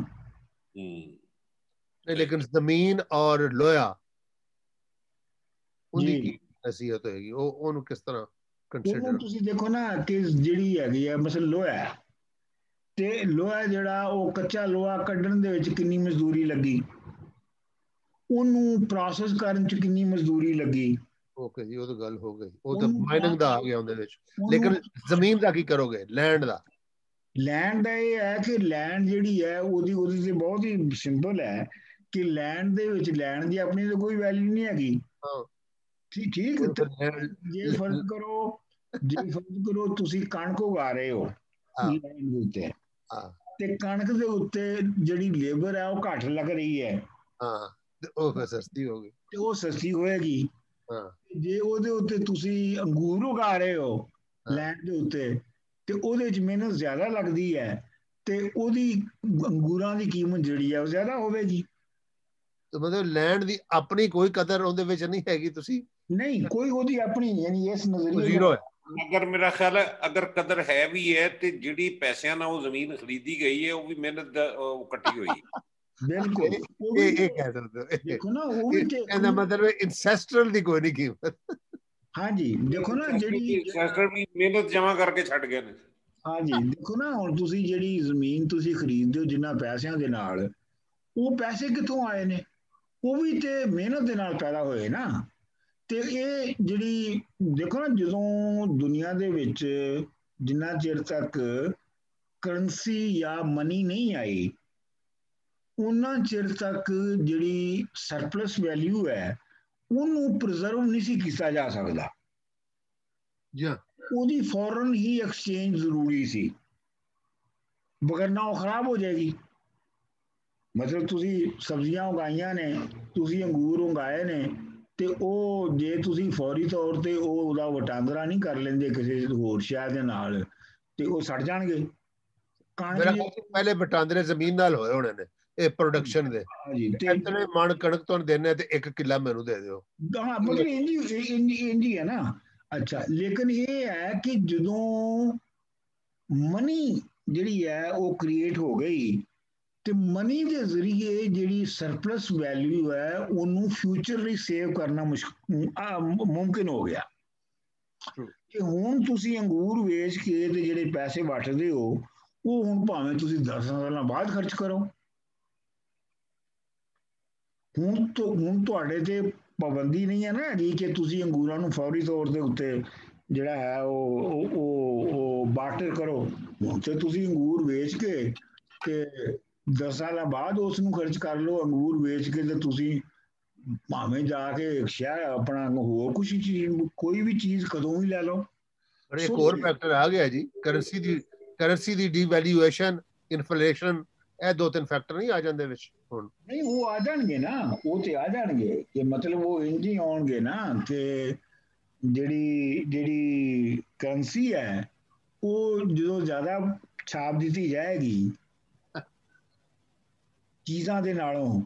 लेकिन ਜ਼ਮੀਨ ਔਰ ਲੋਹਾ ਉਹਦੀ ਕੀ ਹਸੀਅਤ ਹੋਏਗੀ, ਉਹਨੂੰ ਕਿਸ ਤਰ੍ਹਾਂ ਕੰਸੀਡਰ? ਤੁਸੀਂ ਦੇਖੋ ਨਾ ਕਿ ਜਿਹੜੀ ਹੈਗੀ ਹੈ ਮਸਲ ਲੋਹਾ, ਤੇ ਲੋਹਾ ਜਿਹੜਾ ਉਹ ਕੱਚਾ ਲੋਹਾ ਕੱਢਣ ਦੇ ਵਿੱਚ ਕਿੰਨੀ ਮਜ਼ਦੂਰੀ ਲੱਗੀ, ਉਹਨੂੰ ਪ੍ਰੋਸੈਸ ਕਰਨ ਚ ਕਿੰਨੀ ਮਜ਼ਦੂਰੀ ਲੱਗੀ। ਓਕੇ ਜੀ, ਉਹ ਤਾਂ ਗੱਲ ਹੋ ਗਈ, ਉਹ ਤਾਂ ਮਾਈਨਿੰਗ ਦਾ ਆ ਗਿਆ ਉਹਦੇ ਵਿੱਚ। ਲੇਕਿਨ ਜ਼ਮੀਨ ਦਾ ਕੀ ਕਰੋਗੇ, ਲੈਂਡ ਦਾ? ਲੈਂਡ ਦਾ ਇਹ ਹੈ ਕਿ ਲੈਂਡ ਜਿਹੜੀ ਹੈ ਉਹਦੀ ਤੇ ਬਹੁਤ ਹੀ ਸਿੰਪਲ ਹੈ ਕਿ ਲੈਂਡ ਦੇ ਵਿੱਚ ਲੈਂਡ ਦੀ ਆਪਣੀ ਤਾਂ ਕੋਈ ਵੈਲਿਊ ਨਹੀਂ ਹੈਗੀ। ਠੀਕ ਜੇ ਫਰਜ਼ ਕਰੋ ਤੁਸੀਂ ਕਣਕ ਉਗਾ ਰਹੇ ਹੋ ਲੈਂਡ ਦੇ ਉੱਤੇ, ਤੇ ਕਣਕ ਦੇ ਉੱਤੇ ਜਿਹੜੀ ਲੇਬਰ ਹੈ ਉਹ ਘੱਟ ਲੱਗ ਰਹੀ ਹੈ, ਉਹ ਫਿਰ ਸਸਤੀ ਹੋ ਗਈ, ਤੇ ਉਹ ਸਸਤੀ ਹੋਏਗੀ। ਜੇ ਉਹਦੇ ਉੱਤੇ ਤੁਸੀਂ ਅੰਗੂਰ ਉਗਾ ਰਹੇ ਹੋ ਲੈਂਡ ਦੇ ਉੱਤੇ, ਤੇ ਉਹਦੇ 'ਚ ਮਿਹਨਤ ਜ਼ਿਆਦਾ ਲੱਗਦੀ ਹੈ, ਤੇ ਉਹਦੀ ਅੰਗੂਰਾਂ ਦੀ ਕੀਮਤ ਜਿਹੜੀ ਹੈ ਉਹ ਜ਼ਿਆਦਾ ਹੋਵੇਗੀ। ਮਤਲਬ ਲੈਂਡ ਦੀ ਆਪਣੀ ਕੋਈ ਕਦਰ ਉਹਦੇ ਵਿੱਚ ਨਹੀਂ ਹੈਗੀ, ਤੁਸੀਂ ਨਹੀਂ ਕੋਈ ਉਹਦੀ ਆਪਣੀ ਯਾਨੀ ਇਸ ਨਜ਼ਰੀਏ ਜ਼ੀਰੋ ਹੈ। ਅਗਰ ਮੇਰਾ ਖਿਆਲ ਹੈ ਅਗਰ ਕਦਰ ਹੈ ਵੀ ਹੈ ਤੇ ਜਿਹੜੀ ਪੈਸਿਆਂ ਨਾਲ ਉਹ ਜ਼ਮੀਨ ਖਰੀਦੀ ਗਈ ਹੈ ਉਹ ਵੀ ਮਿਹਨਤ ਦਾ ਕੱਟੀ ਹੋਈ ਹੈ। ਬਿਲਕੁਲ ਇਹ ਕਹਿ ਸਕਦੇ ਹੋ। ਦੇਖੋ ਨਾ ਉਹ ਵੀ ਇਹਦਾ ਮਤਲਬ ਐਂਸੈਸਟਰਲ ਦੀ ਕੋਈ ਨਹੀਂ ਕੀਮਤ। ਹਾਂਜੀ ਦੇਖੋ ਨਾ ਜਿਹੜੀ ਐਂਸੈਸਟਰ ਵੀ ਮਿਹਨਤ ਜਮਾ ਕਰਕੇ ਛੱਡ ਗਏ ਨੇ। हाँ जी देखो ना ਹੁਣ ਤੁਸੀਂ ਜਿਹੜੀ ਜ਼ਮੀਨ ਤੁਸੀਂ ਖਰੀਦਦੇ ਹੋ ਜਿੰਨਾ ਪੈਸਿਆਂ ਦੇ ਨਾਲ ਉਹ ਪੈਸੇ ਕਿੱਥੋਂ ਆਏ ਨੇ ਉਹ ਵੀ ਤੇ ਮਿਹਨਤ ਦੇ ਨਾਲ ਪੈਦਾ ਹੋਏ ਨਾ ਤੇ ਇਹ ਜਿਹੜੀ ਦੇਖੋ ਨਾ ਜਦੋਂ ਦੁਨੀਆ ਦੇ ਵਿੱਚ ਜਿੰਨਾ ਚਿਰ ਤੱਕ ਕਰੰਸੀ ਜਾਂ ਮਨੀ ਨਹੀਂ ਆਈ ਉਹਨਾਂ ਚਿਰ ਤੱਕ ਜਿਹੜੀ ਸਰਪਲਸ ਵੈਲਿਊ ਹੈ ਉਹਨੂੰ ਪ੍ਰੀਜ਼ਰਵ ਨਹੀਂ ਸੀ ਕੀਤਾ ਜਾ ਸਕਦਾ ਜਾਂ ਉਹਦੀ ਫੌਰਨ ਹੀ ਐਕਸਚੇਂਜ ਜ਼ਰੂਰੀ ਸੀ ਵਗਰਨਾ ਉਹ ਖਰਾਬ ਹੋ ਜਾਏਗੀ ਮਤਲਬ ਤੁਸੀਂ ਸਬਜ਼ੀਆਂ ਉਗਾਈਆਂ ਨੇ ਤੁਸੀਂ ਅੰਗੂਰ ਉਗਾਏ ਨੇ ਤੇ ਉਹ ਜੇ ਤੁਸੀਂ ਫੌਰੀ ਤੌਰ ਤੇ ਉਹ ਉਹਦਾ ਵਟਾਂਦਰਾ ਨਹੀਂ ਕਰ ਲੈਂਦੇ ਕਿਸੇ ਹੋਰ ਸ਼ਹਿਰ ਦੇ ਨਾਲ ਤੇ ਉਹ ਸੜ ਜਾਣਗੇ ਮੇਰਾ ਪਹਿਲੇ ਵਟਾਂਦਰੇ ਜ਼ਮੀਨ ਨਾਲ ਹੋਏ ਹੋਣੇ ਨੇ ਇਹ ਪ੍ਰੋਡਕਸ਼ਨ ਦੇ ਹਾਂਜੀ ਤੇ ਇਤਨੇ ਮਣ ਕਣਕ ਤੁਹਾਨੂੰ ਦੇਣੇ ਤੇ 1 ਕਿੱਲਾ ਮੈਨੂੰ ਦੇ ਦਿਓ ਹਾਂ ਮਤਲਬ ਇੰਜੀ ਹੈ ਨਾ ਅੱਛਾ ਲੇਕਿਨ ਇਹ ਹੈ ਕਿ ਜਦੋਂ ਮਨੀ ਜਿਹੜੀ ਹੈ ਉਹ ਕ੍ਰੀਏਟ ਹੋ ਗਈ ਤੇ ਮਨੀ ਦੇ ਜ਼ਰੀਏ ਜਿਹੜੀ ਸਰਪਲਸ ਵੈਲਿਊ ਹੈ ਉਹਨੂੰ ਫਿਊਚਰ ਲਈ ਸੇਵ ਕਰਨਾ ਮੁਮਕਿਨ ਹੋ ਗਿਆ ਕਿ ਹੁਣ ਤੁਸੀਂ ਅੰਗੂਰ ਵੇਚ ਕੇ ਤੇ ਜਿਹੜੇ ਪੈਸੇ ਵਟਦੇ ਹੋ ਉਹ ਹੁਣ ਭਾਵੇਂ ਤੁਸੀਂ 10 ਸਾਲਾਂ ਬਾਅਦ ਖਰਚ ਕਰੋ ਹੁਣ ਤੁਹਾਡੇ ਤੇ ਪਾਬੰਦੀ ਨਹੀਂ ਹੈ ਨਾ ਹੈਗੀ ਕਿ ਤੁਸੀਂ ਅੰਗੂਰਾਂ ਨੂੰ ਫੌਰੀ ਤੌਰ ਦੇ ਉੱਤੇ ਜਿਹੜਾ ਹੈ ਉਹ ਬਾਰਟਰ ਕਰੋ ਹੁਣ ਤੇ ਤੁਸੀਂ ਅੰਗੂਰ ਵੇਚ ਕੇ ਤੇ 10 ਸਾਲਾਂ ਬਾਅਦ ਉਸ ਨੂੰ ਖਰਚ ਕਰ ਲਓ ਅੰਗੂਰ ਵੇਚ ਕੇ ਤੇ ਤੁਸੀਂ ਭਾਵੇਂ ਜਾ ਕੇ ਸ਼ਹਿਰ ਆਪਣਾ ਹੋਰ ਕੁਛ ਚੀਜ਼ ਕੋਈ ਵੀ ਚੀਜ਼ ਕਦੋਂ ਵੀ ਲੈ ਲਓ ਪਰ ਇੱਕ ਹੋਰ ਫੈਕਟਰ ਆ ਗਿਆ ਜੀ ਕਰੰਸੀ ਦੀ ਡੀਵੈਲਿਊਏਸ਼ਨ ਇਨਫਲੇਸ਼ਨ ਇਹ 2-3 ਫੈਕਟਰ ਨਹੀਂ ਆ ਜਾਂਦੇ ਵਿੱਚ ਹੁਣ ਨਹੀਂ ਉਹ ਆ ਜਾਣਗੇ ਨਾ ਉਹ ਤੇ ਆ ਜਾਣਗੇ ਕਿ ਮਤਲਬ ਉਹ ਇੰਜ ਹੀ ਆਉਣਗੇ ਨਾ ਕਿ ਜਿਹੜੀ ਕਰੰਸੀ ਹੈ ਉਹ ਜਦੋਂ ਜ਼ਿਆਦਾ ਛਾਪ ਦਿੱਤੀ ਜਾਏਗੀ ਚੀਜ਼ਾਂ ਦੇ ਨਾਲੋਂ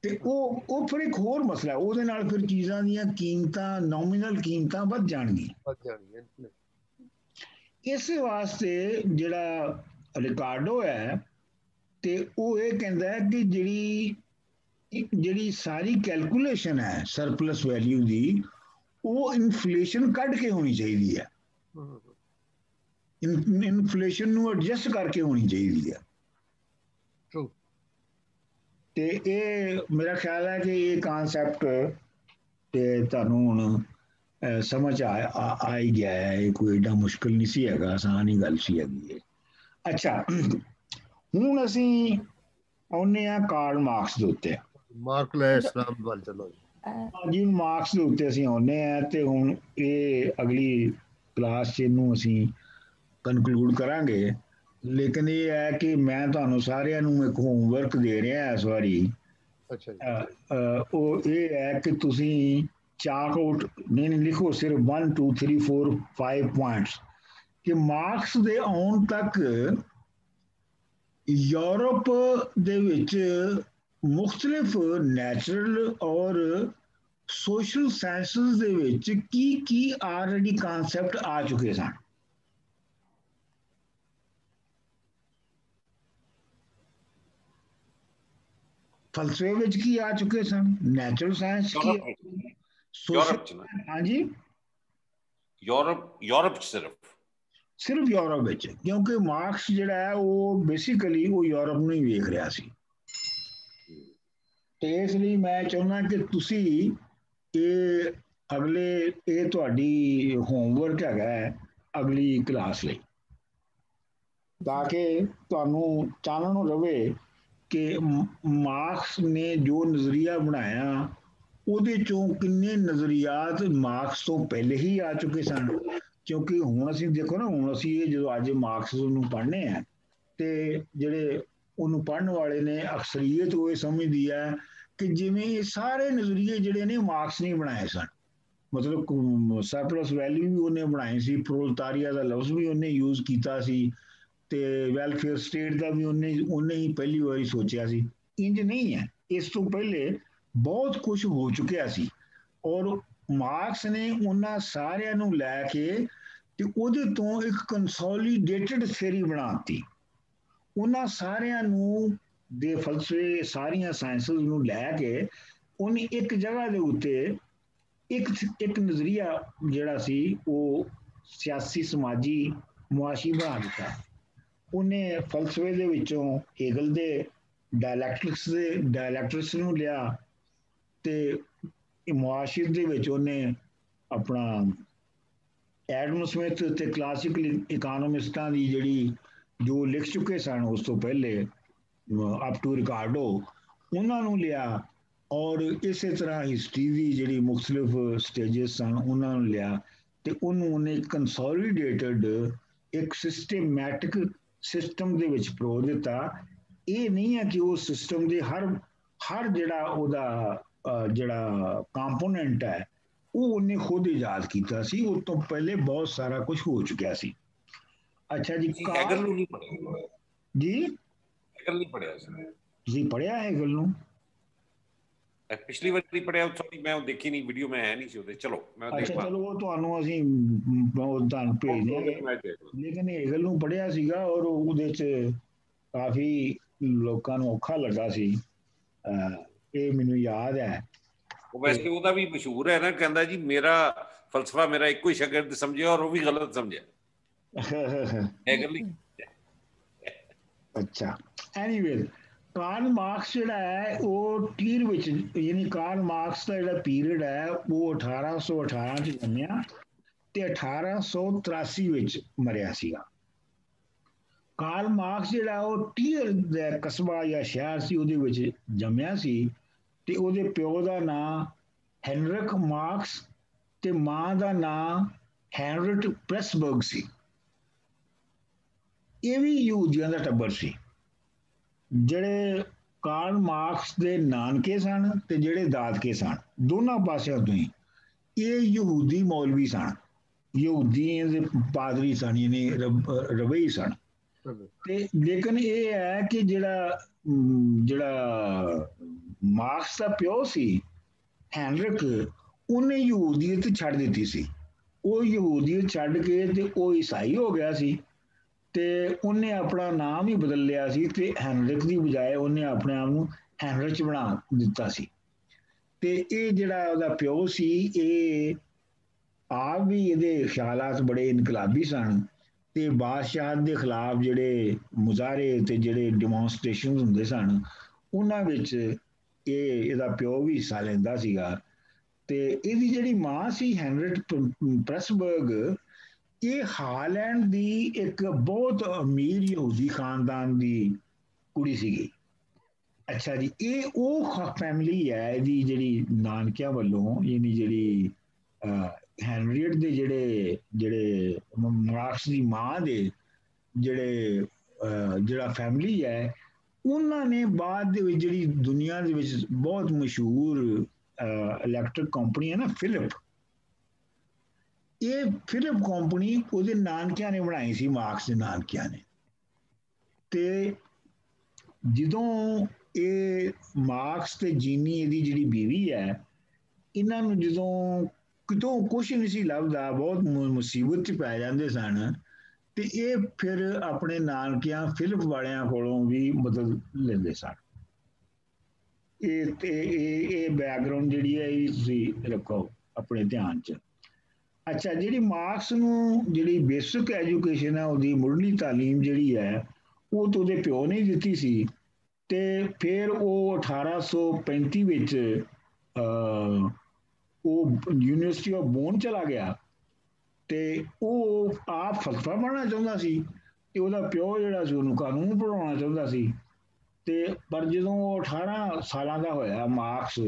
ਤੇ ਉਹ ਫਿਰ ਇੱਕ ਹੋਰ ਮਸਲਾ ਉਹਦੇ ਨਾਲ ਫਿਰ ਚੀਜ਼ਾਂ ਦੀਆਂ ਕੀਮਤਾਂ ਨੋਮੀਨਲ ਕੀਮਤਾਂ ਵੱਧ ਜਾਣਗੀਆਂ ਇਸੇ ਵਾਸਤੇ ਜਿਹੜਾ ਰਿਕਾਰਡੋ ਹੈ ਤੇ ਉਹ ਇਹ ਕਹਿੰਦਾ ਹੈ ਕਿ ਜਿਹੜੀ ਸਾਰੀ ਕੈਲਕੂਲੇਸ਼ਨ ਹੈ ਸਰਪਲਸ ਵੈਲਿਊ ਦੀ ਉਹ ਇਨਫਲੇਸ਼ਨ ਕੱਢ ਕੇ ਹੋਣੀ ਚਾਹੀਦੀ ਹੈ ਇਨਫਲੇਸ਼ਨ ਨੂੰ ਐਡਜਸਟ ਕਰਕੇ ਹੋਣੀ ਚਾਹੀਦੀ ਹੈ ਤੇ ਇਹ ਮੇਰਾ ਖਿਆਲ ਹੈ ਕਿ ਇਹ ਕਨਸੈਪਟ ਤੇ ਤੁਹਾਨੂੰ ਹੁਣ ਸਮਝ ਆ ਹੀ ਗਿਆ ਹੈ ਇਹ ਕੋਈ ਏਡਾ ਮੁਸ਼ਕਿਲ ਨਹੀਂ ਸੀ ਹੈਗਾ ਆਸਾਨ ਹੀ ਗੱਲ ਸੀ ਹੈਗੀ ਅੱਛਾ ਹੁਣ ਅਸੀਂ ਆਉਂਦੇ ਆ ਕਾਰਲ ਮਾਰਕਸ ਦੇ ਉੱਤੇ ਇਸਲਾਮ ਵੱਲ ਚਲੋ ਜੀ ਮਾਰਕਸ ਦੇ ਉੱਤੇ ਅਸੀਂ ਆਉਂਦੇ ਆ ਤੇ ਹੁਣ ਇਹ ਅਗਲੀ ਕਲਾਸ 'ਚ ਇਹਨੂੰ ਅਸੀਂ ਕਨਕਲੂਡ ਕਰਾਂਗੇ ਲੇਕਿਨ ਇਹ ਹੈ ਕਿ ਮੈਂ ਤੁਹਾਨੂੰ ਸਾਰਿਆਂ ਨੂੰ ਇੱਕ ਹੋਮਵਰਕ ਦੇ ਰਿਹਾ ਇਸ ਵਾਰੀ ਉਹ ਇਹ ਹੈ ਕਿ ਤੁਸੀਂ ਚਾਰਟ ਆਊਟ ਨਹੀਂ ਲਿਖੋ ਸਿਰਫ 1 2 3 4 5 ਪੁਆਇੰਟਸ ਕਿ ਮਾਰਕਸ ਦੇ ਆਉਣ ਤੱਕ ਯੂਰਪ ਦੇ ਵਿੱਚ ਮੁxtਲਿਫ ਨੈਚੁਰਲ ਔਰ ਸੋਸ਼ਲ ਸਾਇੰਸਿਸ ਦੇ ਵਿੱਚ ਕੀ ਆਲਰੇਡੀ ਕਨਸੈਪਟ ਆ ਚੁੱਕੇ ਸਨ ਫਲਸਫੇ ਵਿੱਚ ਕੀ ਆ ਚੁੱਕੇ ਸਨ ਨੈਚੁਰਲ ਸਾਇੰਸ ਕੀ ਹਾਂਜੀ ਯੂਰਪ ਸਿਰਫ ਯੂਰਪ ਵਿੱਚ ਕਿਉਂਕਿ ਮਾਰਕਸ ਜਿਹੜਾ ਹੈ ਉਹ ਬੇਸਿਕਲੀ ਉਹ ਯੂਰਪ ਨੂੰ ਹੀ ਵੇਖ ਰਿਹਾ ਸੀ ਤੇ ਇਸ ਲਈ ਮੈਂ ਚਾਹੁੰਦਾ ਕਿ ਤੁਸੀਂ ਇਹ ਤੁਹਾਡੀ ਹੋਮਵਰਕ ਹੈਗਾ ਅਗਲੀ ਕਲਾਸ ਲਈ ਤਾਂ ਕਿ ਤੁਹਾਨੂੰ ਚਾਨਣ ਰਵੇ ਕਿ ਮਾਰਕਸ ਨੇ ਜੋ ਨਜ਼ਰੀਆ ਬਣਾਇਆ ਉਹਦੇ ਚੋਂ ਕਿੰਨੇ ਨਜ਼ਰੀਆਤ ਮਾਰਕਸ ਤੋਂ ਪਹਿਲੇ ਹੀ ਆ ਚੁੱਕੇ ਸਨ ਕਿਉਂਕਿ ਹੁਣ ਅਸੀਂ ਦੇਖੋ ਨਾ ਹੁਣ ਅਸੀਂ ਇਹ ਜਦੋਂ ਅੱਜ ਮਾਰਕਸ ਨੂੰ ਪੜ੍ਹਨੇ ਆ ਤੇ ਜਿਹੜੇ ਉਹਨੂੰ ਪੜ੍ਹਨ ਵਾਲੇ ਨੇ ਅਕਸਰੀਅਤ ਉਹ ਇਹ ਸਮਝਦੀ ਹੈ ਕਿ ਜਿਵੇਂ ਇਹ ਸਾਰੇ ਨਜ਼ਰੀਏ ਜਿਹੜੇ ਨੇ ਮਾਰਕਸ ਨੇ ਬਣਾਏ ਸਨ ਮਤਲਬ ਸਰਪਲਸ ਵੈਲਿਊ ਵੀ ਉਹਨੇ ਬਣਾਈ ਸੀ ਪ੍ਰੋਲਤਾਰੀਆ ਦਾ ਲਫ਼ਜ਼ ਵੀ ਉਹਨੇ ਯੂਜ਼ ਕੀਤਾ ਸੀ ਤੇ ਵੈਲਫੇਅਰ ਸਟੇਟ ਦਾ ਵੀ ਉਹਨੇ ਹੀ ਪਹਿਲੀ ਵਾਰੀ ਸੋਚਿਆ ਸੀ ਇੰਜ ਨਹੀਂ ਹੈ ਇਸ ਤੋਂ ਪਹਿਲੇ ਬਹੁਤ ਕੁਝ ਹੋ ਚੁੱਕਿਆ ਸੀ ਔਰ ਮਾਰਕਸ ਨੇ ਉਹਨਾਂ ਸਾਰਿਆਂ ਨੂੰ ਲੈ ਕੇ ਤੇ ਉਹਦੇ ਤੋਂ ਇੱਕ ਕੰਸੋਲੀਡੇਟਡ ਥਿਊਰੀ ਬਣਾਤੀ ਉਹਨਾਂ ਸਾਰਿਆਂ ਨੂੰ ਦੇ ਫਲਸਫੇ ਸਾਰੀਆਂ ਸਾਇੰਸਸ ਨੂੰ ਲੈ ਕੇ ਉਹਨੇ ਇੱਕ ਜਗ੍ਹਾ ਦੇ ਉੱਤੇ ਇੱਕ ਨਜ਼ਰੀਆ ਜਿਹੜਾ ਸੀ ਉਹ ਸਿਆਸੀ ਸਮਾਜੀ ਮੁਆਸ਼ੀ ਬਣਾ ਦਿੱਤਾ। ਉਹਨੇ ਫਲਸਫੇ ਦੇ ਵਿੱਚੋਂ ਹੈਗਲ ਦੇ ਡਾਇਲੈਕਟ੍ਰਿਕਸ ਨੂੰ ਲਿਆ ਤੇ ਮੁਆਸ਼ਿਰ ਦੇ ਵਿੱਚ ਉਹਨੇ ਆਪਣਾ ਐਡਮ ਸਮਿਥ ਤੇ ਕਲਾਸਿਕਲ ਇਕਨੋਮਿਸਟਾਂ ਦੀ ਜਿਹੜੀ ਜੋ ਲਿਖ ਚੁੱਕੇ ਸਨ ਉਸ ਤੋਂ ਪਹਿਲੇ ਅਪ ਟੂ ਰਿਕਾਰਡੋ ਉਹਨਾਂ ਨੂੰ ਲਿਆ ਔਰ ਇਸੇ ਤਰ੍ਹਾਂ ਹਿਸਟਰੀ ਦੀ ਜਿਹੜੀ ਮੁxtਲਿਫ ਸਟੇਜਸ ਸਨ ਉਹਨਾਂ ਨੂੰ ਲਿਆ ਤੇ ਉਹਨੂੰ ਉਹਨੇ ਕੰਸੋਲੀਡੇਟਡ ਇੱਕ ਸਿਸਟਮੈਟਿਕ ਸਿਸਟਮ ਦੇ ਵਿੱਚ ਪਰੋ ਦਿੱਤਾ। ਇਹ ਨਹੀਂ ਹੈ ਕਿ ਉਹ ਸਿਸਟਮ ਦੇ ਹਰ ਜਿਹੜਾ ਉਹਦਾ ਜਿਹੜਾ ਕੰਪੋਨੈਂਟ ਹੈ ਉਹ ਉਹਨੇ ਖੁਦ ਇਜਾਦ ਕੀਤਾ ਸੀ, ਉਸ ਤੋਂ ਪਹਿਲੇ ਬਹੁਤ ਸਾਰਾ ਕੁਝ ਹੋ ਚੁੱਕਿਆ ਸੀ। ਅੱਛਾ ਜੀ, ਹੈਗਲ ਨੂੰ ਨਹੀਂ ਪੜਿਆ ਜੀ? ਹੈਗਲ ਨਹੀਂ ਪੜਿਆ ਸੀ ਤੁਸੀਂ ਪੜਿਆ ਹੈਗਲ ਨੂੰ? ਪਿਛਲੀ ਵਾਰੀ ਪੜਿਆ, ਸੌਰੀ ਮੈਂ ਉਹ ਦੇਖੀ ਨਹੀਂ ਵੀਡੀਓ, ਮੈਂ ਹੈ ਨਹੀਂ ਸੀ ਉਹਦੇ। ਚਲੋ ਮੈਂ ਅੱਛਾ ਚਲੋ ਉਹ ਤੁਹਾਨੂੰ ਅਸੀਂ ਤੁਹਾਨੂੰ ਭੇਜ ਦਿਆਂਗੇ, ਲੇਕਿਨ ਹੈਗਲ ਨੂੰ ਪੜਿਆ ਸੀਗਾ ਔਰ ਉਹਦੇ 'ਚ ਕਾਫੀ ਲੋਕਾਂ ਨੂੰ ਔਖਾ ਲੱਗਾ ਸੀ, ਇਹ ਮੈਨੂੰ ਯਾਦ ਹੈ। ਉਹ ਵੈਸੇ ਉਹਦਾ ਵੀ ਮਸ਼ਹੂਰ ਹੈ ਨਾ, ਕਹਿੰਦਾ ਜੀ ਮੇਰਾ ਫਲਸਫਾ ਮੇਰਾ ਇੱਕੋ ਹੀ ਸ਼ਾਗਿਰਦ ਸਮਝਿਆ ਔਰ ਉਹ ਵੀ ਗਲਤ ਸਮਝਿਆ। ਹੈਗਲ ਨਹੀਂ। ਅੱਛਾ, ਐਨੀਵੇ ਕਾਰਲ ਮਾਰਕਸ ਜਿਹੜਾ ਹੈ ਉਹ ਟੀਰ ਵਿੱਚ, ਯਾਨੀ ਕਾਰਲ ਮਾਰਕਸ ਦਾ ਜਿਹੜਾ ਪੀਰੀਅਡ ਹੈ ਉਹ 1818 ਚ ਜੰਮਿਆ ਤੇ 1883 ਵਿੱਚ ਮਰਿਆ ਸੀਗਾ। ਕਾਰਲ ਮਾਰਕਸ ਜਿਹੜਾ ਉਹ ਟੀਰ ਦਾ ਕਸਬਾ ਜਾਂ ਸ਼ਹਿਰ ਸੀ ਉਹਦੇ ਵਿੱਚ ਜੰਮਿਆ ਸੀ ਤੇ ਉਹਦੇ ਪਿਓ ਦਾ ਨਾਂ ਹੈਨਰਿਕ ਮਾਰਕਸ ਤੇ ਮਾਂ ਦਾ ਨਾਂ ਹੈਨਰਿਟ ਪ੍ਰੈਸਬਰਗ ਸੀ। ਇਹ ਵੀ ਯਹੂਦੀਆਂ ਦਾ ਟੱਬਰ ਸੀ। ਜਿਹੜੇ ਕਾਰਲ ਮਾਰਕਸ ਦੇ ਨਾਨਕੇ ਸਨ ਤੇ ਜਿਹੜੇ ਦਾਦਕੇ ਸਨ, ਦੋਨਾਂ ਪਾਸਿਆਂ ਤੋਂ ਹੀ ਇਹ ਯਹੂਦੀ ਮੌਲਵੀ ਸਨ, ਯਹੂਦੀ ਦੇ ਪਾਦਰੀ ਸਨ, ਯਾਨੀ ਰਬਈ ਸਨ। ਤੇ ਲੇਕਿਨ ਇਹ ਹੈ ਕਿ ਜਿਹੜਾ ਮਾਰਕਸ ਦਾ ਪਿਓ ਸੀ ਹੈਨਰਿਕ, ਉਹਨੇ ਯਹੂਦੀਅਤ ਛੱਡ ਦਿੱਤੀ ਸੀ। ਉਹ ਯਹੂਦੀਅਤ ਛੱਡ ਕੇ ਤੇ ਉਹ ਈਸਾਈ ਹੋ ਗਿਆ ਸੀ ਤੇ ਉਹਨੇ ਆਪਣਾ ਨਾਮ ਹੀ ਬਦਲ ਲਿਆ ਸੀ ਤੇ ਹੈਨਰਿਕ ਦੀ ਬਜਾਏ ਉਹਨੇ ਆਪਣੇ ਆਪ ਨੂੰ ਹੈਨਰਿਚ ਬਣਾ ਦਿੱਤਾ ਸੀ। ਤੇ ਇਹ ਜਿਹੜਾ ਉਹਦਾ ਪਿਓ ਸੀ ਇਹ ਆਪ ਵੀ ਇਹਦੇ ਖਿਆਲਾਤ ਬੜੇ ਇਨਕਲਾਬੀ ਸਨ ਤੇ ਬਾਦਸ਼ਾਹ ਦੇ ਖਿਲਾਫ ਜਿਹੜੇ ਮੁਜ਼ਾਹਰੇ ਤੇ ਜਿਹੜੇ ਡੈਮੋਨਸਟ੍ਰੇਸ਼ਨ ਹੁੰਦੇ ਸਨ ਉਹਨਾਂ ਵਿੱਚ ਇਹਦਾ ਪਿਓ ਵੀ ਹਿੱਸਾ ਲੈਂਦਾ ਸੀਗਾ। ਤੇ ਇਹਦੀ ਜਿਹੜੀ ਮਾਂ ਸੀ ਹੈਨਰਿਟ ਪ੍ਰੈਸਬਰਗ, ਇਹ ਹਾਲੈਂਡ ਦੀ ਇੱਕ ਬਹੁਤ ਅਮੀਰ ਯਹੂਦੀ ਖਾਨਦਾਨ ਦੀ ਕੁੜੀ ਸੀਗੀ। ਅੱਛਾ ਜੀ, ਇਹ ਉਹ ਫੈਮਿਲੀ ਹੈ ਇਹਦੀ ਜਿਹੜੀ ਨਾਨਕਿਆਂ ਵੱਲੋਂ, ਯਾਨੀ ਜਿਹੜੀ ਹੈਨਰੀਟ ਦੇ ਜਿਹੜੇ ਮਾਰਕਸ ਦੀ ਮਾਂ ਦੇ ਜਿਹੜਾ ਫੈਮਿਲੀ ਹੈ, ਉਹਨਾਂ ਨੇ ਬਾਅਦ ਦੇ ਵਿੱਚ ਜਿਹੜੀ ਦੁਨੀਆ ਦੇ ਵਿੱਚ ਬਹੁਤ ਮਸ਼ਹੂਰ ਇਲੈਕਟ੍ਰਿਕ ਕੰਪਨੀ ਹੈ ਨਾ ਫਿਲਿਪ, ਇਹ ਫਿਲਿਪ ਕੰਪਨੀ ਉਹਦੇ ਨਾਨਕਿਆਂ ਨੇ ਬਣਾਈ ਸੀ, ਮਾਰਕਸ ਦੇ ਨਾਨਕਿਆਂ ਨੇ। ਤੇ ਜਦੋਂ ਇਹ ਮਾਰਕਸ ਤੇ ਜੀਨੀ ਇਹਦੀ ਜਿਹੜੀ ਬੀਵੀ ਹੈ, ਇਹਨਾਂ ਨੂੰ ਜਦੋਂ ਕਿਤੋਂ ਕੁਛ ਨਹੀਂ ਸੀ ਲੱਭਦਾ, ਬਹੁਤ ਮੁਸੀਬਤ 'ਚ ਪੈ ਜਾਂਦੇ ਸਨ, ਤੇ ਇਹ ਫਿਰ ਆਪਣੇ ਨਾਨਕਿਆਂ ਫਿਲਿਪ ਵਾਲਿਆਂ ਕੋਲੋਂ ਵੀ ਮਦਦ ਲੈਂਦੇ ਸਨ। ਇਹ ਬੈਕਗਰਾਉਂਡ ਜਿਹੜੀ ਹੈ ਇਹ ਤੁਸੀਂ ਰੱਖੋ ਆਪਣੇ ਧਿਆਨ 'ਚ। ਅੱਛਾ, ਜਿਹੜੀ ਮਾਰਕਸ ਨੂੰ ਜਿਹੜੀ ਬੇਸਿਕ ਐਜੂਕੇਸ਼ਨ ਹੈ, ਉਹਦੀ ਮੁੱਢਲੀ ਤਾਲੀਮ ਜਿਹੜੀ ਹੈ ਉਹ ਤਾਂ ਉਹਦੇ ਪਿਓ ਨੇ ਦਿੱਤੀ ਸੀ। ਤੇ ਫਿਰ ਉਹ 1835 ਵਿੱਚ ਉਹ ਯੂਨੀਵਰਸਿਟੀ ਆਫ ਬੋਨ ਚਲਾ ਗਿਆ ਤੇ ਉਹ ਆਪ ਫਲਸਫਾ ਪੜ੍ਹਨਾ ਚਾਹੁੰਦਾ ਸੀ ਤੇ ਉਹਦਾ ਪਿਓ ਜਿਹੜਾ ਸੀ ਉਹਨੂੰ ਕਾਨੂੰਨ ਪੜ੍ਹਾਉਣਾ ਚਾਹੁੰਦਾ ਸੀ। ਤੇ ਪਰ ਜਦੋਂ ਉਹ 18 ਸਾਲਾਂ ਦਾ ਹੋਇਆ ਮਾਰਕਸ,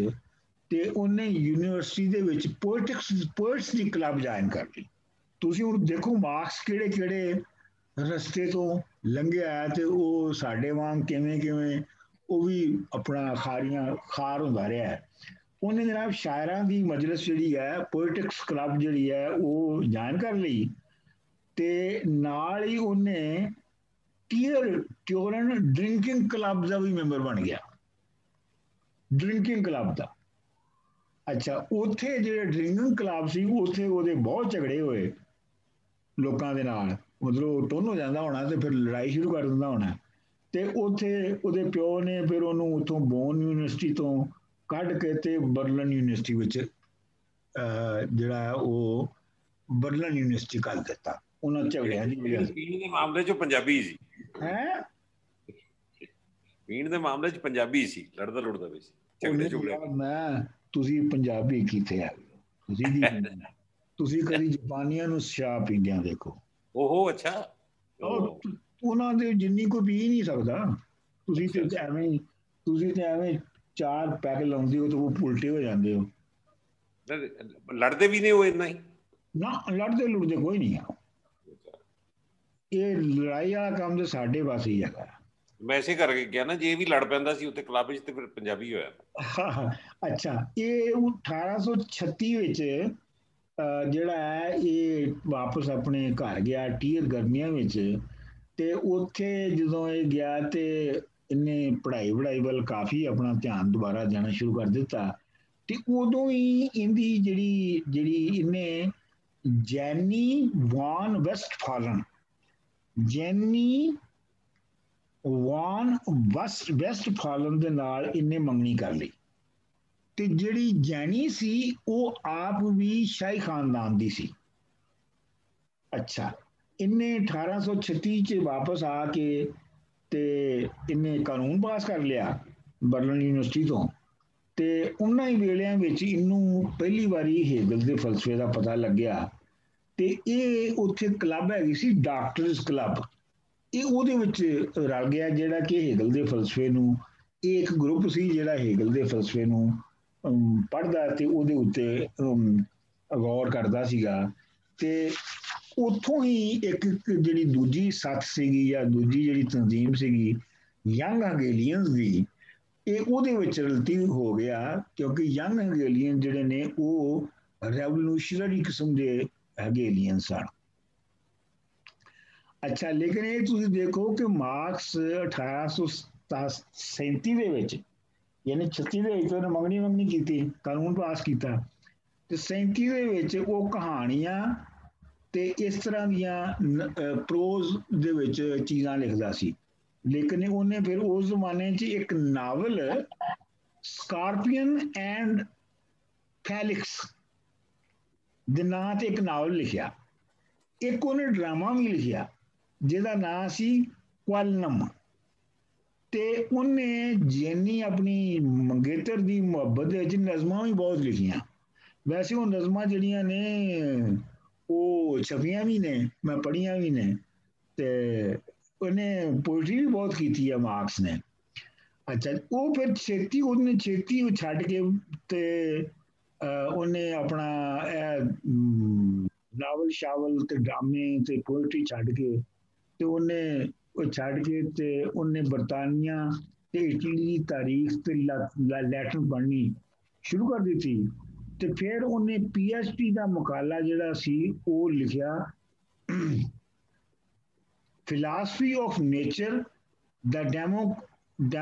ਤੇ ਉਹਨੇ ਯੂਨੀਵਰਸਿਟੀ ਦੇ ਵਿੱਚ ਪੋਇਟਸ ਦੀ ਕਲੱਬ ਜੁਆਇਨ ਕਰ ਲਈ। ਤੁਸੀਂ ਹੁਣ ਦੇਖੋ ਮਾਰਕਸ ਕਿਹੜੇ ਕਿਹੜੇ ਰਸਤੇ ਤੋਂ ਲੰਘਿਆ ਤੇ ਉਹ ਸਾਡੇ ਵਾਂਗ ਕਿਵੇਂ ਕਿਵੇਂ ਉਹ ਵੀ ਆਪਣਾ ਖਾਰ ਹੁੰਦਾ ਰਿਹਾ। ਉਹਨੇ ਜਨਾਬ ਸ਼ਾਇਰਾਂ ਦੀ ਮਜਲਿਸ ਜਿਹੜੀ ਹੈ, ਪੋਇਟਿਕਸ ਕਲੱਬ ਜਿਹੜੀ ਹੈ ਉਹ ਜੁਆਇਨ ਕਰ ਲਈ ਤੇ ਨਾਲ ਹੀ ਉਹਨੇ ਟਿਊਰਨ ਡਰਿੰਕਿੰਗ ਕਲੱਬ ਦਾ ਵੀ ਮੈਂਬਰ ਬਣ ਗਿਆ, ਡਰਿੰਕਿੰਗ ਕਲੱਬ ਦਾ। ਅੱਛਾ, ਉੱਥੇ ਜਿਹੜੇ ਡਰਿੰਕਿੰਗ ਕਲੱਬ ਸੀ ਉੱਥੇ ਉਹਦੇ ਬਹੁਤ ਝਗੜੇ ਹੋਏ ਲੋਕਾਂ ਦੇ ਨਾਲ, ਮਤਲਬ ਟੋਨ ਹੋ ਜਾਂਦਾ ਹੋਣਾ ਤੇ ਫਿਰ ਲੜਾਈ ਸ਼ੁਰੂ ਕਰ ਦਿੰਦਾ ਹੋਣਾ। ਤੇ ਉੱਥੇ ਉਹਦੇ ਪਿਓ ਨੇ ਫਿਰ ਉਹਨੂੰ ਉੱਥੋਂ ਬੋਨ ਯੂਨੀਵਰਸਿਟੀ ਤੋਂ ਕੱਢ ਕੇ ਤੇ ਬਰਲਿਨ ਯੂਨੀਵਰਸਿਟੀ ਵਿੱਚ ਜਿਹੜਾ ਉਹ ਬਰਲਿਨ ਯੂਨੀਵਰਸਿਟੀ ਕਰ ਦਿੱਤਾ। ਉਹਨਾਂ ਝਗੜਿਆਂ ਦੀ ਵਜ੍ਹਾ ਸੀ। ਪੀਣ ਦੇ ਮਾਮਲੇ 'ਚ ਪੰਜਾਬੀ ਸੀ ਹੈ ਪੀਣ ਦੇ ਮਾਮਲੇ 'ਚ ਪੰਜਾਬੀ ਸੀ, ਲੜਦਾ ਲੁੜਦਾ ਵੀ ਸੀ, ਝਗੜੇ ਝੁਗੜੇ। ਮੈਂ ਤੁਸੀਂ ਪੰਜਾਬੀ ਕਿੱਥੇ ਆ ਗਏ? ਤੁਸੀਂ ਕੀ ਤੁਸੀਂ ਕਦੀ ਜਾਪਾਨੀਆਂ ਨੂੰ ਸ਼ਰਾਬ ਪੀਂਦਿਆਂ ਦੇਖੋ? ਓਹੋ ਅੱਛਾ, ਉਹਨਾਂ ਦੇ ਜਿੰਨੀ ਕੋਈ ਪੀ ਨਹੀਂ ਸਕਦਾ। ਤੁਸੀਂ ਤੇ ਐਵੇਂ 4 ਪੈਗ ਲਾਉਂਦੇ ਹੋ ਤੇ ਉਹ ਉਲਟੇ ਹੋ ਜਾਂਦੇ ਹੋ। ਲੜਦੇ ਵੀ ਨੇ ਉਹ ਇੰਨਾ ਹੀ ਨਾ, ਲੜਦੇ ਲੁੜਦੇ ਕੋਈ ਨਹੀਂ ਆ। ਇਹ ਲੜਾਈ ਵਾਲਾ ਕੰਮ ਤੇ ਸਾਡੇ ਪਾਸੇ ਹੀ ਹੈਗਾ। ਮੈਂ ਇਸੇ ਕਰਕੇ ਕਿਹਾ ਨਾ, ਜੇ ਇਹ ਵੀ ਲੜ ਪੈਂਦਾ ਸੀ ਉੱਥੇ ਕਲੱਬ 'ਚ ਤੇ ਫਿਰ ਪੰਜਾਬੀ ਹੋਇਆ। ਅੱਛਾ, ਇਹ 1836 ਵਿੱਚ ਜਿਹੜਾ ਹੈ ਇਹ ਵਾਪਸ ਆਪਣੇ ਘਰ ਗਿਆ ਟੀਅਰ ਗਰਮੀਆਂ ਵਿੱਚ, ਤੇ ਉੱਥੇ ਜਦੋਂ ਇਹ ਗਿਆ ਤੇ ਇਹਨੇ ਪੜ੍ਹਾਈ ਵੱਲ ਕਾਫੀ ਆਪਣਾ ਧਿਆਨ ਦੁਬਾਰਾ ਜਾਣਾ ਸ਼ੁਰੂ ਕਰ ਦਿੱਤਾ। ਤੇ ਉਦੋਂ ਹੀ ਇਹਦੀ ਜਿਹੜੀ ਇਹਨੇ ਜੈਨੀ ਵਾਨ ਵੈਸਟਫਾਲਨ ਦੇ ਨਾਲ ਇਹਨੇ ਮੰਗਣੀ ਕਰ ਲਈ। ਤੇ ਜਿਹੜੀ ਜੈਨੀ ਸੀ ਉਹ ਆਪ ਵੀ ਸ਼ਾਹੀ ਖਾਨਦਾਨ ਦੀ ਸੀ। ਅੱਛਾ, ਇਹਨੇ 1836 ਚ ਵਾਪਸ ਆ ਕੇ ਤੇ ਇਹਨੇ ਕਾਨੂੰਨ ਪਾਸ ਕਰ ਲਿਆ ਬਰਲਿਨ ਯੂਨੀਵਰਸਿਟੀ ਤੋਂ। ਤੇ ਉਹਨਾਂ ਹੀ ਵੇਲਿਆਂ ਵਿੱਚ ਇਹਨੂੰ ਪਹਿਲੀ ਵਾਰੀ ਹੇਗਲ ਦੇ ਫਲਸਫੇ ਦਾ ਪਤਾ ਲੱਗਿਆ। ਤੇ ਇਹ ਉੱਥੇ ਕਲੱਬ ਹੈਗੀ ਸੀ ਡਾਕਟਰਸ ਕਲੱਬ, ਇਹ ਉਹਦੇ ਵਿੱਚ ਰਲ ਗਿਆ, ਜਿਹੜਾ ਕਿ ਹੇਗਲ ਦੇ ਫਲਸਫੇ ਨੂੰ, ਇਹ ਇੱਕ ਗਰੁੱਪ ਸੀ ਜਿਹੜਾ ਹੇਗਲ ਦੇ ਫਲਸਫੇ ਨੂੰ ਪੜ੍ਹਦਾ ਤੇ ਉਹਦੇ ਉੱਤੇ ਗੌਰ ਕਰਦਾ ਸੀਗਾ। ਤੇ ਉੱਥੋਂ ਹੀ ਇੱਕ ਜਿਹੜੀ ਦੂਜੀ ਸੱਥ ਸੀਗੀ ਜਾਂ ਦੂਜੀ ਜਿਹੜੀ ਤਨਜ਼ੀਮ ਸੀਗੀ ਯੰਗ ਹੰਗੇਲੀਅਨਸ ਦੀ, ਇਹ ਉਹਦੇ ਵਿੱਚ ਰਲਤੀ ਹੋ ਗਿਆ, ਕਿਉਂਕਿ ਯੰਗ ਹੰਗੇਲੀਅਨ ਜਿਹੜੇ ਨੇ ਉਹ ਰੈਵੋਲੂਸ਼ਨਰੀ ਕਿਸਮ ਦੇ ਹੰਗੇਲੀਅਨ ਸਨ। ਅੱਛਾ, ਲੇਕਿਨ ਇਹ ਤੁਸੀਂ ਦੇਖੋ ਕਿ ਮਾਰਕਸ 1837 ਦੇ ਵਿੱਚ, ਯਾਨੀ 36 ਦੇ ਵਿੱਚ ਉਹਨੇ ਮੰਗਣੀ ਕੀਤੀ, ਕਾਨੂੰਨ ਪਾਸ ਕੀਤਾ, ਤੇ 37 ਦੇ ਵਿੱਚ ਉਹ ਕਹਾਣੀਆਂ ਤੇ ਇਸ ਤਰ੍ਹਾਂ ਦੀਆਂ ਪ੍ਰੋਜ਼ ਦੇ ਵਿੱਚ ਚੀਜ਼ਾਂ ਲਿਖਦਾ ਸੀ। ਲੇਕਿਨ ਉਹਨੇ ਫਿਰ ਉਸ ਜ਼ਮਾਨੇ 'ਚ ਇੱਕ ਨਾਵਲ ਸਕਾਰਪੀਅਨ ਐਂਡ ਫੈਲਿਕਸ ਦੇ ਨਾਂ ਤੇ ਇੱਕ ਨਾਵਲ ਲਿਖਿਆ। ਇੱਕ ਉਹਨੇ ਡਰਾਮਾ ਵੀ ਲਿਖਿਆ ਜਿਹਦਾ ਨਾਂ ਸੀ ਕੁਆਲਨਮ। ਤੇ ਉਹਨੇ ਜੈਨੀ ਆਪਣੀ ਮੰਗੇਤਰ ਦੀ ਮੁਹੱਬਤ ਦੇ ਵਿੱਚ ਨਜ਼ਮਾਂ ਵੀ ਬਹੁਤ ਲਿਖੀਆਂ। ਵੈਸੇ ਉਹ ਨਜ਼ਮਾਂ ਜਿਹੜੀਆਂ ਨੇ ਉਹ ਛਪੀਆਂ ਵੀ ਨੇ, ਮੈਂ ਪੜ੍ਹੀਆਂ ਵੀ ਨੇ, ਤੇ ਉਹਨੇ ਪੋਇਟਰੀ ਵੀ ਬਹੁਤ ਕੀਤੀ ਹੈ ਮਾਰਕਸ ਨੇ। ਅੱਛਾ, ਉਹ ਫਿਰ ਛੇਤੀ ਉਹ ਛੱਡ ਕੇ ਤੇ ਉਹਨੇ ਆਪਣਾ ਨਾਵਲ ਸ਼ਾਵਲ ਤੇ ਡਰਾਮੇ ਤੇ ਪੋਇਟਰੀ ਛੱਡ ਕੇ ਤੇ ਉਹਨੇ ਬਰਤਾਨੀਆ ਤੇ ਇਟਲੀ ਦੀ ਤਾਰੀਖ ਤੇ ਲੈਟਿਨ ਪੜ੍ਹਨੀ ਸ਼ੁਰੂ ਕਰ ਦਿੱਤੀ। ਤੇ ਫਿਰ ਉਹਨੇ PhD ਦਾ ਮਕਾਲਾ ਜਿਹੜਾ ਸੀ ਉਹ ਲਿਖਿਆ, philosophy of nature the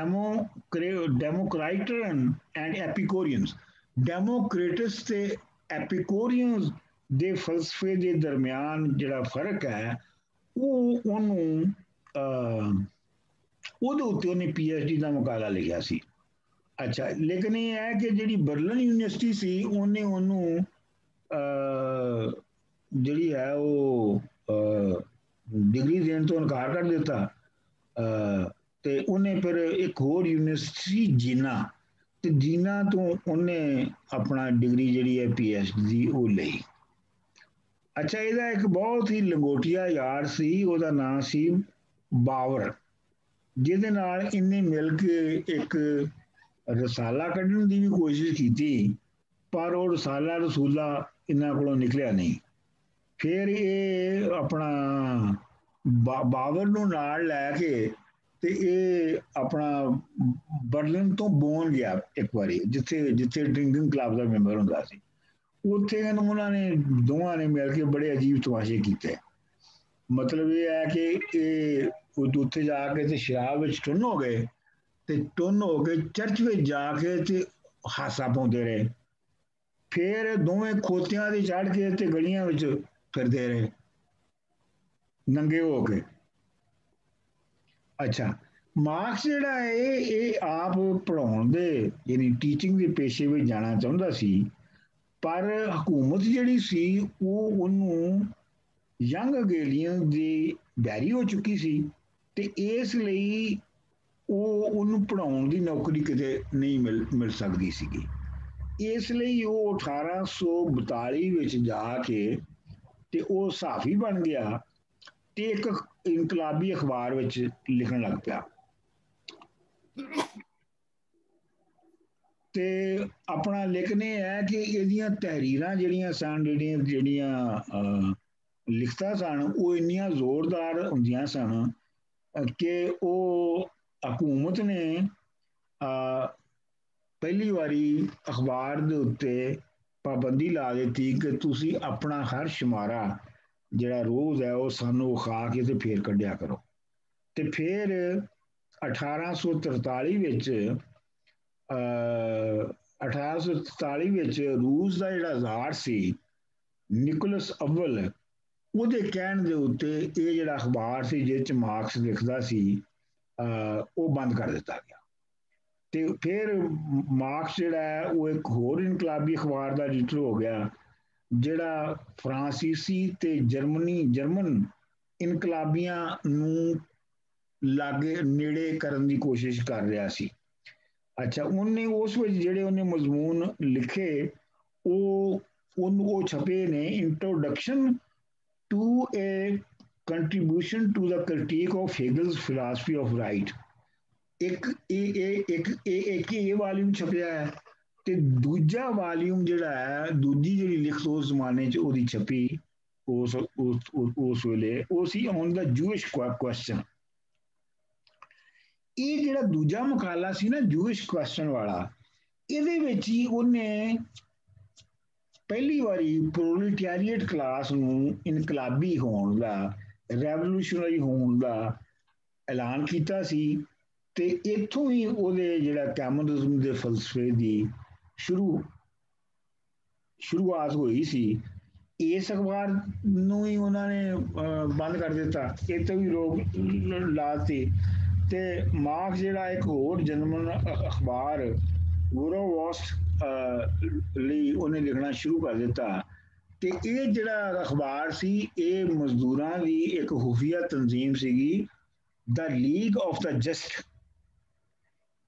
Democritean and Epicureans. Democritus ਤੇ ਐਪੀਕੋਰੀਅਨਸ ਦੇ ਫਲਸਫੇ ਦੇ ਦਰਮਿਆਨ ਜਿਹੜਾ ਫਰਕ ਹੈ ਉਹਦੇ ਉੱਤੇ ਉਹਨੇ PhD ਦਾ ਮਕਾਲਾ ਲਿਖਿਆ ਸੀ। ਅੱਛਾ, ਲੇਕਿਨ ਇਹ ਹੈ ਕਿ ਜਿਹੜੀ ਬਰਲਿਨ ਯੂਨੀਵਰਸਿਟੀ ਸੀ ਉਹਨੇ ਉਹਨੂੰ ਜਿਹੜੀ ਹੈ ਉਹ ਡਿਗਰੀ ਦੇਣ ਤੋਂ ਇਨਕਾਰ ਕਰ ਦਿੱਤਾ। ਤੇ ਉਹਨੇ ਫਿਰ ਇੱਕ ਹੋਰ ਯੂਨੀਵਰਸਿਟੀ ਜੀਨਾ, ਤੇ ਜੀਨਾ ਤੋਂ ਉਹਨੇ ਆਪਣਾ ਡਿਗਰੀ ਜਿਹੜੀ ਹੈ PhD ਦੀ ਉਹ ਲਈ। ਅੱਛਾ, ਇਹਦਾ ਇੱਕ ਬਹੁਤ ਹੀ ਲੰਗੋਟੀਆ ਯਾਰ ਸੀ, ਉਹਦਾ ਨਾਂ ਸੀ ਬਾਵਰ, ਜਿਹਦੇ ਨਾਲ ਇਹਨੇ ਮਿਲ ਕੇ ਇੱਕ ਰਸਾਲਾ ਕੱਢਣ ਦੀ ਵੀ ਕੋਸ਼ਿਸ਼ ਕੀਤੀ, ਪਰ ਉਹ ਰਸੂਲਾ ਇਹਨਾਂ ਕੋਲੋਂ ਨਿਕਲਿਆ ਨਹੀਂ। ਫਿਰ ਇਹ ਆਪਣਾ ਬਾਵਰ ਨੂੰ ਨਾਲ ਲੈ ਕੇ ਤੇ ਇਹ ਆਪਣਾ ਬਰਲਿਨ ਤੋਂ ਬੋਨ ਗਿਆ ਇੱਕ ਵਾਰੀ, ਜਿੱਥੇ ਡਰਿੰਕਿੰਗ ਕਲੱਬ ਦਾ ਮੈਂਬਰ ਹੁੰਦਾ ਸੀ। ਉੱਥੇ ਉਹਨਾਂ ਨੇ ਦੋਵਾਂ ਨੇ ਮਿਲ ਕੇ ਬੜੇ ਅਜੀਬ ਤਮਾਸ਼ੇ ਕੀਤੇ। ਮਤਲਬ ਇਹ ਹੈ ਕਿ ਇਹ ਉੱਥੇ ਜਾ ਕੇ ਤੇ ਸ਼ਰਾਬ ਵਿੱਚ ਟੁੰਨ ਹੋ ਗਏ, ਤੇ ਟੁੰਨ ਹੋ ਕੇ ਚਰਚ ਵਿੱਚ ਜਾ ਕੇ ਤੇ ਹਾਸਾ ਪਾਉਂਦੇ ਰਹੇ। ਫਿਰ ਦੋਵੇਂ ਖੋਤਿਆਂ ਤੇ ਚੜ੍ਹ ਕੇ ਤੇ ਗਲੀਆਂ ਵਿੱਚ ਫਿਰਦੇ ਰਹੇ ਨੰਗੇ ਹੋ ਕੇ। ਅੱਛਾ, ਮਾਰਕਸ ਜਿਹੜਾ ਹੈ ਇਹ ਆਪ ਪੜ੍ਹਾਉਣ ਦੇ ਯਾਨੀ ਟੀਚਿੰਗ ਦੇ ਪੇਸ਼ੇ ਵਿੱਚ ਜਾਣਾ ਚਾਹੁੰਦਾ ਸੀ, ਪਰ ਹਕੂਮਤ ਜਿਹੜੀ ਸੀ ਉਹ ਉਹਨੂੰ ਯੰਗ ਹਗੇਲੀਅਨ ਦੀ ਬੈਰੀ ਹੋ ਚੁੱਕੀ ਸੀ ਤੇ ਇਸ ਲਈ ਉਹਨੂੰ ਪੜਾਉਣ ਦੀ ਨੌਕਰੀ ਕਿਤੇ ਨਹੀਂ ਮਿਲ ਸਕਦੀ ਸੀਗੀ। ਇਸ ਲਈ ਉਹ 1842 ਵਿੱਚ ਜਾ ਕੇ ਤੇ ਉਹ ਸਾਫੀ ਬਣ ਗਿਆ ਤੇ ਇੱਕ ਇਨਕਲਾਬੀ ਅਖਬਾਰ ਵਿੱਚ ਲਿਖਣ ਲੱਗ ਪਿਆ ਤੇ ਆਪਣਾ ਲਿਖਣ ਇਹ ਹੈ ਕਿ ਇਹਦੀਆਂ ਤਹਿਰੀਰਾਂ ਜਿਹੜੀਆਂ ਸਨ, ਜਿਹੜੀਆਂ ਲਿਖਤਾਂ ਸਨ, ਉਹ ਇੰਨੀਆਂ ਜ਼ੋਰਦਾਰ ਹੁੰਦੀਆਂ ਸਨ ਕਿ ਉਹ ਹਕੂਮਤ ਨੇ ਪਹਿਲੀ ਵਾਰੀ ਅਖਬਾਰ ਦੇ ਉੱਤੇ ਪਾਬੰਦੀ ਲਾ ਦਿੱਤੀ ਕਿ ਤੁਸੀਂ ਆਪਣਾ ਹਰ ਸ਼ਮਾਰਾ ਜਿਹੜਾ ਰੋਜ਼ ਹੈ ਉਹ ਸਾਨੂੰ ਖਾ ਕੇ ਤੇ ਫੇਰ ਕੱਢਿਆ ਕਰੋ। ਤੇ ਫਿਰ 1843 ਵਿੱਚ 1843 ਵਿੱਚ ਰੂਸ ਦਾ ਜਿਹੜਾ ਜ਼ਾਰ ਸੀ ਨਿਕੋਲਸ ਅਵਲ, ਉਹਦੇ ਕਹਿਣ ਦੇ ਉੱਤੇ ਇਹ ਜਿਹੜਾ ਅਖਬਾਰ ਸੀ ਜਿਹਦੇ ਚ ਮਾਰਕਸ ਲਿਖਦਾ ਸੀ ਉਹ ਬੰਦ ਕਰ ਦਿੱਤਾ ਗਿਆ। ਤੇ ਫਿਰ ਮਾਰਕਸ ਜਿਹੜਾ ਹੈ ਉਹ ਇੱਕ ਹੋਰ ਇਨਕਲਾਬੀ ਅਖਬਾਰ ਦਾ ਐਡੀਟਰ ਹੋ ਗਿਆ ਜਿਹੜਾ ਫਰਾਂਸੀਸੀ ਤੇ ਜਰਮਨ ਇਨਕਲਾਬੀਆਂ ਨੂੰ ਲਾਗੇ ਨੇੜੇ ਕਰਨ ਦੀ ਕੋਸ਼ਿਸ਼ ਕਰ ਰਿਹਾ ਸੀ। ਅੱਛਾ, ਉਹਨੇ ਉਸ ਵਿੱਚ ਜਿਹੜੇ ਉਹਨੇ ਮਜ਼ਮੂਨ ਲਿਖੇ ਉਹ ਛਪੇ ਨੇ, introduction to a contribution to the critique of Hegel's philosophy of right. ਇੱਕ ਇਹ ਵਾਲੀਅਮ ਛਪਿਆ ਹੈ ਤੇ ਦੂਜਾ ਵਾਲੀਅਮ ਜਿਹੜਾ ਹੈ, ਦੂਜੀ ਜਿਹੜੀ ਲਿਖਤ ਉਸ ਜ਼ਮਾਨੇ 'ਚ ਉਹਦੀ ਛਪੀ ਉਸ ਵੇਲੇ, ਉਹ ਸੀ ਔਨ ਦਾ ਜੂਇਸ਼ ਕੁਐਸਚਨ। ਇਹ ਜਿਹੜਾ ਦੂਜਾ ਮਕਾਲਾ ਸੀ ਨਾ ਜੂਇਸ਼ ਕੁਐਸਚਨ ਵਾਲਾ, ਇਹਦੇ ਵਿੱਚ ਹੀ ਉਹਨੇ ਪਹਿਲੀ ਵਾਰੀ ਪ੍ਰੋਲੀਟੈਰੀਏਟ ਕਲਾਸ ਨੂੰ ਇਨਕਲਾਬੀ ਹੋਣ ਦਾ, ਰੈਵੋਲੂਸ਼ਨਰੀ ਹੋਣ ਦਾ ਐਲਾਨ ਕੀਤਾ ਸੀ ਤੇ ਇੱਥੋਂ ਹੀ ਉਹਦੇ ਜਿਹੜਾ ਕਮਿਊਨਿਜ਼ਮ ਦੇ ਫਲਸਫੇ ਦੀ ਸ਼ੁਰੂਆਤ ਹੋਈ ਸੀ। ਇਸ ਅਖਬਾਰ ਨੂੰ ਹੀ ਉਹਨਾਂ ਨੇ ਬੰਦ ਕਰ ਦਿੱਤਾ, ਇਹ ਤੋਂ ਵੀ ਰੋਕ ਲਾਤੀ ਤੇ ਮਾਰਕਸ ਜਿਹੜਾ ਇੱਕ ਹੋਰ ਜਰਮਨ ਅਖਬਾਰ ਵੂਰੋਵੋਸਟ ਲਈ ਉਹਨੇ ਲਿਖਣਾ ਸ਼ੁਰੂ ਕਰ ਦਿੱਤਾ। ਤੇ ਇਹ ਜਿਹੜਾ ਅਖਬਾਰ ਸੀ ਇਹ ਮਜ਼ਦੂਰਾਂ ਦੀ ਇੱਕ ਖੁਫੀਆ ਤਨਜ਼ੀਮ ਸੀਗੀ, ਦਾ ਲੀਗ ਆਫ ਦਾ ਜਸਟ।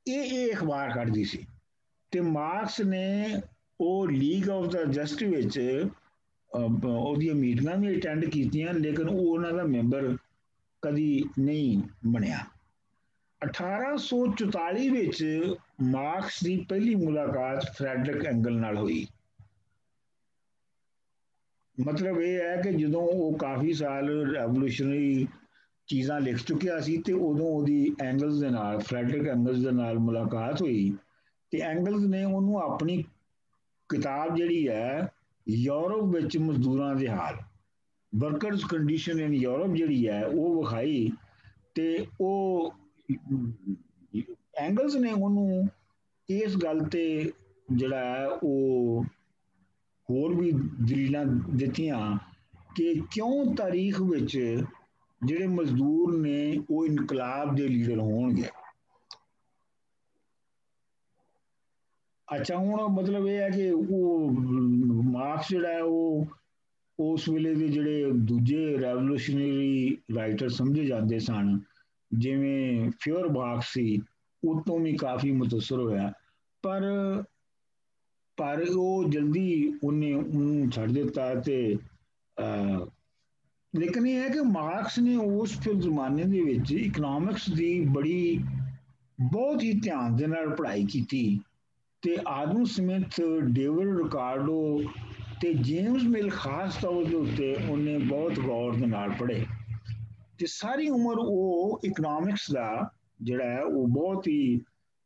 ਇਹ ਅਖਬਾਰ ਕੱਢਦੀ ਸੀ ਤੇ ਮਾਰਕਸ ਨੇ ਉਹ ਲੀਗ ਆਫ ਦਾ ਜਸਟ ਵਿੱਚ ਉਹਦੀਆਂ ਮੀਟਿੰਗਾਂ ਵੀ ਅਟੈਂਡ ਕੀਤੀਆਂ, ਲੇਕਿਨ ਉਹ ਉਹਨਾਂ ਦਾ ਮੈਂਬਰ ਕਦੀ ਨਹੀਂ ਬਣਿਆ। 1844 ਵਿੱਚ ਮਾਰਕਸ ਦੀ ਪਹਿਲੀ ਮੁਲਾਕਾਤ ਫਰੈਡਰਿਕ ਐਂਗਲ ਨਾਲ ਹੋਈ। ਮਤਲਬ ਇਹ ਹੈ ਕਿ ਜਦੋਂ ਉਹ ਕਾਫੀ ਸਾਲ ਰੈਵੋਲੂਸ਼ਨਰੀ ਚੀਜ਼ਾਂ ਲਿਖ ਚੁੱਕਿਆ ਸੀ ਤੇ ਉਦੋਂ ਉਹਦੀ ਐਂਗਲਸ ਦੇ ਨਾਲ, ਫਰੈਡਰਿਕ ਐਂਗਲਸ ਦੇ ਨਾਲ ਮੁਲਾਕਾਤ ਹੋਈ ਤੇ ਐਂਗਲਸ ਨੇ ਉਹਨੂੰ ਆਪਣੀ ਕਿਤਾਬ ਜਿਹੜੀ ਹੈ ਯੂਰਪ ਵਿੱਚ ਮਜ਼ਦੂਰਾਂ ਦੇ ਹਾਲ, ਵਰਕਰਸ ਕੰਡੀਸ਼ਨ ਇਨ ਯੂਰਪ ਜਿਹੜੀ ਹੈ ਉਹ ਵਿਖਾਈ ਤੇ ਉਹ ਐਂਗਲਸ ਨੇ ਉਹਨੂੰ ਇਸ ਗੱਲ ਤੇ ਜਿਹੜਾ ਹੈ ਉਹ ਹੋਰ ਵੀ ਦਲੀਲਾਂ ਦਿੱਤੀਆਂ ਕਿ ਕਿਉਂ ਤਾਰੀਖ ਵਿੱਚ ਜਿਹੜੇ ਮਜ਼ਦੂਰ ਨੇ ਉਹ ਇਨਕਲਾਬ ਦੇ ਲੀਡਰ ਹੋਣਗੇ। ਅੱਛਾ, ਹੁਣ ਮਤਲਬ ਇਹ ਹੈ ਕਿ ਉਹ ਮਾਰਕਸ ਜਿਹੜਾ ਹੈ ਉਹ ਉਸ ਵੇਲੇ ਦੇ ਜਿਹੜੇ ਦੂਜੇ ਰੈਵੋਲੂਸ਼ਨਰੀ ਰਾਈਟਰ ਸਮਝੇ ਜਾਂਦੇ ਸਨ, ਜਿਵੇਂ ਫਿਓਰਬਾਖ ਸੀ, ਉਹ ਤੋਂ ਵੀ ਕਾਫੀ ਮੁਤਸਰ ਹੋਇਆ, ਪਰ ਉਹ ਜਲਦੀ ਉਹਨੂੰ ਛੱਡ ਦਿੱਤਾ। ਤੇ ਲੇਕਿਨ ਇਹ ਹੈ ਕਿ ਮਾਰਕਸ ਨੇ ਉਸ ਜ਼ਮਾਨੇ ਦੇ ਵਿੱਚ ਇਕਨੋਮਿਕਸ ਦੀ ਬਹੁਤ ਹੀ ਧਿਆਨ ਦੇ ਨਾਲ ਪੜ੍ਹਾਈ ਕੀਤੀ ਤੇ ਆਦਮ ਸਮਿਥ, ਡੇਵਿਡ ਰਿਕਾਰਡੋ ਤੇ ਜੇਮਸ ਮਿਲ ਖਾਸ ਤੌਰ ਦੇ ਉੱਤੇ ਉਹਨੇ ਬਹੁਤ ਗੌਰ ਦੇ ਨਾਲ ਪੜ੍ਹੇ ਤੇ ਸਾਰੀ ਉਮਰ ਉਹ ਇਕਨੋਮਿਕਸ ਦਾ ਜਿਹੜਾ ਹੈ ਉਹ ਬਹੁਤ ਹੀ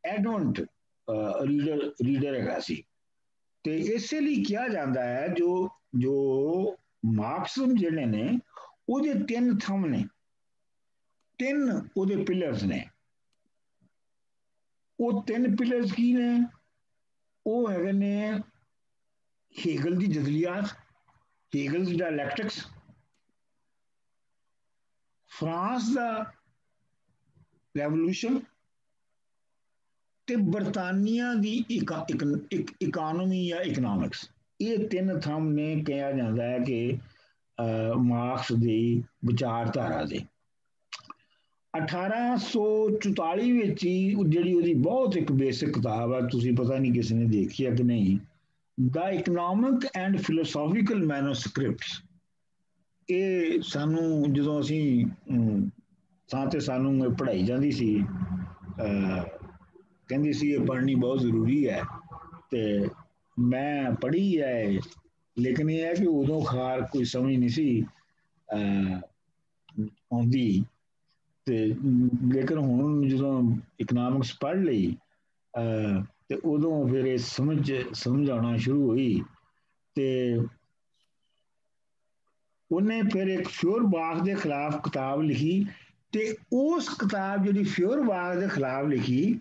ਐਡਵੈਂਟ ਰੀਡਰ ਹੈਗਾ ਸੀ। ਤੇ ਇਸੇ ਲਈ ਕਿਹਾ ਜਾਂਦਾ ਹੈ ਜੋ ਮਾਰਕਸਮ ਜਿਹੜੇ ਨੇ ਉਹਦੇ 3 ਥੰਮ ਨੇ, 3 ਉਹਦੇ ਪਿਲਰਸ ਨੇ। ਉਹ 3 ਪਿਲਰਸ ਕੀ ਨੇ? ਉਹ ਹੈਗੇ ਨੇ ਹੈਗਲ ਦੀ ਜਜ਼ਲੀਆਤ, ਹੈਗਲਸ ਡਾਇਲੈਕਟਿਕਸ, ਫਰਾਂਸ ਦਾ ਰੈਵੋਲੂਸ਼ਨ ਤੇ ਬਰਤਾਨੀਆ ਦੀ ਇਕਾਨਮੀ ਜਾਂ ਇਕਨੋਮਿਕਸ। ਇਹ 3 ਥੰਮ ਨੇ। ਕਿਹਾ ਜਾਂਦਾ ਹੈ ਕਿ ਮਾਰਕਸ ਦੀ ਵਿਚਾਰਧਾਰਾ ਦੇ। 1844 ਵਿੱਚ ਹੀ ਜਿਹੜੀ ਉਹਦੀ ਬਹੁਤ ਇੱਕ ਬੇਸਿਕ ਕਿਤਾਬ ਹੈ, ਤੁਸੀਂ ਪਤਾ ਨਹੀਂ ਕਿਸੇ ਨੇ ਦੇਖੀ ਹੈ ਕਿ ਨਹੀਂ, ਦਾ ਇਕਨੋਮਿਕ ਐਂਡ ਫਿਲੋਸੋਫੀਕਲ ਮੈਨੂਸਕ੍ਰਿਪਟਸ। ਇਹ ਸਾਨੂੰ ਜਦੋਂ ਅਸੀਂ ਤਾਂ ਤੇ ਸਾਨੂੰ ਪੜ੍ਹਾਈ ਜਾਂਦੀ ਸੀ, ਕਹਿੰਦੀ ਸੀ ਇਹ ਪੜ੍ਹਨੀ ਬਹੁਤ ਜ਼ਰੂਰੀ ਹੈ, ਤੇ ਮੈਂ ਪੜ੍ਹੀ ਹੈ, ਲੇਕਿਨ ਇਹ ਹੈ ਕਿ ਉਦੋਂ ਖਾਰ ਕੋਈ ਸਮਝ ਨਹੀਂ ਸੀ ਆਉਂਦੀ, ਤੇ ਲੇਕਿਨ ਹੁਣ ਜਦੋਂ ਇਕਨੋਮਿਕਸ ਪੜ੍ਹ ਲਈ ਤੇ ਉਦੋਂ ਫਿਰ ਇਹ ਸਮਝ ਆਉਣਾ ਸ਼ੁਰੂ ਹੋਈ। ਤੇ ਉਹਨੇ ਫਿਰ ਇੱਕ ਫਿਓਰਬਾਖ ਦੇ ਖਿਲਾਫ ਕਿਤਾਬ ਲਿਖੀ, ਤੇ ਉਸ ਕਿਤਾਬ ਜਿਹੜੀ ਫਿਓਰਬਾਖ ਦੇ ਖਿਲਾਫ ਲਿਖੀ,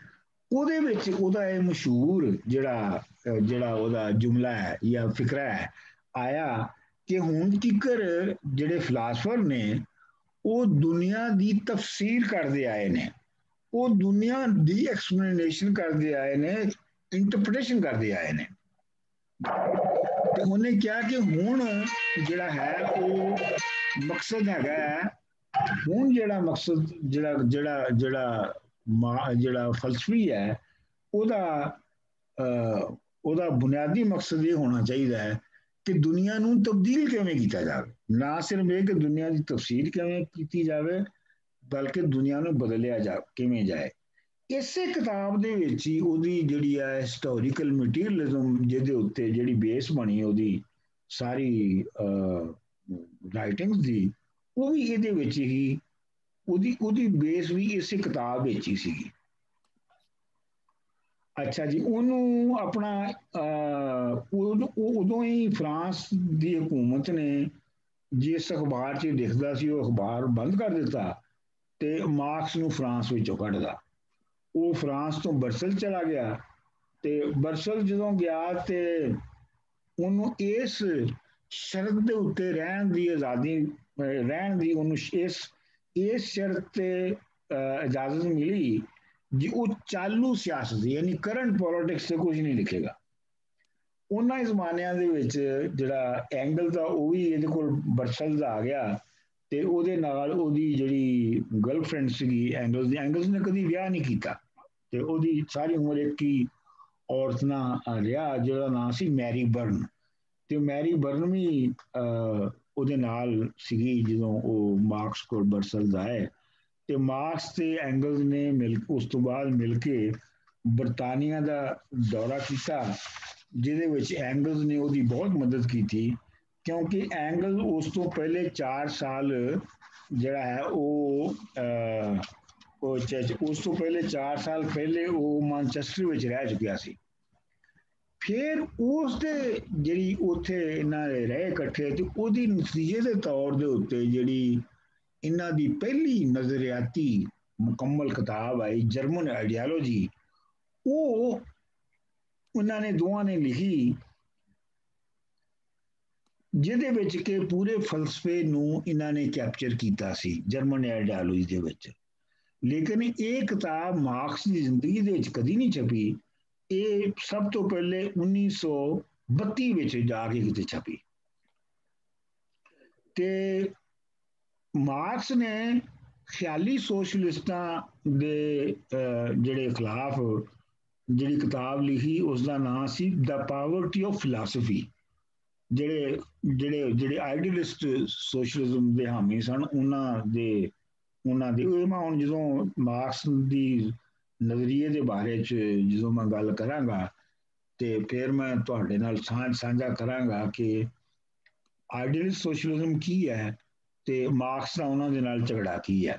ਉਹਦੇ ਵਿੱਚ ਉਹਦਾ ਇਹ ਮਸ਼ਹੂਰ ਜਿਹੜਾ ਉਹਦਾ ਜੁਮਲਾ ਹੈ ਜਾਂ ਫਿਕਰਾ ਹੈ ਆਇਆ ਕਿ ਹੁਣ ਤੀਕਰ ਜਿਹੜੇ ਫਿਲਾਸਫਰ ਨੇ ਉਹ ਦੁਨੀਆ ਦੀ ਤਫਸੀਰ ਕਰਦੇ ਆਏ ਨੇ, ਉਹ ਦੁਨੀਆ ਦੀ ਐਕਸਪਲੇਨੇਸ਼ਨ ਕਰਦੇ ਆਏ ਨੇ, ਇੰਟਰਪ੍ਰੀਟੇਸ਼ਨ ਕਰਦੇ ਆਏ ਨੇ। ਤੇ ਉਹਨੇ ਕਿਹਾ ਕਿ ਹੁਣ ਜਿਹੜਾ ਹੈ ਉਹ ਮਕਸਦ ਹੈਗਾ ਹੈ, ਹੁਣ ਜਿਹੜਾ ਮਕਸਦ ਜਿਹੜਾ ਫਲਸਫੀ ਹੈ ਉਹਦਾ ਬੁਨਿਆਦੀ ਮਕਸਦ ਇਹ ਹੋਣਾ ਚਾਹੀਦਾ ਹੈ ਕਿ ਦੁਨੀਆ ਨੂੰ ਤਬਦੀਲ ਕਿਵੇਂ ਕੀਤਾ ਜਾਵੇ, ਨਾ ਸਿਰਫ ਇਹ ਕਿ ਦੁਨੀਆ ਦੀ ਤਫਸੀਰ ਕਿਵੇਂ ਕੀਤੀ ਜਾਵੇ, ਬਲਕਿ ਦੁਨੀਆ ਨੂੰ ਬਦਲਿਆ ਕਿਵੇਂ ਜਾਏ। ਇਸੇ ਕਿਤਾਬ ਦੇ ਵਿੱਚ ਹੀ ਉਹਦੀ ਜਿਹੜੀ ਹੈ ਹਿਸਟੋਰੀਕਲ ਮਟੀਰੀਅਲਿਜ਼ਮ, ਜਿਹਦੇ ਉੱਤੇ ਜਿਹੜੀ ਬੇਸ ਬਣੀ ਉਹਦੀ ਸਾਰੀ ਰਾਈਟਿੰਗਸ ਦੀ, ਉਹ ਵੀ ਇਹਦੇ ਵਿੱਚ ਹੀ ਉਹਦੀ ਬੇਸ ਵੀ ਇਸੇ ਕਿਤਾਬ ਵਿੱਚ ਹੀ ਸੀਗੀ। ਅੱਛਾ ਜੀ, ਉਹਨੂੰ ਆਪਣਾ ਉਦੋਂ ਹੀ ਫਰਾਂਸ ਦੀ ਹਕੂਮਤ ਨੇ ਜਿਸ ਅਖਬਾਰ 'ਚ ਲਿਖਦਾ ਸੀ ਉਹ ਅਖਬਾਰ ਬੰਦ ਕਰ ਦਿੱਤਾ ਤੇ ਮਾਰਕਸ ਨੂੰ ਫਰਾਂਸ ਵਿੱਚੋਂ ਕੱਢਦਾ। ਉਹ ਫਰਾਂਸ ਤੋਂ ਬਰਸਲ ਚਲਾ ਗਿਆ, ਤੇ ਬਰਸਲ ਜਦੋਂ ਗਿਆ ਤੇ ਉਹਨੂੰ ਇਸ ਸ਼ਰਤ ਦੇ ਉੱਤੇ ਰਹਿਣ ਦੀ ਆਜ਼ਾਦੀ, ਰਹਿਣ ਦੀ ਉਹਨੂੰ ਇਸ ਸ਼ਰਤ ਤੇ ਇਜਾਜ਼ਤ ਮਿਲੀ ਜੀ ਉਹ ਚਾਲੂ ਸਿਆਸਤ ਯਾਨੀ ਕਰੰਟ ਪੋਲਿਟਿਕਸ ਤੇ ਕੁਝ ਨਹੀਂ ਲਿਖੇਗਾ। ਉਹਨਾਂ ਜ਼ਮਾਨਿਆਂ ਦੇ ਵਿੱਚ ਜਿਹੜਾ ਐਂਗਲ ਦਾ ਉਹ ਵੀ ਇਹਦੇ ਕੋਲ ਬਰਸਲ ਦਾ ਆ ਗਿਆ, ਤੇ ਉਹਦੇ ਨਾਲ ਉਹਦੀ ਜਿਹੜੀ ਗਰਲਫ੍ਰੈਂਡ ਸੀਗੀ ਐਂਗਲਸ ਨੇ ਕਦੀ ਵਿਆਹ ਨਹੀਂ ਕੀਤਾ, ਤੇ ਉਹਦੀ ਸਾਰੀ ਉਮਰ ਇੱਕ ਹੀ ਔਰਤ ਨਾਲ ਰਿਹਾ ਜਿਹਦਾ ਨਾਂ ਸੀ ਮੈਰੀ ਬਰਨ, ਤੇ ਮੈਰੀ ਬਰਨ ਵੀ ਉਹਦੇ ਨਾਲ ਸੀਗੀ ਜਦੋਂ ਉਹ ਮਾਰਕਸ ਕੋਲ ਬਰਸਲ ਦਾ ਹੈ। ਤੇ ਮਾਰਕਸ ਤੇ ਐਂਗਲਸ ਨੇ ਉਸ ਤੋਂ ਬਾਅਦ ਮਿਲ ਕੇ ਬਰਤਾਨੀਆ ਦਾ ਦੌਰਾ ਕੀਤਾ, ਜਿਹਦੇ ਵਿੱਚ ਐਂਗਲਸ ਨੇ ਉਹਦੀ ਬਹੁਤ ਮਦਦ ਕੀਤੀ, ਕਿਉਂਕਿ ਐਂਗਲ ਉਸ ਤੋਂ ਪਹਿਲੇ 4 ਸਾਲ ਜਿਹੜਾ ਹੈ ਉਸ ਤੋਂ ਪਹਿਲੇ 4 ਸਾਲ ਪਹਿਲੇ ਉਹ ਮਾਨਚੈਸਟਰ ਵਿੱਚ ਰਹਿ ਚੁੱਕਿਆ ਸੀ। ਫਿਰ ਉਸ ਦੇ ਜਿਹੜੀ ਉੱਥੇ ਇਹਨਾਂ ਦੇ ਰਹੇ ਇਕੱਠੇ, ਤੇ ਉਹਦੀ ਨਤੀਜੇ ਦੇ ਤੌਰ ਦੇ ਉੱਤੇ ਜਿਹੜੀ ਇਹਨਾਂ ਦੀ ਪਹਿਲੀ ਨਜ਼ਰਿਆਤੀ ਮੁਕੰਮਲ ਕਿਤਾਬ ਆਈ ਜਰਮਨ ਆਈਡੀਆਲੋਜੀ, ਉਹ ਉਹਨਾਂ ਨੇ ਦੋਵਾਂ ਨੇ ਲਿਖੀ, ਜਿਹਦੇ ਵਿੱਚ ਕਿ ਪੂਰੇ ਫਲਸਫੇ ਨੂੰ ਇਹਨਾਂ ਨੇ ਕੈਪਚਰ ਕੀਤਾ ਸੀ ਜਰਮਨ ਆਈਡੀਆਲੋਜੀ ਦੇ ਵਿੱਚ। ਲੇਕਿਨ ਇਹ ਕਿਤਾਬ ਮਾਰਕਸ ਦੀ ਜ਼ਿੰਦਗੀ ਦੇ ਵਿੱਚ ਕਦੀ ਨਹੀਂ ਛਪੀ, ਇਹ ਸਭ ਤੋਂ ਪਹਿਲੇ 1932 ਵਿੱਚ ਜਾ ਕੇ ਕਿਤੇ ਛਪੀ। ਤੇ ਮਾਰਕਸ ਨੇ ਖਿਆਲੀ ਸੋਸ਼ਲਿਸਟਾਂ ਦੇ ਜਿਹੜੇ ਖਿਲਾਫ ਜਿਹੜੀ ਕਿਤਾਬ ਲਿਖੀ, ਉਸ ਦਾ ਨਾਮ ਸੀ ਦ ਪਾਵਰਟੀ ਆਫ ਫਿਲਾਸਫੀ। ਜਿਹੜੇ ਆਈਡੀਅਲਿਸਟ ਸੋਸ਼ਲਿਜ਼ਮ ਦੇ ਹਾਮੀ ਸਨ ਉਹਨਾਂ ਦੇ ਮੈਂ ਹੁਣ ਜਦੋਂ ਮਾਰਕਸ ਦੀ ਨਜ਼ਰੀਏ ਦੇ ਬਾਰੇ 'ਚ ਜਦੋਂ ਮੈਂ ਗੱਲ ਕਰਾਂਗਾ ਤੇ ਫਿਰ ਮੈਂ ਤੁਹਾਡੇ ਨਾਲ ਸਾਂਝਾ ਕਰਾਂਗਾ ਕਿ ਆਈਡੀਅਲਿਸਟ ਸੋਸ਼ਲਿਜ਼ਮ ਕੀ ਹੈ ਤੇ ਮਾਰਕਸ ਦਾ ਉਹਨਾਂ ਦੇ ਨਾਲ ਝਗੜਾ ਕੀ ਹੈ।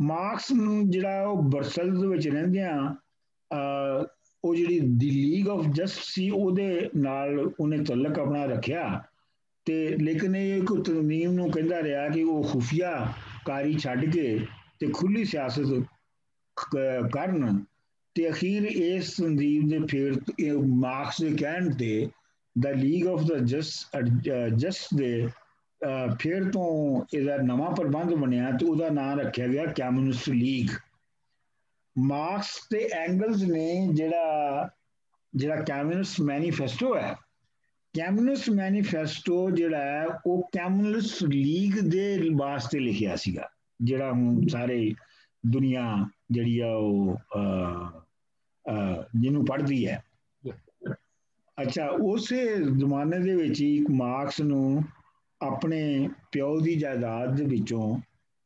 ਮਾਰਕਸ ਨੂੰ ਜਿਹੜਾ ਉਹ ਬਰਸਲਜ਼ ਵਿੱਚ ਰਹਿੰਦਿਆਂ ਉਹ ਜਿਹੜੀ ਦੀ ਲੀਗ ਆਫ ਜਸਟ ਸੀ ਉਹਦੇ ਨਾਲ ਉਹਨੇ ਤਲਕ ਆਪਣਾ ਰੱਖਿਆ, ਤੇ ਲੇਕਿਨ ਇਹ ਇੱਕ ਤਰਮੀਮ ਨੂੰ ਕਹਿੰਦਾ ਰਿਹਾ ਕਿ ਉਹ ਖੁਫੀਆ ਕਾਰੀ ਛੱਡ ਕੇ ਤੇ ਖੁੱਲੀ ਸਿਆਸਤ ਕਰਨ, ਤੇ ਅਖੀਰ ਇਸ ਤਨਜ਼ੀਮ ਦੇ ਫਿਰ ਮਾਰਕਸ ਦੇ ਕਹਿਣ ਤੇ ਦ ਲੀਗ ਆਫ ਦ ਜਸਟ ਦੇ ਫਿਰ ਤੋਂ ਇਹਦਾ ਨਵਾਂ ਪ੍ਰਬੰਧ ਬਣਿਆ ਤੇ ਉਹਦਾ ਨਾਮ ਰੱਖਿਆ ਗਿਆ ਕਮਿਊਨਿਸਟ ਲੀਗ। ਮਾਰਕਸ ਤੇ ਐਂਗਲਸ ਨੇ ਜਿਹੜਾ ਕਮਿਊਨਿਸਟ ਮੈਨੀਫੈਸਟੋ ਹੈ ਕੈਮੂਨਸ ਮੈਨੀਫੈਸਟੋ ਜਿਹੜਾ ਹੈ ਉਹ ਕੈਮੂਨਸ ਲੀਗ ਦੇ ਵਾਸਤੇ ਲਿਖਿਆ ਸੀਗਾ, ਜਿਹੜਾ ਹੁਣ ਸਾਰੇ ਦੁਨੀਆ ਜਿਹੜੀ ਆ ਉਹ ਜਿਹਨੂੰ ਪੜ੍ਹਦੀ ਹੈ। ਅੱਛਾ, ਉਸੇ ਜ਼ਮਾਨੇ ਦੇ ਵਿੱਚ ਹੀ ਮਾਰਕਸ ਨੂੰ ਆਪਣੇ ਪਿਓ ਦੀ ਜਾਇਦਾਦ ਦੇ ਵਿੱਚੋਂ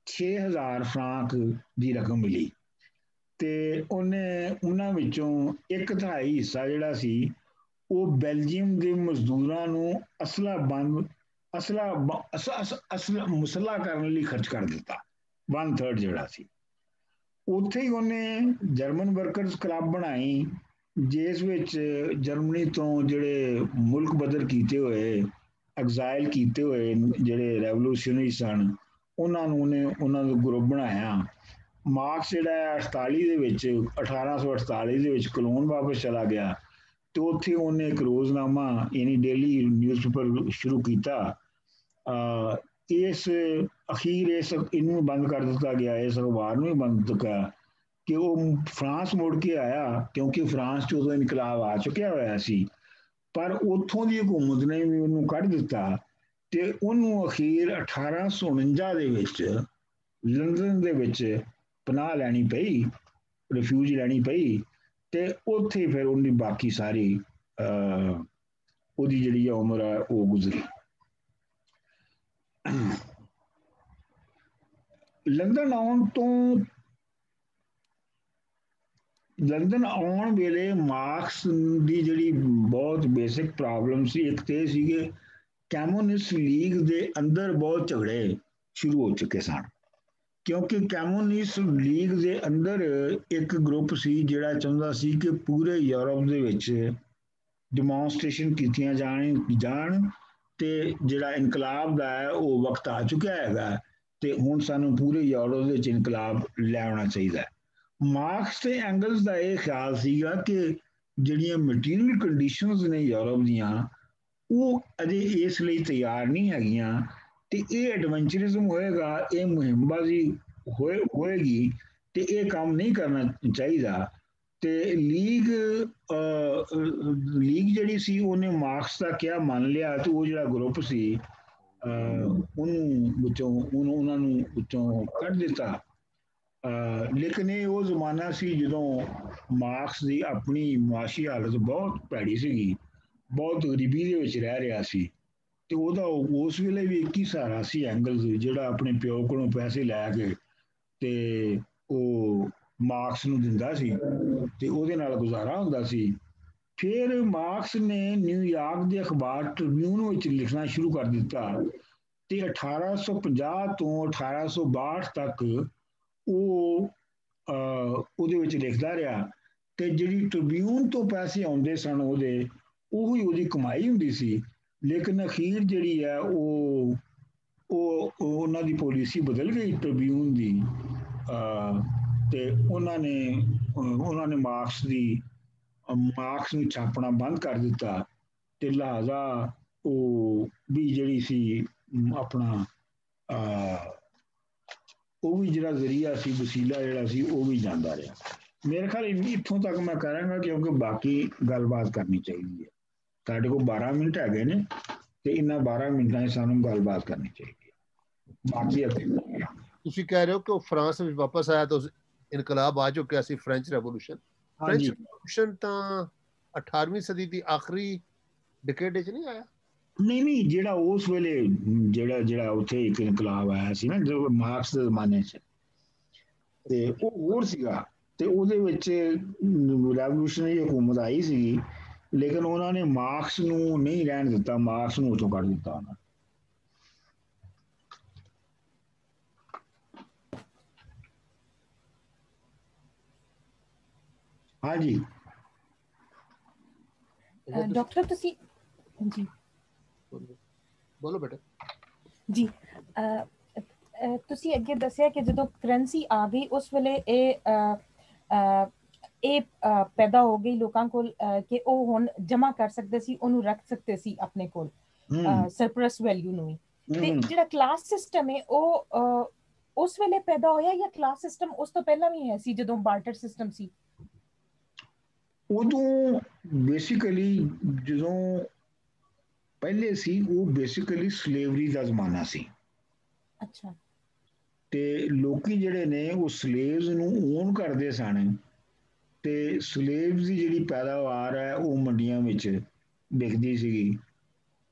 6000 ਫਰਾਂਕ ਦੀ ਰਕਮ ਮਿਲੀ ਤੇ ਉਹਨਾਂ ਵਿੱਚੋਂ 1/3 ਹਿੱਸਾ ਜਿਹੜਾ ਸੀ ਉਹ ਬੈਲਜੀਅਮ ਦੇ ਮਜ਼ਦੂਰਾਂ ਨੂੰ ਮੁਸੱਲਾ ਕਰਨ ਲਈ ਖਰਚ ਕਰ ਦਿੱਤਾ। 1/3 ਜਿਹੜਾ ਸੀ। ਉੱਥੇ ਹੀ ਉਹਨੇ ਜਰਮਨ ਵਰਕਰਸ ਕਲੱਬ ਬਣਾਈ, ਜਿਸ ਵਿੱਚ ਜਰਮਨੀ ਤੋਂ ਜਿਹੜੇ ਮੁਲਕ ਬਦਲ ਕੀਤੇ ਹੋਏ, ਐਗਜ਼ਾਈਲ ਕੀਤੇ ਹੋਏ ਜਿਹੜੇ ਰੈਵੋਲੂਸ਼ਨਰੀ ਸਨ, ਉਹਨਾਂ ਨੂੰ ਉਹਨੇ ਉਹਨਾਂ ਦਾ ਗਰੁੱਪ ਬਣਾਇਆ। ਮਾਰਕਸ ਜਿਹੜਾ 1848 ਦੇ ਵਿੱਚ ਕਲੋਨ ਵਾਪਸ ਚਲਾ ਗਿਆ ਤੇ ਉੱਥੇ ਉਹਨੇ ਇੱਕ ਰੋਜ਼ਨਾਮਾ ਯਾਨੀ ਡੇਲੀ ਨਿਊਜ਼ਪੇਪਰ ਸ਼ੁਰੂ ਕੀਤਾ। ਇਸ ਇਹਨੂੰ ਬੰਦ ਕਰ ਦਿੱਤਾ ਗਿਆ, ਇਸ ਅਖਬਾਰ ਨੂੰ ਵੀ ਬੰਦ ਕੀਤਾ ਕਿ ਉਹ ਫਰਾਂਸ ਮੁੜ ਕੇ ਆਇਆ, ਕਿਉਂਕਿ ਫਰਾਂਸ 'ਚ ਉਦੋਂ ਇਨਕਲਾਬ ਆ ਚੁੱਕਿਆ ਹੋਇਆ ਸੀ, ਪਰ ਉੱਥੋਂ ਦੀ ਹਕੂਮਤ ਨੇ ਵੀ ਉਹਨੂੰ ਕੱਢ ਦਿੱਤਾ ਤੇ ਉਹਨੂੰ ਅਖੀਰ 1849 ਦੇ ਵਿੱਚ ਲੰਡਨ ਦੇ ਵਿੱਚ ਪਨਾਹ ਲੈਣੀ ਪਈ, ਰਿਫਿਊਜ ਲੈਣੀ ਪਈ ਤੇ ਉੱਥੇ ਫਿਰ ਉਹਦੀ ਬਾਕੀ ਸਾਰੀ ਉਹਦੀ ਜਿਹੜੀ ਉਮਰ ਹੈ ਉਹ ਗੁਜ਼ਰੀ। ਲੰਡਨ ਆਉਣ ਵੇਲੇ ਮਾਰਕਸ ਦੀ ਜਿਹੜੀ ਬਹੁਤ ਬੇਸਿਕ ਪ੍ਰੋਬਲਮ ਸੀ, ਇੱਕ ਤੇ ਸੀਗੇ ਕੈਮੂਨਿਸਟ ਲੀਗ ਦੇ ਅੰਦਰ ਬਹੁਤ ਝਗੜੇ ਸ਼ੁਰੂ ਹੋ ਚੁੱਕੇ ਸਨ, ਕਿਉਂਕਿ ਕੈਮੂਨਿਸਟ ਲੀਗ ਦੇ ਅੰਦਰ ਇੱਕ ਗਰੁੱਪ ਸੀ ਜਿਹੜਾ ਚਾਹੁੰਦਾ ਸੀ ਕਿ ਪੂਰੇ ਯੂਰਪ ਦੇ ਵਿੱਚ ਡੈਮੋਨਸਟ੍ਰੇਸ਼ਨ ਕੀਤੀਆਂ ਜਾਣ ਤੇ ਜਿਹੜਾ ਇਨਕਲਾਬ ਦਾ ਹੈ ਉਹ ਵਕਤ ਆ ਚੁੱਕਿਆ ਹੈਗਾ ਤੇ ਹੁਣ ਸਾਨੂੰ ਪੂਰੇ ਯੂਰਪ ਦੇ ਵਿੱਚ ਇਨਕਲਾਬ ਲਿਆਉਣਾ ਚਾਹੀਦਾ ਹੈ। ਮਾਰਕਸ ਤੇ ਐਂਗਲਸ ਦਾ ਇਹ ਖਿਆਲ ਸੀਗਾ ਕਿ ਜਿਹੜੀਆਂ ਮਟੀਰੀਅਲ ਕੰਡੀਸ਼ਨਸ ਨੇ ਯੂਰਪ ਦੀਆਂ ਉਹ ਅਜੇ ਇਸ ਲਈ ਤਿਆਰ ਨਹੀਂ ਹੈਗੀਆਂ ਤੇ ਇਹ ਐਡਵੈਂਚਰਿਜ਼ਮ ਹੋਏਗਾ, ਇਹ ਮੁਹਿੰਮਬਾਜ਼ੀ ਹੋਏਗੀ ਤੇ ਇਹ ਕੰਮ ਨਹੀਂ ਕਰਨਾ ਚਾਹੀਦਾ। ਤੇ ਲੀਗ ਜਿਹੜੀ ਸੀ ਉਹਨੇ ਮਾਰਕਸ ਦਾ ਕਿਹਾ ਮੰਨ ਲਿਆ ਤੇ ਉਹ ਜਿਹੜਾ ਗਰੁੱਪ ਸੀ ਉਹਨਾਂ ਨੂੰ ਵਿੱਚੋਂ ਕੱਢ ਦਿੱਤਾ। ਲੇਕਿਨ ਇਹ ਉਹ ਜ਼ਮਾਨਾ ਸੀ ਜਦੋਂ ਮਾਰਕਸ ਦੀ ਆਪਣੀ ਮੁਆਸ਼ੀ ਹਾਲਤ ਬਹੁਤ ਭੈੜੀ ਸੀਗੀ, ਬਹੁਤ ਗਰੀਬੀ ਦੇ ਵਿੱਚ ਰਹਿ ਰਿਹਾ ਸੀ ਤੇ ਉਹਦਾ ਉਸ ਵੇਲੇ ਵੀ ਇੱਕ ਹੀ ਸਹਾਰਾ ਸੀ ਐਂਗਲਸ, ਜਿਹੜਾ ਆਪਣੇ ਪਿਓ ਕੋਲੋਂ ਪੈਸੇ ਲੈ ਕੇ ਤੇ ਉਹ ਮਾਰਕਸ ਨੂੰ ਦਿੰਦਾ ਸੀ ਤੇ ਉਹਦੇ ਨਾਲ ਗੁਜ਼ਾਰਾ ਹੁੰਦਾ ਸੀ। ਫਿਰ ਮਾਰਕਸ ਨੇ ਨਿਊਯਾਰਕ ਦੇ ਅਖਬਾਰ ਟ੍ਰਿਬਿਊਨ ਵਿੱਚ ਲਿਖਣਾ ਸ਼ੁਰੂ ਕਰ ਦਿੱਤਾ ਤੇ 1850 ਤੋਂ 1862 ਤੱਕ ਉਹ ਉਹਦੇ ਵਿੱਚ ਲਿਖਦਾ ਰਿਹਾ ਤੇ ਜਿਹੜੀ ਟ੍ਰਿਬਿਊਨ ਤੋਂ ਪੈਸੇ ਆਉਂਦੇ ਸਨ ਉਹਦੀ ਕਮਾਈ ਹੁੰਦੀ ਸੀ। ਲੇਕਿਨ ਅਖੀਰ ਜਿਹੜੀ ਹੈ ਉਹ ਉਹਨਾਂ ਦੀ ਪਾਲਿਸੀ ਬਦਲ ਗਈ ਟ੍ਰਿਬਿਊਨ ਦੀ ਤੇ ਉਹਨਾਂ ਨੇ ਮਾਰਕਸ ਨੂੰ ਛਾਪਣਾ ਬੰਦ ਕਰ ਦਿੱਤਾ ਤੇ ਲਿਹਾਜ਼ਾ ਉਹ ਵੀ ਜਿਹੜੀ ਸੀ ਆਪਣਾ ਉਹ ਵੀ ਜਿਹੜਾ ਜ਼ਰੀਆ ਸੀ, ਵਸੀਲਾ ਜਿਹੜਾ ਸੀ ਉਹ ਵੀ ਜਾਂਦਾ ਰਿਹਾ। ਮੇਰੇ ਖਿਆਲ ਇੱਥੋਂ ਤੱਕ ਮੈਂ ਕਰਾਂਗਾ ਕਿਉਂਕਿ ਬਾਕੀ ਗੱਲਬਾਤ ਕਰਨੀ ਚਾਹੀਦੀ ਹੈ। ਸਾਡੇ ਕੋਲ 12 ਮਿੰਟ ਹੈਗੇ ਨੇ ਤੇ ਇਹਨਾਂ 12 ਮਿੰਟਾਂ 'ਚ ਸਾਨੂੰ ਗੱਲਬਾਤ ਕਰਨੀ ਚਾਹੀਦੀ ਹੈ। ਬਾਕੀ ਤੁਸੀਂ ਕਹਿ ਰਹੇ ਹੋ ਕਿ ਉਹ ਫਰਾਂਸ ਵਿੱਚ ਵਾਪਸ ਆਇਆ ਤਾਂ ਇਨਕਲਾਬ ਆ ਚੁੱਕਿਆ ਸੀ, ਫ੍ਰੈਂਚ ਰੈਵੋਲੂਸ਼ਨ। ਫ੍ਰੈਂਚ ਰੈਵੋਲੂਸ਼ਨ ਤਾਂ 18ਵੀਂ ਸਦੀ ਦੀ ਆਖਰੀ ਡਿਕੇਡ 'ਚ ਨਹੀਂ ਆਇਆ? ਨਹੀਂ, ਜਿਹੜਾ ਉਸ ਵੇਲੇ ਜਿਹੜਾ ਉੱਥੇ ਇੱਕ ਇਨਕਲਾਬ ਆਇਆ ਸੀ ਨਾ ਜੋ ਮਾਰਕਸ ਦੇ ਜ਼ਮਾਨੇ 'ਚ, ਤੇ ਉਹ ਹੋਰ ਸੀਗਾ ਤੇ ਉਹਦੇ ਵਿੱਚ ਰੈਵੋਲੂਸ਼ਨਰੀ ਹਕੂਮਤ ਆਈ ਸੀ, ਲੇਕਿਨ ਉਹਨਾਂ ਨੇ ਮਾਰਕਸ ਨੂੰ ਨਹੀਂ ਰਹਿਣ ਦਿੱਤਾ, ਮਾਰਕਸ ਨੂੰ ਉੱਥੋਂ ਕੱਢ ਦਿੱਤਾ ਉਹਨਾਂ। ਹਾਂਜੀ ਡਾਕਟਰ ਤੁਸੀਂ ਜੀ ਬੋਲੋ ਬੇਟਾ ਜੀ। ਤੁਸੀਂ ਅੱਗੇ ਦੱਸਿਆ ਕਿ ਜਦੋਂ ਕਰੰਸੀ ਆ ਗਈ ਉਸ ਵੇਲੇ ਇਹ ਪੈਦਾ ਹੋ ਗਈ ਲੋਕਾਂ ਕੋਲ ਕਿ ਉਹ ਹੁਣ ਜਮਾ ਕਰ ਸਕਦੇ ਸੀ, ਉਹਨੂੰ ਰੱਖ ਸਕਦੇ ਸੀ ਆਪਣੇ ਕੋਲ ਸਰਪਲਸ ਵੈਲਿਊ ਨੂੰ ਵੀ। ਤੇ ਜਿਹੜਾ ਕਲਾਸ ਸਿਸਟਮ ਹੈ ਉਹ ਉਸ ਵੇਲੇ ਪੈਦਾ ਹੋਇਆ ਜਾਂ ਕਲਾਸ ਸਿਸਟਮ ਉਸ ਤੋਂ ਪਹਿਲਾਂ ਵੀ ਹੈ ਸੀ ਜਦੋਂ ਬਾਰਟਰ ਸਿਸਟਮ ਸੀ? ਉਦੋਂ ਬੇਸਿਕਲੀ ਜਦੋਂ ਪਹਿਲੇ ਸੀ ਉਹ ਬੇਸਿਕਲੀ ਸਲੇਵਰੀ ਦਾ ਜ਼ਮਾਨਾ ਸੀ ਅੱਛਾ ਤੇ ਲੋਕੀ ਜਿਹੜੇ ਨੇ ਉਹ ਸਲੇਵਸ ਨੂੰ ਓਨ ਕਰਦੇ ਸਨ ਤੇ ਸਲੇਵਸ ਦੀ ਜਿਹੜੀ ਪੈਦਾਵਾਰ ਹੈ ਉਹ ਮੰਡੀਆਂ ਵਿੱਚ ਵਿਕਦੀ ਸੀਗੀ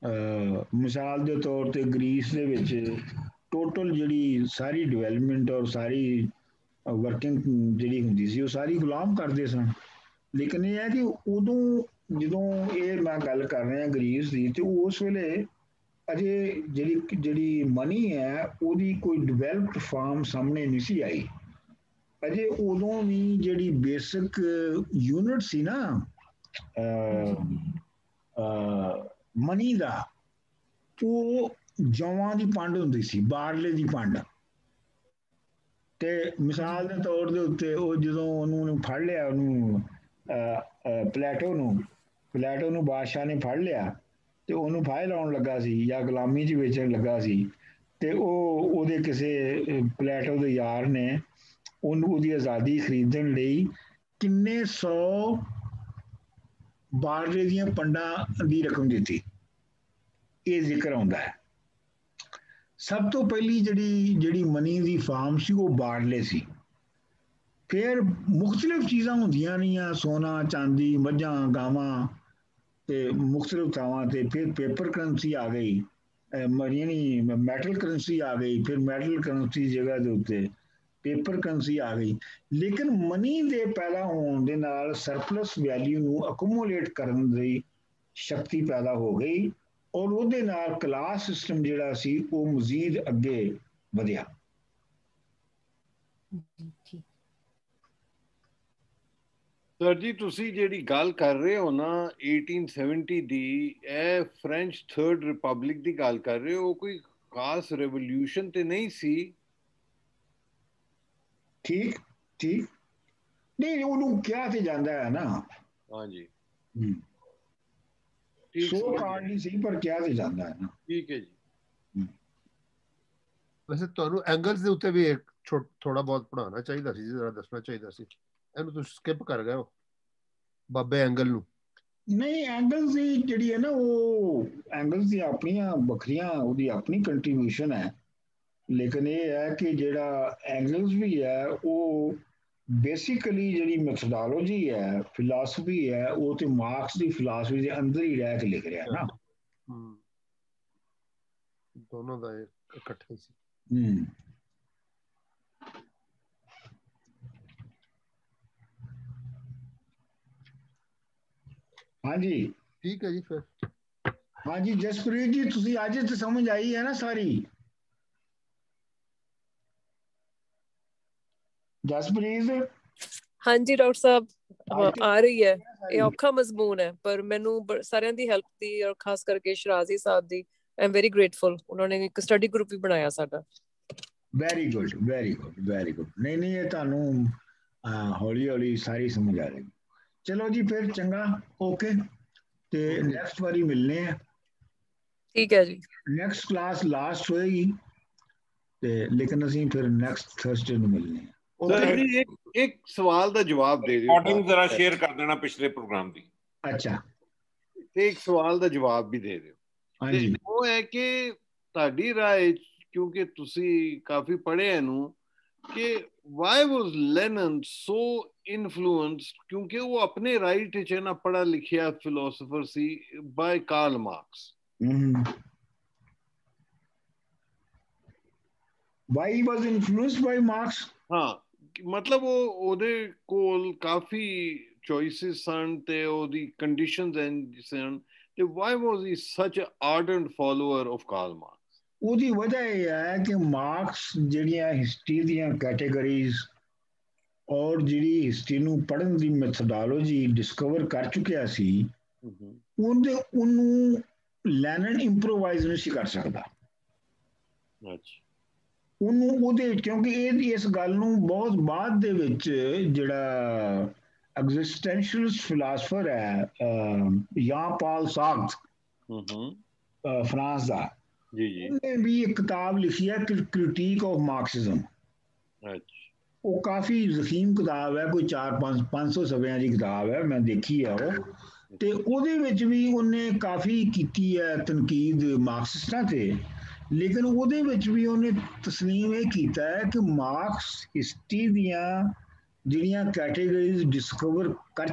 ਮਿਸਾਲ ਦੇ ਤੌਰ ਤੇ ਗ੍ਰੀਸ ਦੇ ਵਿੱਚ ਟੋਟਲ ਜਿਹੜੀ ਸਾਰੀ ਡਿਵੈਲਪਮੈਂਟ ਔਰ ਸਾਰੀ ਵਰਕਿੰਗ ਜਿਹੜੀ ਹੁੰਦੀ ਸੀ ਉਹ ਸਾਰੀ ਗੁਲਾਮ ਕਰਦੇ ਸਨ ਲੇਕਿਨ ਇਹ ਹੈ ਕਿ ਉਦੋਂ ਜਦੋਂ ਇਹ ਮੈਂ ਗੱਲ ਕਰ ਰਿਹਾ ਗ੍ਰੀਸ ਦੀ ਤੇ ਉਸ ਵੇਲੇ ਅਜੇ ਜਿਹੜੀ ਮਨੀ ਹੈ ਉਹਦੀ ਕੋਈ ਡਿਵੈਲਪਡ ਫਾਰਮ ਸਾਹਮਣੇ ਨਹੀਂ ਸੀ ਆਈ ਅਜੇ ਉਦੋਂ ਵੀ ਜਿਹੜੀ ਬੇਸਿਕ ਯੂਨਿਟ ਸੀ ਨਾ ਮਨੀ ਦਾ ਉਹ ਜੌਆਂ ਦੀ ਪੰਡ ਹੁੰਦੀ ਸੀ ਬਾਰਲੇ ਦੀ ਪੰਡ ਤੇ ਮਿਸਾਲ ਦੇ ਤੌਰ ਦੇ ਉੱਤੇ ਉਹ ਜਦੋਂ ਉਹਨੂੰ ਫੜ ਲਿਆ ਉਹਨੂੰ ਪਲੇਟੋ ਨੂੰ ਬਾਦਸ਼ਾਹ ਨੇ ਫੜ ਲਿਆ ਤੇ ਉਹਨੂੰ ਫਾਹੇ ਲਾਉਣ ਲੱਗਾ ਸੀ ਜਾਂ ਗੁਲਾਮੀ 'ਚ ਵੇਚਣ ਲੱਗਾ ਸੀ ਤੇ ਉਹਦੇ ਕਿਸੇ ਪਲੇਟੋ ਦੇ ਯਾਰ ਨੇ ਉਹਨੂੰ ਉਹਦੀ ਆਜ਼ਾਦੀ ਖਰੀਦਣ ਲਈ ਕਿੰਨੇ 100 ਬਾਰਲੇ ਦੀਆਂ ਪੰਡਾਂ ਦੀ ਰਕਮ ਦਿੱਤੀ ਇਹ ਜ਼ਿਕਰ ਆਉਂਦਾ ਹੈ ਸਭ ਤੋਂ ਪਹਿਲੀ ਜਿਹੜੀ ਮਨੀ ਦੀ ਫਾਰਮ ਸੀ ਉਹ ਬਾਰਲੇ ਸੀ ਫਿਰ ਮੁxtਲਿਫ ਚੀਜ਼ਾਂ ਹੁੰਦੀਆਂ ਰਹੀਆਂ ਸੋਨਾ ਚਾਂਦੀ ਮੱਝਾਂ ਗਾਵਾਂ ਤੇ ਮੁxtਲਿਫ ਥਾਵਾਂ ਤੇ ਫਿਰ ਪੇਪਰ ਕਰੰਸੀ ਆ ਗਈ ਯਾਨੀ ਮੈਟਲ ਕਰੰਸੀ ਆ ਗਈ ਫਿਰ ਮੈਟਲ ਕਰੰਸੀ ਜਗ੍ਹਾ ਦੇ ਉੱਤੇ ਪੇਪਰ ਕਰੰਸੀ ਆ ਗਈ ਲੇਕਿਨ ਮਨੀ ਦੇ ਪੈਦਾ ਹੋਣ ਦੇ ਨਾਲ ਸਰਪਲਸ ਵੈਲਿਊ ਨੂੰ ਅਕੂਮੂਲੇਟ ਕਰਨ ਦੀ ਸ਼ਕਤੀ ਪੈਦਾ ਹੋ ਗਈ ਔਰ ਉਹਦੇ ਨਾਲ ਕਲਾਸ ਸਿਸਟਮ ਜਿਹੜਾ ਸੀ ਉਹ ਮਜ਼ੀਦ ਅੱਗੇ ਵਧਿਆ ਸਰ ਜੀ ਤੁਸੀਂ ਜਿਹੜੀ ਗੱਲ ਕਰ ਰਹੇ ਹੋ ਨਾ 1870 ਦੀ ਇਹ ਫ੍ਰੈਂਚ ਥਰਡ ਰਿਪਬਲਿਕ ਦੀ ਗੱਲ ਕਰ ਰਹੇ ਹੋ ਕੋਈ ਖਾਸ ਰੈਵੋਲੂਸ਼ਨ ਤੇ ਨਹੀਂ ਸੀ ਠੀਕ ਨਹੀਂ ਉਹਨੂੰ ਕਿਹਾ ਤੇ ਜਾਂਦਾ ਹੈ ਨਾ ਹਾਂਜੀ ਸੋ ਕਾਰਡ ਨਹੀਂ ਸੀ ਪਰ ਕਿਹਾ ਤੇ ਜਾਂਦਾ ਹੈ ਨਾ ਠੀਕ ਹੈ ਜੀ ਵੈਸੇ ਤੁਹਾਨੂੰ ਐਂਗਲਸ ਦੇ ਉੱਤੇ ਵੀ ਇੱਕ ਥੋੜਾ ਬਹੁਤ ਪੜਾਉਣਾ ਚਾਹੀਦਾ ਸੀ ਜ਼ਰਾ ਦੱਸਣਾ ਚਾਹੀਦਾ ਸੀ ਇਹਨੂੰ ਤੁਸੀਂ ਸਕਿਪ ਕਰ ਗਏ ਹੋ ਬਾਬੇ ਐਂਗਲ ਨੂੰ ਨਹੀਂ ਐਂਗਲਸ ਦੀ ਜਿਹੜੀ ਹੈ ਨਾ ਉਹ ਐਂਗਲਸ ਦੀ ਆਪਣੀਆਂ ਵੱਖਰੀਆਂ ਉਹਦੀ ਆਪਣੀ ਕੰਟਰੀਬਿਊਸ਼ਨ ਹੈ ਲੇਕਿਨ ਇਹ ਹੈ ਕਿ ਜਿਹੜਾ ਐਂਗਲਸ ਵੀ ਹੈ ਉਹ ਬੇਸਿਕਲੀ ਜਿਹੜੀ ਮੈਥੋਡੋਲੋਜੀ ਹੈ ਫਿਲਾਸਫੀ ਹੈ ਉਹ ਤੇ ਮਾਰਕਸ ਦੀ ਫਿਲਾਸਫੀ ਦੇ ਅੰਦਰ ਹੀ ਰਹਿ ਕੇ ਲਿਖ ਰਿਹਾ ਨਾ ਦੋਨੋਂ ਦਾ ਇਕੱਠੇ ਸੀ ਹਾਂਜੀ ਠੀਕ ਹੈ ਜੀ ਫਿਰ ਹਾਂਜੀ ਜਸਪ੍ਰੀਤ ਜੀ ਤੁਸੀਂ ਅੱਜ ਤੇ ਸਮਝ ਆਈ ਹੈ ਨਾ ਸਾਰੀ ਜਸਪ੍ਰੀਤ ਹਾਂਜੀ ਡਾਕਟਰ ਸਾਹਿਬ ਆ ਰਹੀ ਹੈ ਇਹ ਔਖਾ ਮਜ਼ਮੂਨ ਹੈ ਪਰ ਮੈਨੂੰ ਸਾਰਿਆਂ ਦੀ ਹੈਲਪ ਦੀ ਔਰ ਖਾਸ ਕਰਕੇ ਸ਼ਰਾਜ਼ੀ ਸਾਹਿਬ ਦੀ ਆਈ ਐਮ ਵੈਰੀ ਗ੍ਰੇਟਫੁਲ ਉਹਨਾਂ ਨੇ ਇੱਕ ਸਟੱਡੀ ਗਰੁੱਪ ਵੀ ਬਣਾਇਆ ਸਾਡਾ ਵੈਰੀ ਗੁੱਡ ਨਹੀਂ ਇਹ ਤੁਹਾਨੂੰ ਹੌਲੀ ਹੌਲੀ ਸਾਰੀ ਸਮਝ ਆ ਜਾਏਗੀ ਚਲੋ ਜੀ ਫਿਰ ਚੰਗਾ ਓਕੇ ਤੇ ਨੈਕਸਟ ਵਾਰੀ ਮਿਲਨੇ ਆ ਠੀਕ ਹੈ ਜੀ ਨੈਕਸਟ ਕਲਾਸ ਲਾਸਟ ਹੋਏਗੀ ਤੇ ਲੇਕਿਨ ਅਸੀਂ ਫਿਰ ਨੈਕਸਟ ਥਰਸਡੇ ਨੂੰ ਮਿਲਨੇ ਆ ਸਰ ਜੀ ਇੱਕ ਸਵਾਲ ਦਾ ਜਵਾਬ ਦੇ ਦਿਓ ਰਿਕਾਰਡਿੰਗ ਜ਼ਰਾ ਸ਼ੇਅਰ ਕਰ ਦੇਣਾ ਪਿਛਲੇ ਪ੍ਰੋਗਰਾਮ ਦੀ ਅੱਛਾ ਤੇ ਇੱਕ ਸਵਾਲ ਦਾ ਜਵਾਬ ਵੀ ਦੇ ਦਿਓ ਹਾਂਜੀ ਉਹ ਹੈ ਕਿ ਤੁਹਾਡੀ ਰਾਏ ਕਿਉਂਕਿ ਤੁਸੀਂ ਕਾਫੀ ਪੜ੍ਹੇ ਇਹਨੂੰ ਕਿ why was Lenin so influenced ਕਿਉਂਕਿ ਉਹ ਆਪਣੇ ਰਾਈਟ ਵਿੱਚ ਨਾ ਪੜ੍ਹਾ ਲਿਖਿਆ philosopher C by Karl Marx why he was influenced by Marx ਹਾਂ ਮਤਲਬ ਉਹਦੇ ਕੋਲ ਕਾਫੀ ਚੋਇਸਿਸ ਸਨ ਤੇ ਉਹਦੀ ਕੰਡੀਸ਼ਨਸ ਸਨ ਤੇ why was he such an ardent follower of Karl Marx ਉਹਦੀ ਵਜ੍ਹਾ ਇਹ ਹੈ ਕਿ ਮਾਰਕਸ ਜਿਹੜੀਆਂ ਹਿਸਟਰੀ ਦੀਆਂ ਕੈਟੇਗਰੀਜ਼ ਔਰ ਜਿਹੜੀ ਹਿਸਟਰੀ ਨੂੰ ਪੜ੍ਹਨ ਦੀ ਮੈਥੋਡੋਲੋਜੀ ਡਿਸਕਵਰ ਕਰ ਚੁੱਕਿਆ ਸੀ ਉਹਨੂੰ ਲੈਨਨ ਇੰਪਰੋਵਾਈਜ਼ ਨਹੀਂ ਸੀ ਕਰ ਸਕਦਾ ਉਹਨੂੰ ਉਹਦੇ ਕਿਉਂਕਿ ਇਸ ਗੱਲ ਨੂੰ ਬਹੁਤ ਬਾਅਦ ਦੇ ਵਿੱਚ ਜਿਹੜਾ ਐਗਜ਼ਿਸਟੈਂਸ਼ੀਅਲਿਸਟ ਫਿਲਾਸਫਰ ਹੈ ਜਾਂ ਪਾਲ ਸਾਰਤਰ ਫਰਾਂਸ ਦਾ ਉਹਨੇ ਵੀ ਇੱਕ ਕਿਤਾਬ ਲਿਖੀ ਹੈ ਕ੍ਰਿਟੀਕ ਆਫ ਮਾਰਕਸਿਜ਼ਮ ਉਹ ਕਾਫੀ ਜ਼ਖੀਮ ਕਿਤਾਬ ਹੈ ਕੋਈ 400-500 ਸਫ਼ਿਆਂ ਦੀ ਕਿਤਾਬ ਹੈ ਮੈਂ ਦੇਖੀ ਹੈ ਉਹ ਤੇ ਉਹਦੇ ਵਿੱਚ ਵੀ ਉਹਨੇ ਕਾਫੀ ਕੀਤੀ ਹੈ ਤਨਕੀਦ ਮਾਰਕਸਿਸਟਾਂ ਤੇ, ਲੇਕਿਨ ਉਹਦੇ ਵਿੱਚ ਵੀ ਉਹਨੇ ਤਸਲੀਮ ਇਹ ਕੀਤਾ ਹੈ ਕਿ ਮਾਰਕਸ ਹਿਸਟਰੀ ਦੀਆਂ ਜਿਹੜੀਆਂ ਕੈਟੇਗਰੀਜ਼ ਡਿਸਕਵਰ ਕਰ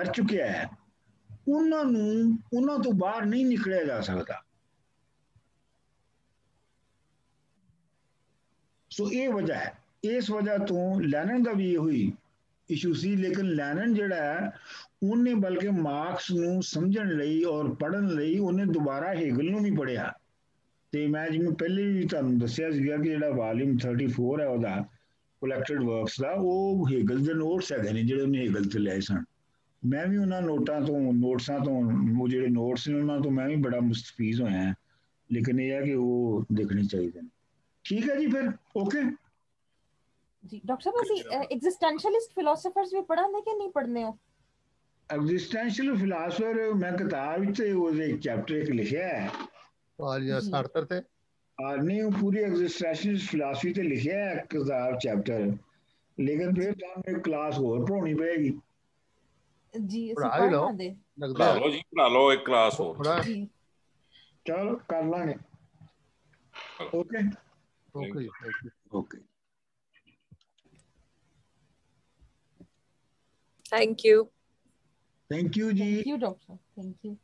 ਚੁੱਕਿਆ ਹੈ, ਉਹਨਾਂ ਤੋਂ ਬਾਹਰ ਨਹੀਂ ਨਿਕਲਿਆ ਜਾ ਸਕਦਾ। ਸੋ ਇਹ ਵਜ੍ਹਾ ਹੈ। ਇਸ ਵਜ੍ਹਾ ਤੋਂ ਲੈਨਨ ਦਾ ਵੀ ਇਹੋ ਹੀ ਇਸ਼ੂ ਸੀ, ਲੇਕਿਨ ਲੈਨਨ ਜਿਹੜਾ ਹੈ ਉਹਨੇ ਬਲਕਿ ਮਾਰਕਸ ਨੂੰ ਸਮਝਣ ਲਈ ਔਰ ਪੜ੍ਹਨ ਲਈ ਉਹਨੇ ਦੁਬਾਰਾ ਹੇਗਲ ਨੂੰ ਵੀ ਪੜ੍ਹਿਆ। ਤੇ ਮੈਂ ਜਿਵੇਂ ਪਹਿਲੇ ਵੀ ਤੁਹਾਨੂੰ ਦੱਸਿਆ ਸੀਗਾ ਕਿ ਜਿਹੜਾ ਵਾਲੀਅਮ 34 ਹੈ ਉਹਦਾ ਕਲੈਕਟਡ ਵਰਕਸ ਦਾ, ਉਹ ਹੇਗਲ ਦੇ ਨੋਟਸ ਹੈਗੇ ਨੇ ਜਿਹੜੇ ਉਹਨੇ ਹੇਗਲ ਤੋਂ ਲਏ ਸਨ। ਮੈਂ ਵੀ ਉਹਨਾਂ ਨੋਟਸਾਂ ਤੋਂ ਉਹ ਜਿਹੜੇ ਨੋਟਸ ਨੇ ਉਹਨਾਂ ਤੋਂ ਮੈਂ ਵੀ ਬੜਾ ਮੁਸਤਫੀਜ਼ ਹੋਇਆ, ਲੇਕਿਨ ਇਹ ਹੈ ਕਿ ਉਹ ਦੇਖਣੇ ਚਾਹੀਦੇ ਨੇ। ਠੀਕ ਹੈ ਜੀ, ਫਿਰ ਓਕੇ ਜੀ। ਡਾਕਟਰ ਸਾਹਿਬ ਅਸੀਂ ਐਗਜ਼ਿਸਟੈਂਸ਼ੀਅਲਿਸਟ ਫਿਲਾਸਫਰਸ ਵੀ ਪੜ੍ਹਾਂਦੇ ਕਿ ਨਹੀਂ ਪੜ੍ਹਨੇ ਹੋ? ਐਗਜ਼ਿਸਟੈਂਸ਼ੀਅਲ ਫਿਲਾਸਫਰ ਮੈਂ ਕਿਤਾਬ ਵਿੱਚ ਉਹਦੇ ਚੈਪਟਰ ਇੱਕ ਲਿਖਿਆ ਹੈ ਸਾਰਤਰ ਤੇ, ਨਹੀਂ ਉਹ ਪੂਰੀ ਐਗਜ਼ਿਸਟੈਂਸ਼ੀਅਲ ਫਿਲਾਸਫੀ ਤੇ ਲਿਖਿਆ ਹੈ ਕਿਤਾਬ ਚੈਪਟਰ, ਲੇਕਿਨ ਫਿਰ ਤੁਹਾਨੂੰ ਇੱਕ ਕਲਾਸ ਹੋਰ ਪੜਾਉਣੀ ਪਏਗੀ। ਜੀ ਅਸੀਂ ਪੜ੍ਹਾ ਹੀ ਲਓ, ਪੜ੍ਹਾਂਦੇ ਲੱਗਦਾ ਪੜ੍ਹਾ ਲਓ ਜੀ, ਪੜ੍ਹਾ ਲਓ ਇੱਕ ਕਲਾਸ ਹੋਰ। ਜੀ। ਚਲੋ ਕਰ ਲਾਂਗੇ। Okay okay okay Thank you. Thank you ਜੀ। Thank you doctor, thank you.